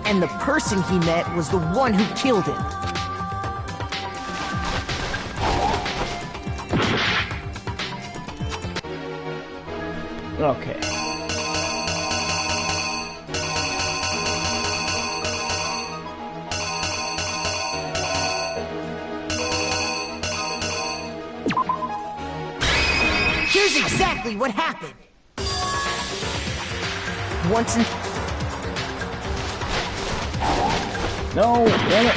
And the person he met was the one who killed him. Okay. Here's exactly what happened. No, damn it.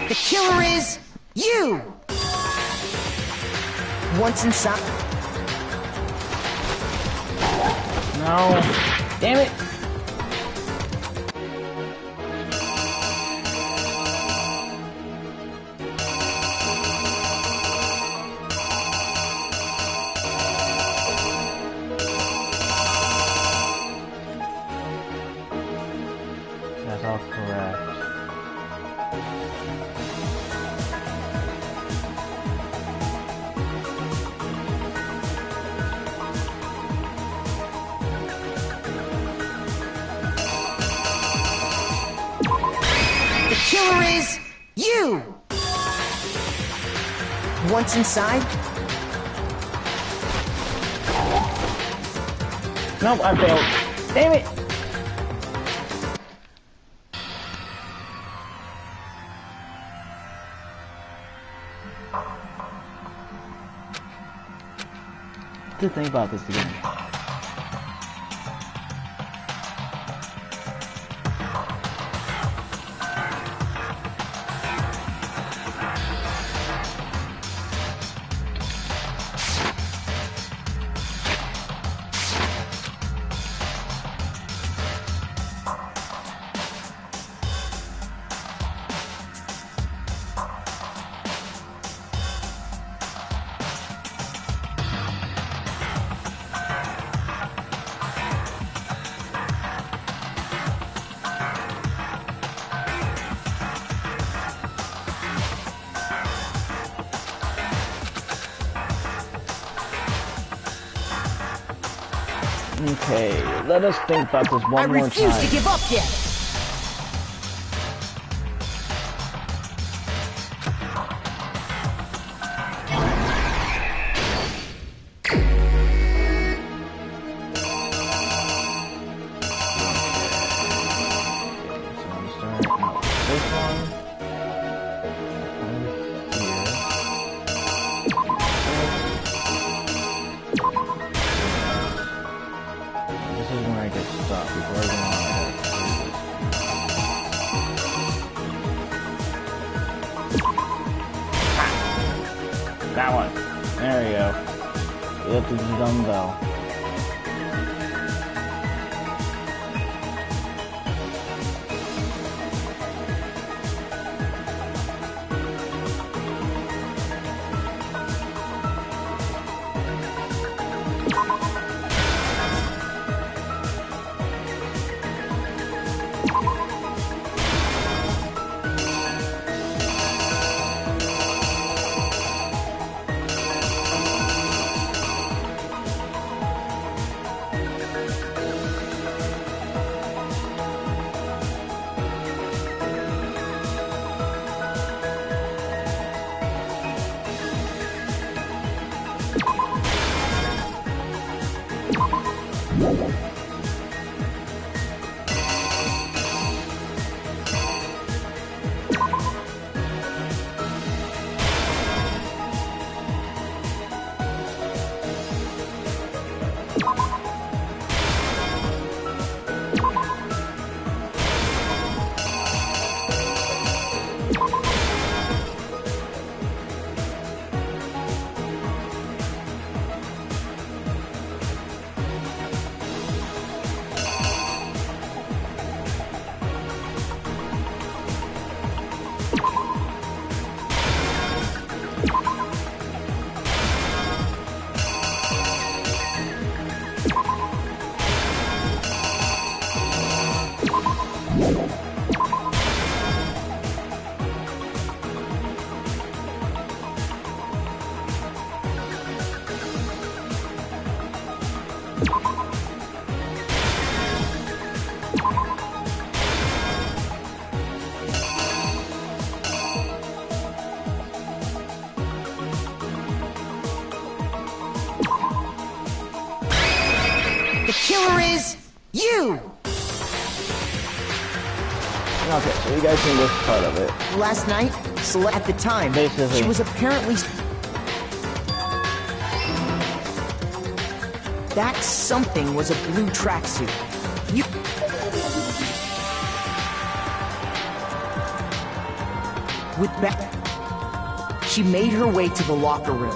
The killer is you! Once inside... No. Damn it. That's all correct. The killer is you! Once inside... Nope, I failed. Damn it! To think about this again. Okay, let us think about this one more time. I refuse to give up yet! That one. There we go. Lift the dumbbell. The killer is you! Okay, so you guys seen this part of it. Last night, at the time, basically, she was apparently... That something was a blue tracksuit. You... With she made her way to the locker room.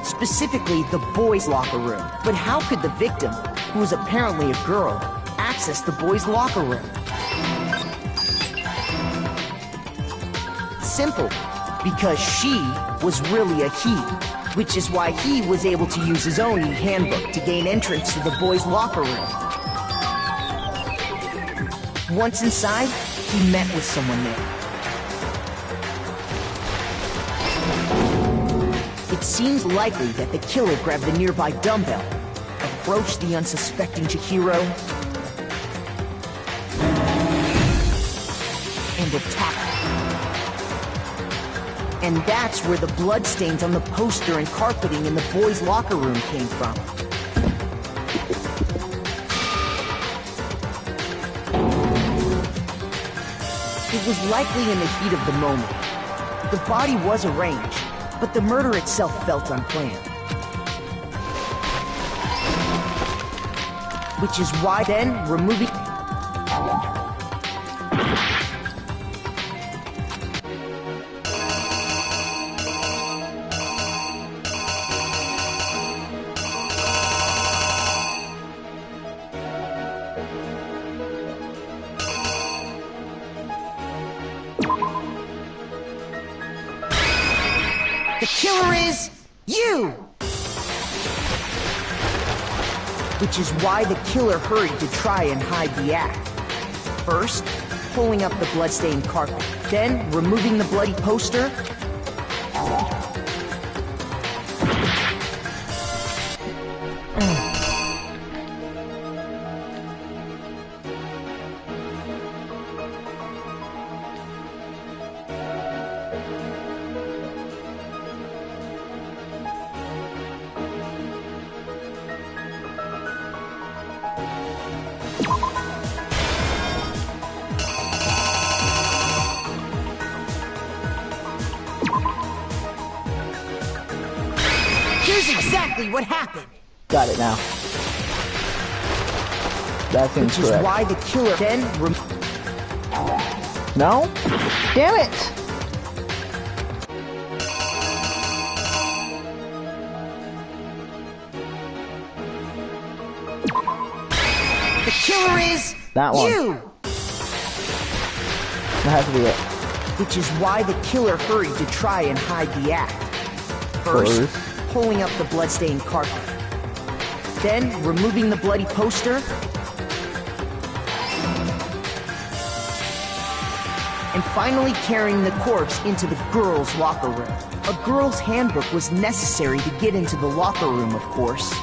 Specifically, the boys' locker room. But how could the victim, who was apparently a girl, access the boys' locker room? Simple. Because she was really a he. Which is why he was able to use his own e-handbook to gain entrance to the boys' locker room. Once inside, he met with someone there. It seems likely that the killer grabbed the nearby dumbbell, approached the unsuspecting Chihiro, and attacked her. And that's where the bloodstains on the poster and carpeting in the boys' locker room came from. It was likely in the heat of the moment. The body was arranged, but the murder itself felt unplanned. Which is why then, removing... The killer is you! Which is why the killer hurried to try and hide the act. First, pulling up the bloodstained carpet, then removing the bloody poster, here's exactly what happened. Got it now. That's incorrect. Which is why the killer then No? Damn it! The killer is that one. You! That has to be it. Which is why the killer hurried to try and hide the act. First, pulling up the bloodstained carpet. Then, removing the bloody poster. And finally carrying the corpse into the girls' locker room. A girl's handbook was necessary to get into the locker room, of course.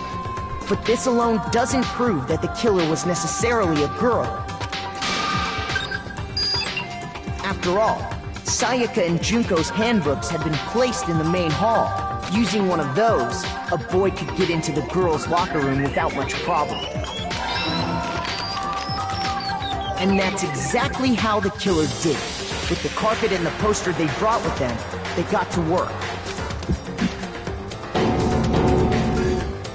But this alone doesn't prove that the killer was necessarily a girl. After all, Sayaka and Junko's handbooks had been placed in the main hall. Using one of those, a boy could get into the girls' locker room without much problem. And that's exactly how the killer did it. With the carpet and the poster they brought with them, they got to work.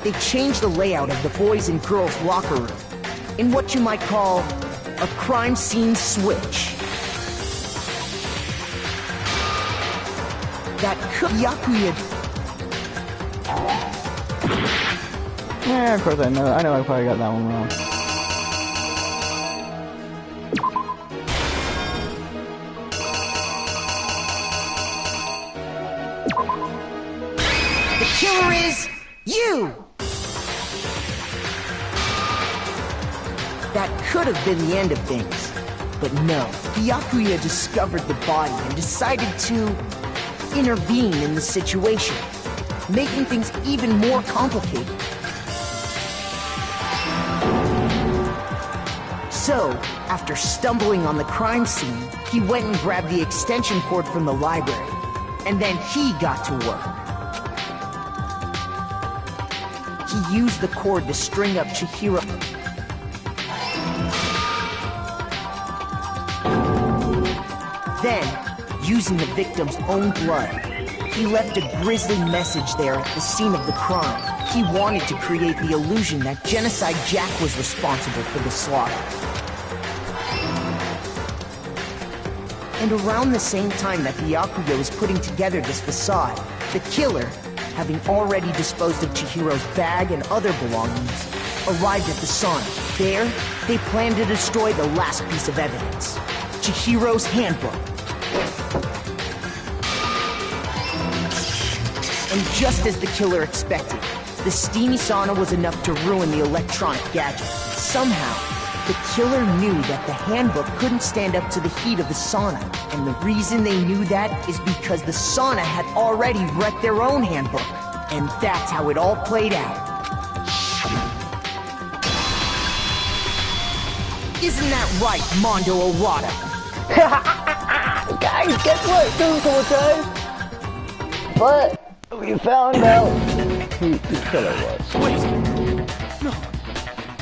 They changed the layout of the boys' and girls' locker room in what you might call a crime scene switch. That Yakuya... Yeah, of course I know. I probably got that one wrong. The killer is you! That could have been the end of things. But no, Byakuya discovered the body and decided to intervene in the situation, making things even more complicated. So, after stumbling on the crime scene, he went and grabbed the extension cord from the library, and then he got to work. He used the cord to string up Chihiro. Then, using the victim's own blood, he left a grisly message there at the scene of the crime. He wanted to create the illusion that Genocide Jack was responsible for the slaughter. And around the same time that Byakuya was putting together this facade, the killer, having already disposed of Chihiro's bag and other belongings, arrived at the sauna. There, they planned to destroy the last piece of evidence, Chihiro's handbook. And just as the killer expected, the steamy sauna was enough to ruin the electronic gadget. Somehow, the killer knew that the handbook couldn't stand up to the heat of the sauna. And the reason they knew that is because the sauna had already wrecked their own handbook. And that's how it all played out. Isn't that right, Mondo Owada? Guys, guess what? Don't apologize. But we found out who the killer was. Wait! No,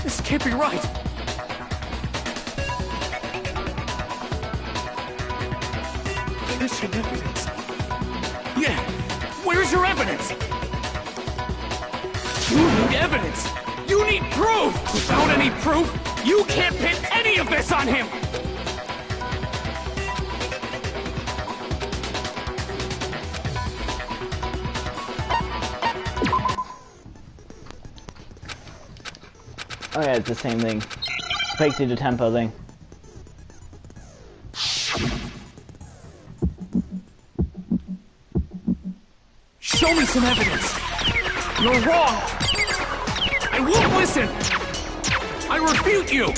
this can't be right. There's your evidence. Yeah, where's your evidence? You need evidence. You need proof. Without any proof, you can't pin any of this on him. Oh yeah, it's the same thing. Breaks you to tempo thing. Show me some evidence. You're wrong. I won't listen. I refute you.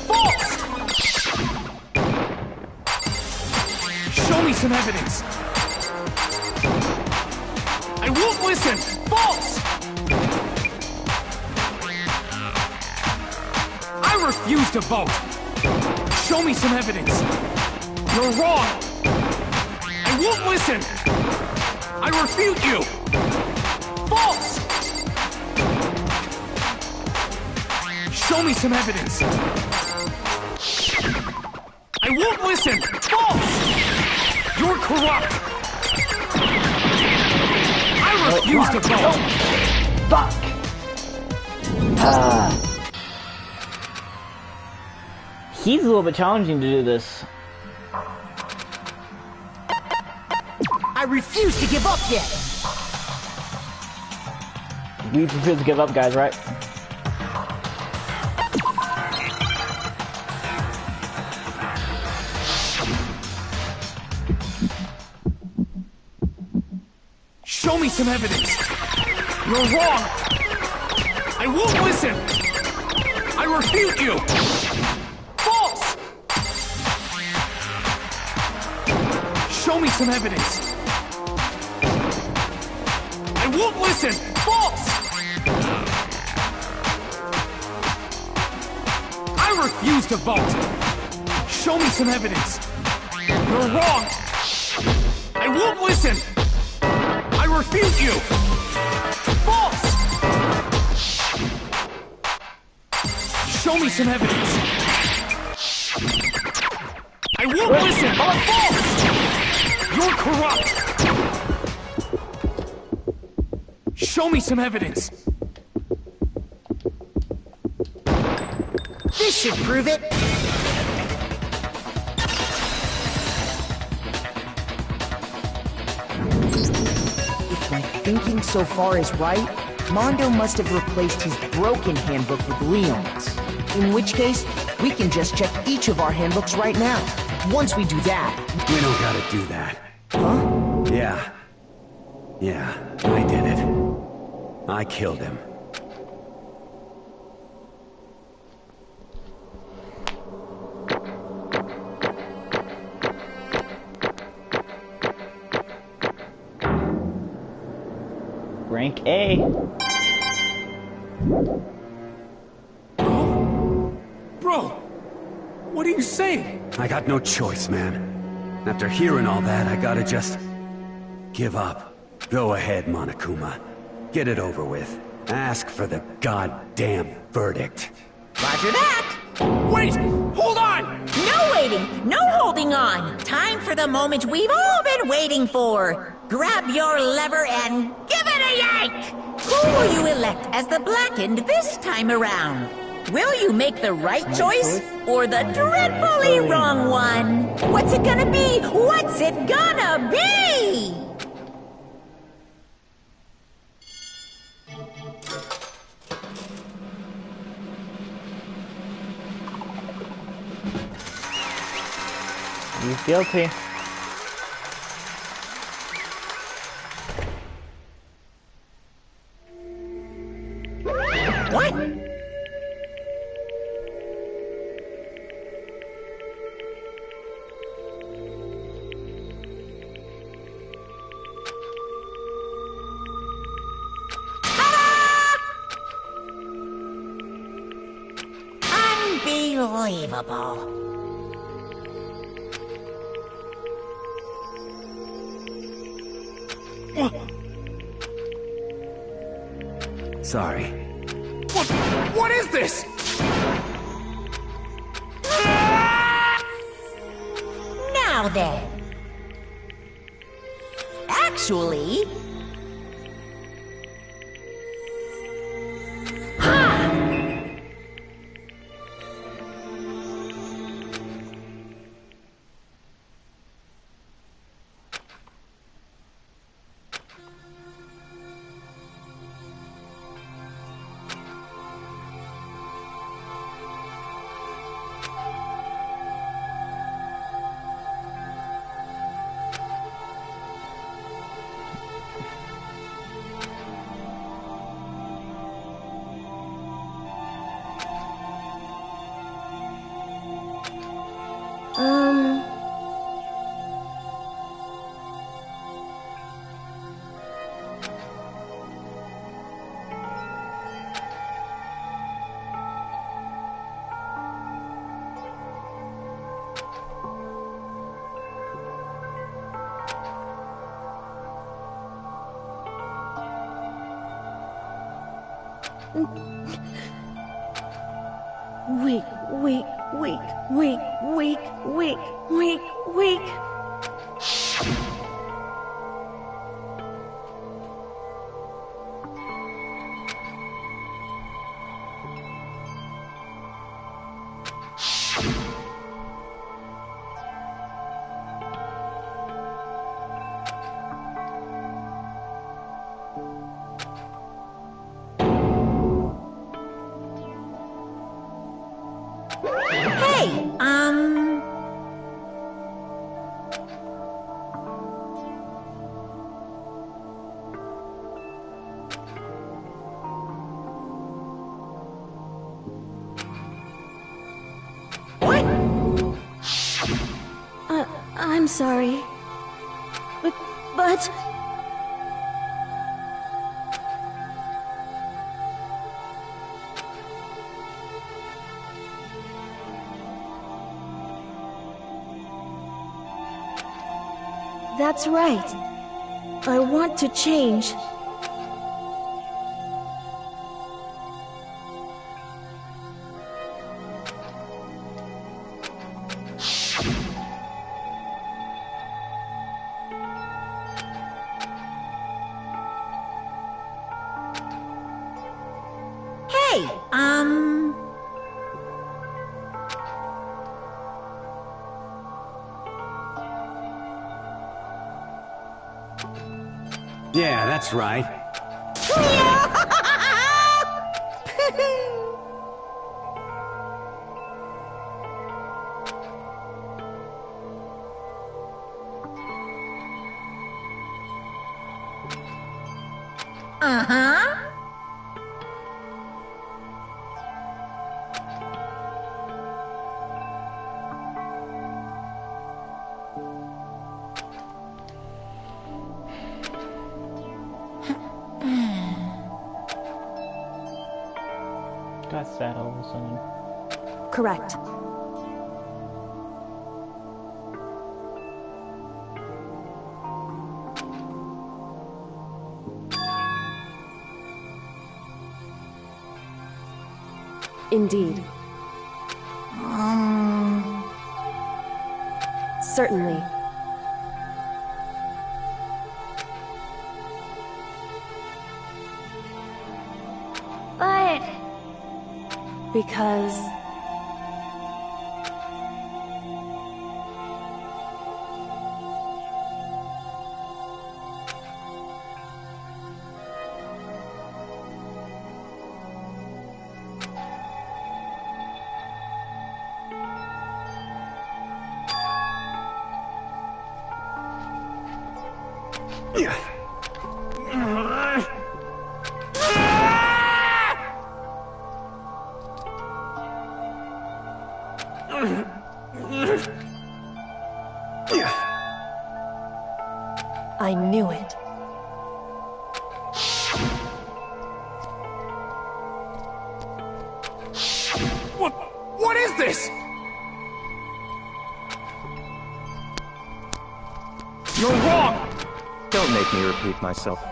False. Show me some evidence. I won't listen. False. I refuse to vote. Show me some evidence. You're wrong. I won't listen. I refute you. False. Show me some evidence. I won't listen. False. You're corrupt. I refuse to vote. Fuck. He's a little bit challenging to do this. I refuse to give up yet! We refuse to give up, guys, right? Show me some evidence. You're wrong. I won't listen. I refute you. False. Show me some evidence. I won't listen! False! I refuse to vote! Show me some evidence! You're wrong! I won't listen! I refute you! False! Show me some evidence! I won't listen! False! You're corrupt! Show me some evidence! This should prove it! If my thinking so far is right, Mondo must have replaced his broken handbook with Leon's. In which case, we can just check each of our handbooks right now. Once we do that... We don't gotta do that. Huh? Yeah, I did it. I killed him. Rank A. Bro, what are you saying? I got no choice, man. After hearing all that, I gotta just... give up. Go ahead, Monokuma. Get it over with. Ask for the goddamn verdict. Roger that! Wait! Hold on! No waiting! No holding on! Time for the moment we've all been waiting for! Grab your lever and give it a yank! Who will you elect as the Blackened this time around? Will you make the right choice or the dreadfully wrong one? What's it gonna be? What's it gonna be? He's guilty. What? Unbelievable. Sorry. What is this? Now then. Actually... Weak, weak, weak, weak, weak, weak, weak, weak. I'm sorry. But... That's right. I want to change. Yeah, that's right. Uh-huh. Got sad all of a sudden. Correct. Indeed. Certainly. But... Because... I knew it. What is this? You're wrong! Don't make me repeat myself.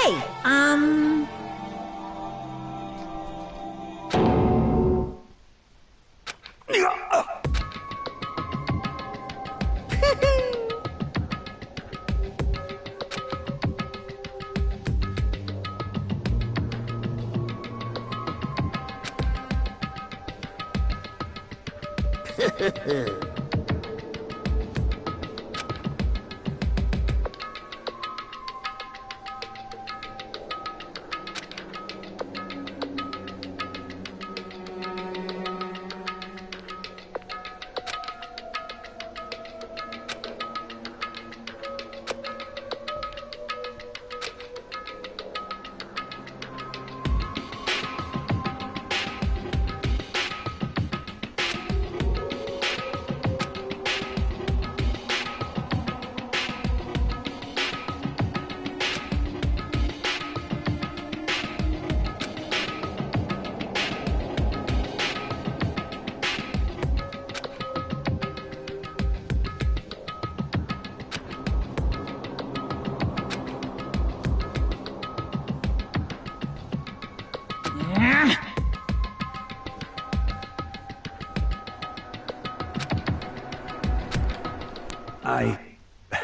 Hey,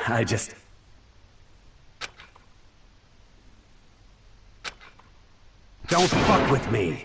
I just... Don't fuck with me!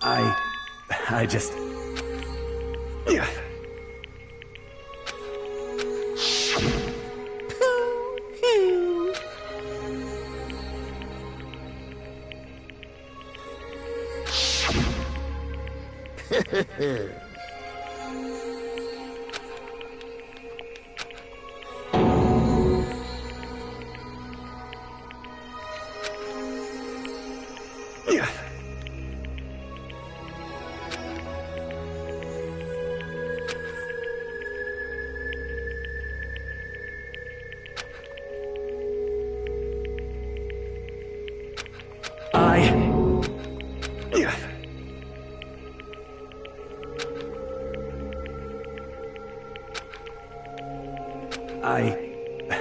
I just... Yeah. Yeah.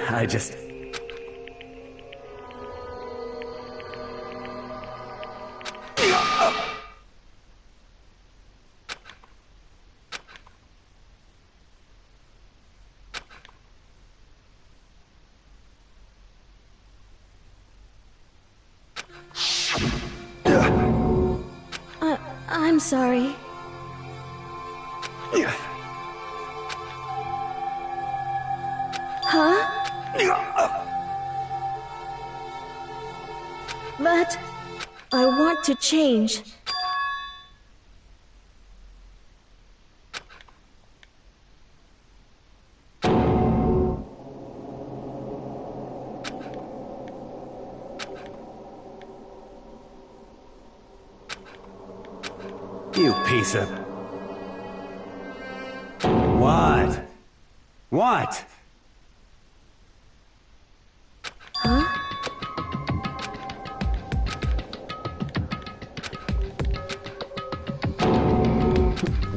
I just... I'm sorry. Huh? But I want to change. You piece of... What? What? Huh?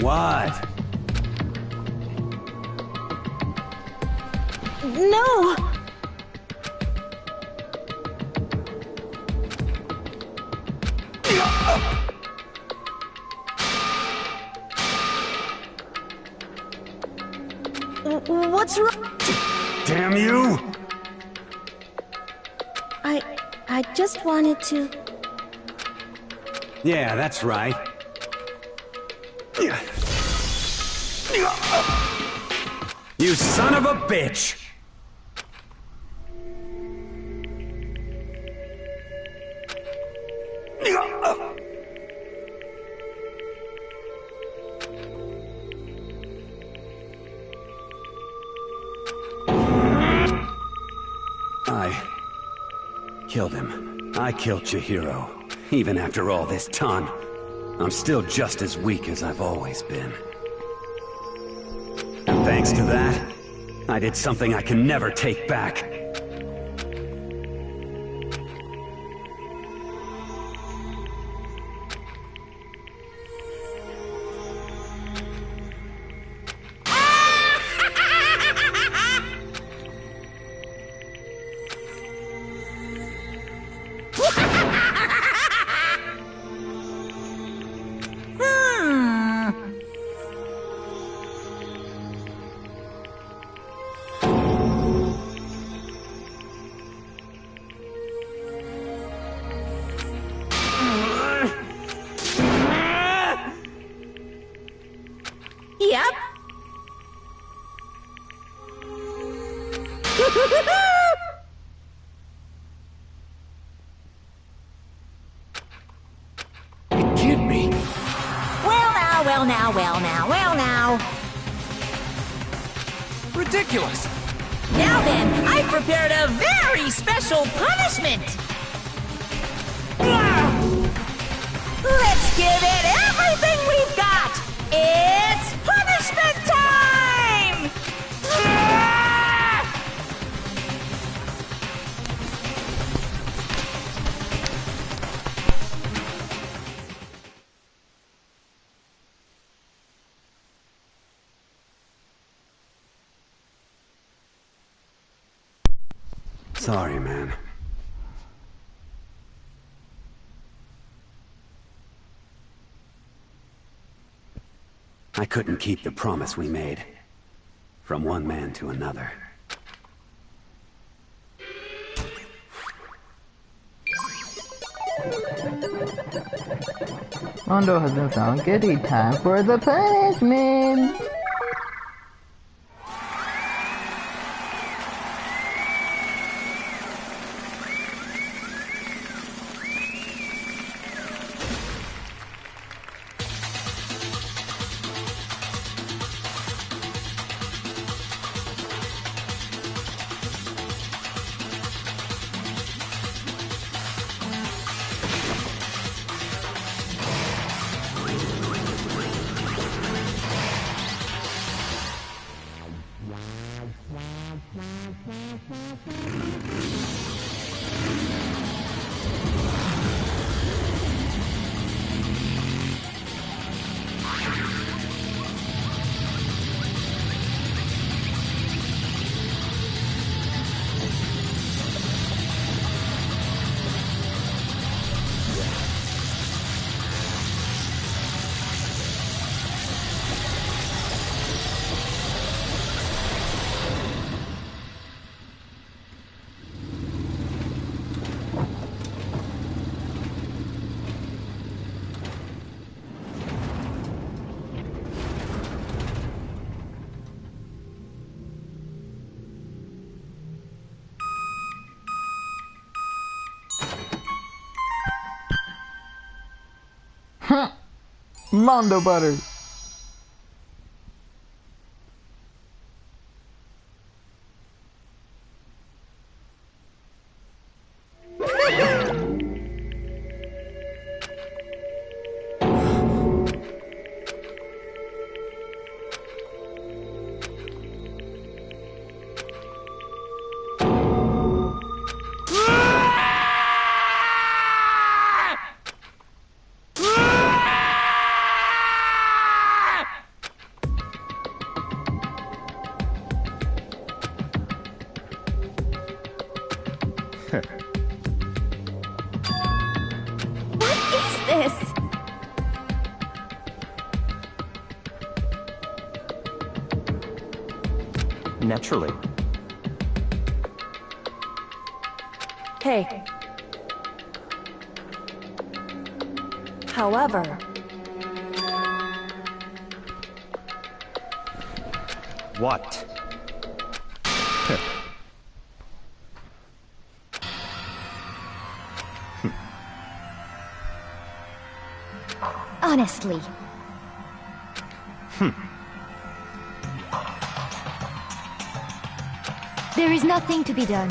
What? No! What's wrong? Damn you! I just wanted to... Yeah, that's right. You son of a bitch! I killed him. I killed Chihiro. Even after all this time, I'm still just as weak as I've always been. And thanks to that, I did something I can never take back. Yep. You kid me? Well now. Ridiculous. Now then, I prepared a very special punishment. Let's give it everything we've got. It's punishment time! Sorry, man. I couldn't keep the promise we made. From one man to another. Mondo has been found guilty. Time for the punishment! Mondo butter. This. Naturally. Hey. However... What? Honestly. There is nothing to be done.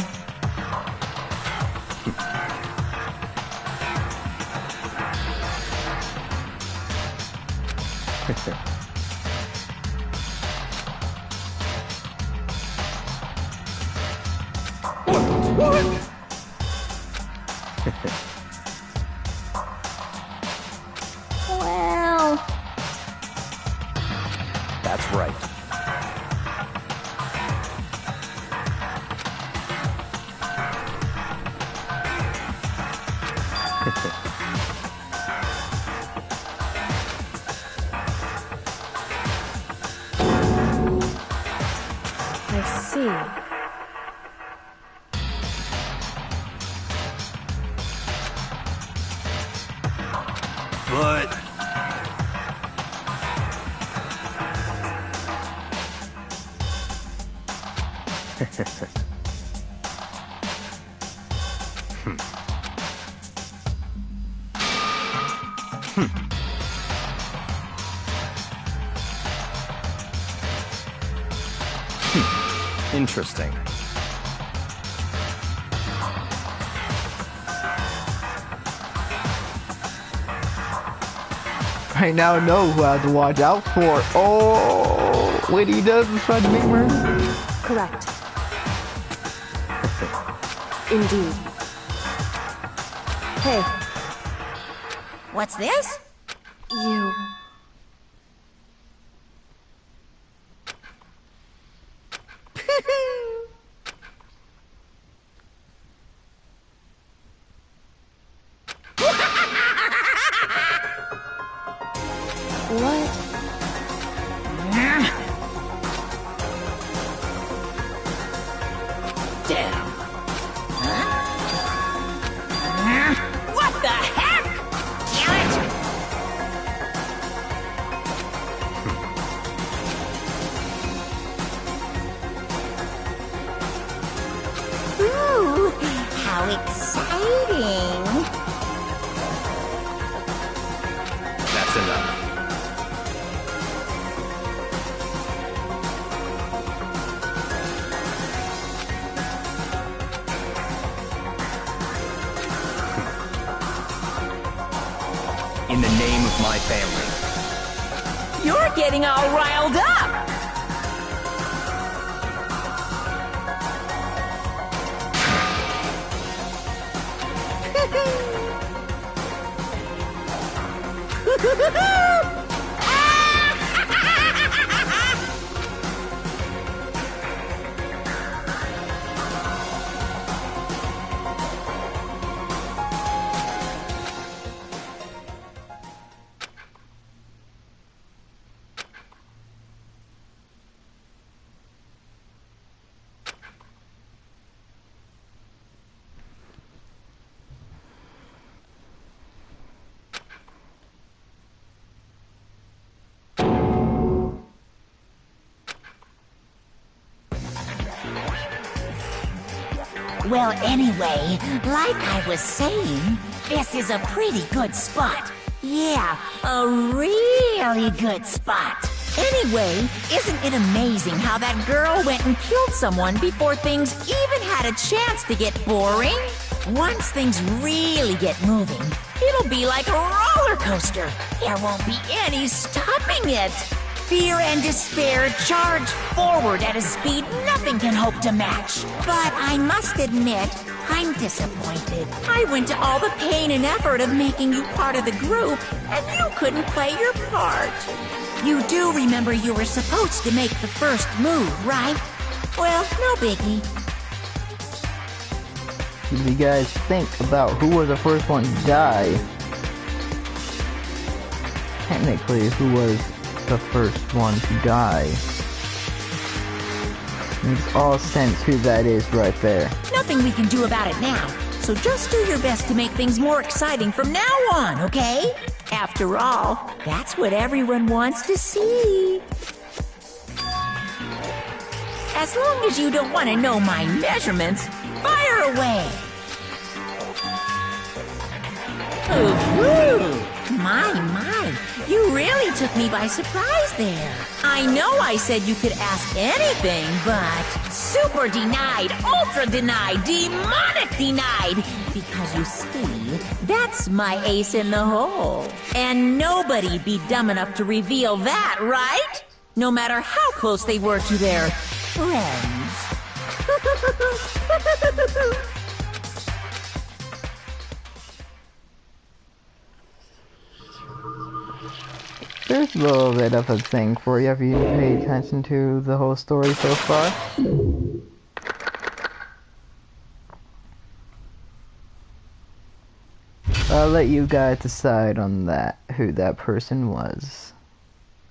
Well... That's right. I see. But... Interesting. I now know who I have to watch out for. Oh, what he does is try to make murder. Correct. Indeed. Hey. What's this? You... What? Damn. What the heck? Damn it! exciting. That's enough. In the name of my family. You're getting all riled up! Well, anyway, like I was saying, this is a pretty good spot. Yeah, a really good spot. Anyway, isn't it amazing how that girl went and killed someone before things even had a chance to get boring? Once things really get moving, it'll be like a roller coaster. There won't be any stopping it. Fear and despair charge forward at a speed nothing can hope to match. But I must admit, I'm disappointed. I went to all the pain and effort of making you part of the group, and you couldn't play your part. You do remember you were supposed to make the first move, right? Well, no biggie. What do you guys think about who was the first one to die? Technically, who was the first one to die? Makes all sense who that is right there. Nothing we can do about it now, so just do your best to make things more exciting from now on, okay? After all, that's what everyone wants to see. As long as you don't want to know my measurements, fire away! Ooh, my, you really took me by surprise there. I know I said you could ask anything, but super denied, ultra denied, demonic denied. Because you see, that's my ace in the hole. And nobody'd be dumb enough to reveal that, right? No matter how close they were to their friends. There's a little bit of a thing for you if you pay attention to the whole story so far. I'll let you guys decide on that, who that person was.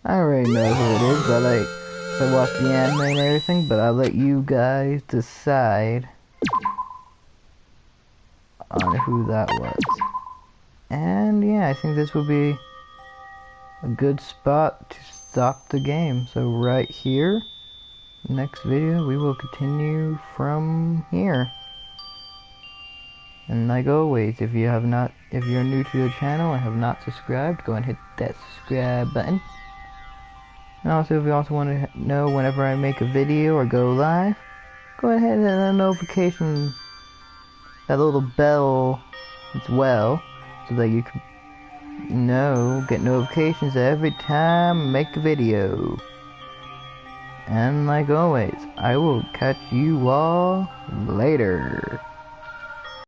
I already know who it is, but I watched the anime and everything, but I'll let you guys decide on who that was. And yeah, I think this would be a good spot to stop the game. So right here, next video, we will continue from here. And like always, if you're new to the channel and have not subscribed, go and hit that subscribe button. And also, if you also want to know whenever I make a video or go live, go ahead and hit that notification, that little bell as well, so that you can get notifications every time I make a video. And like always, I will catch you all later.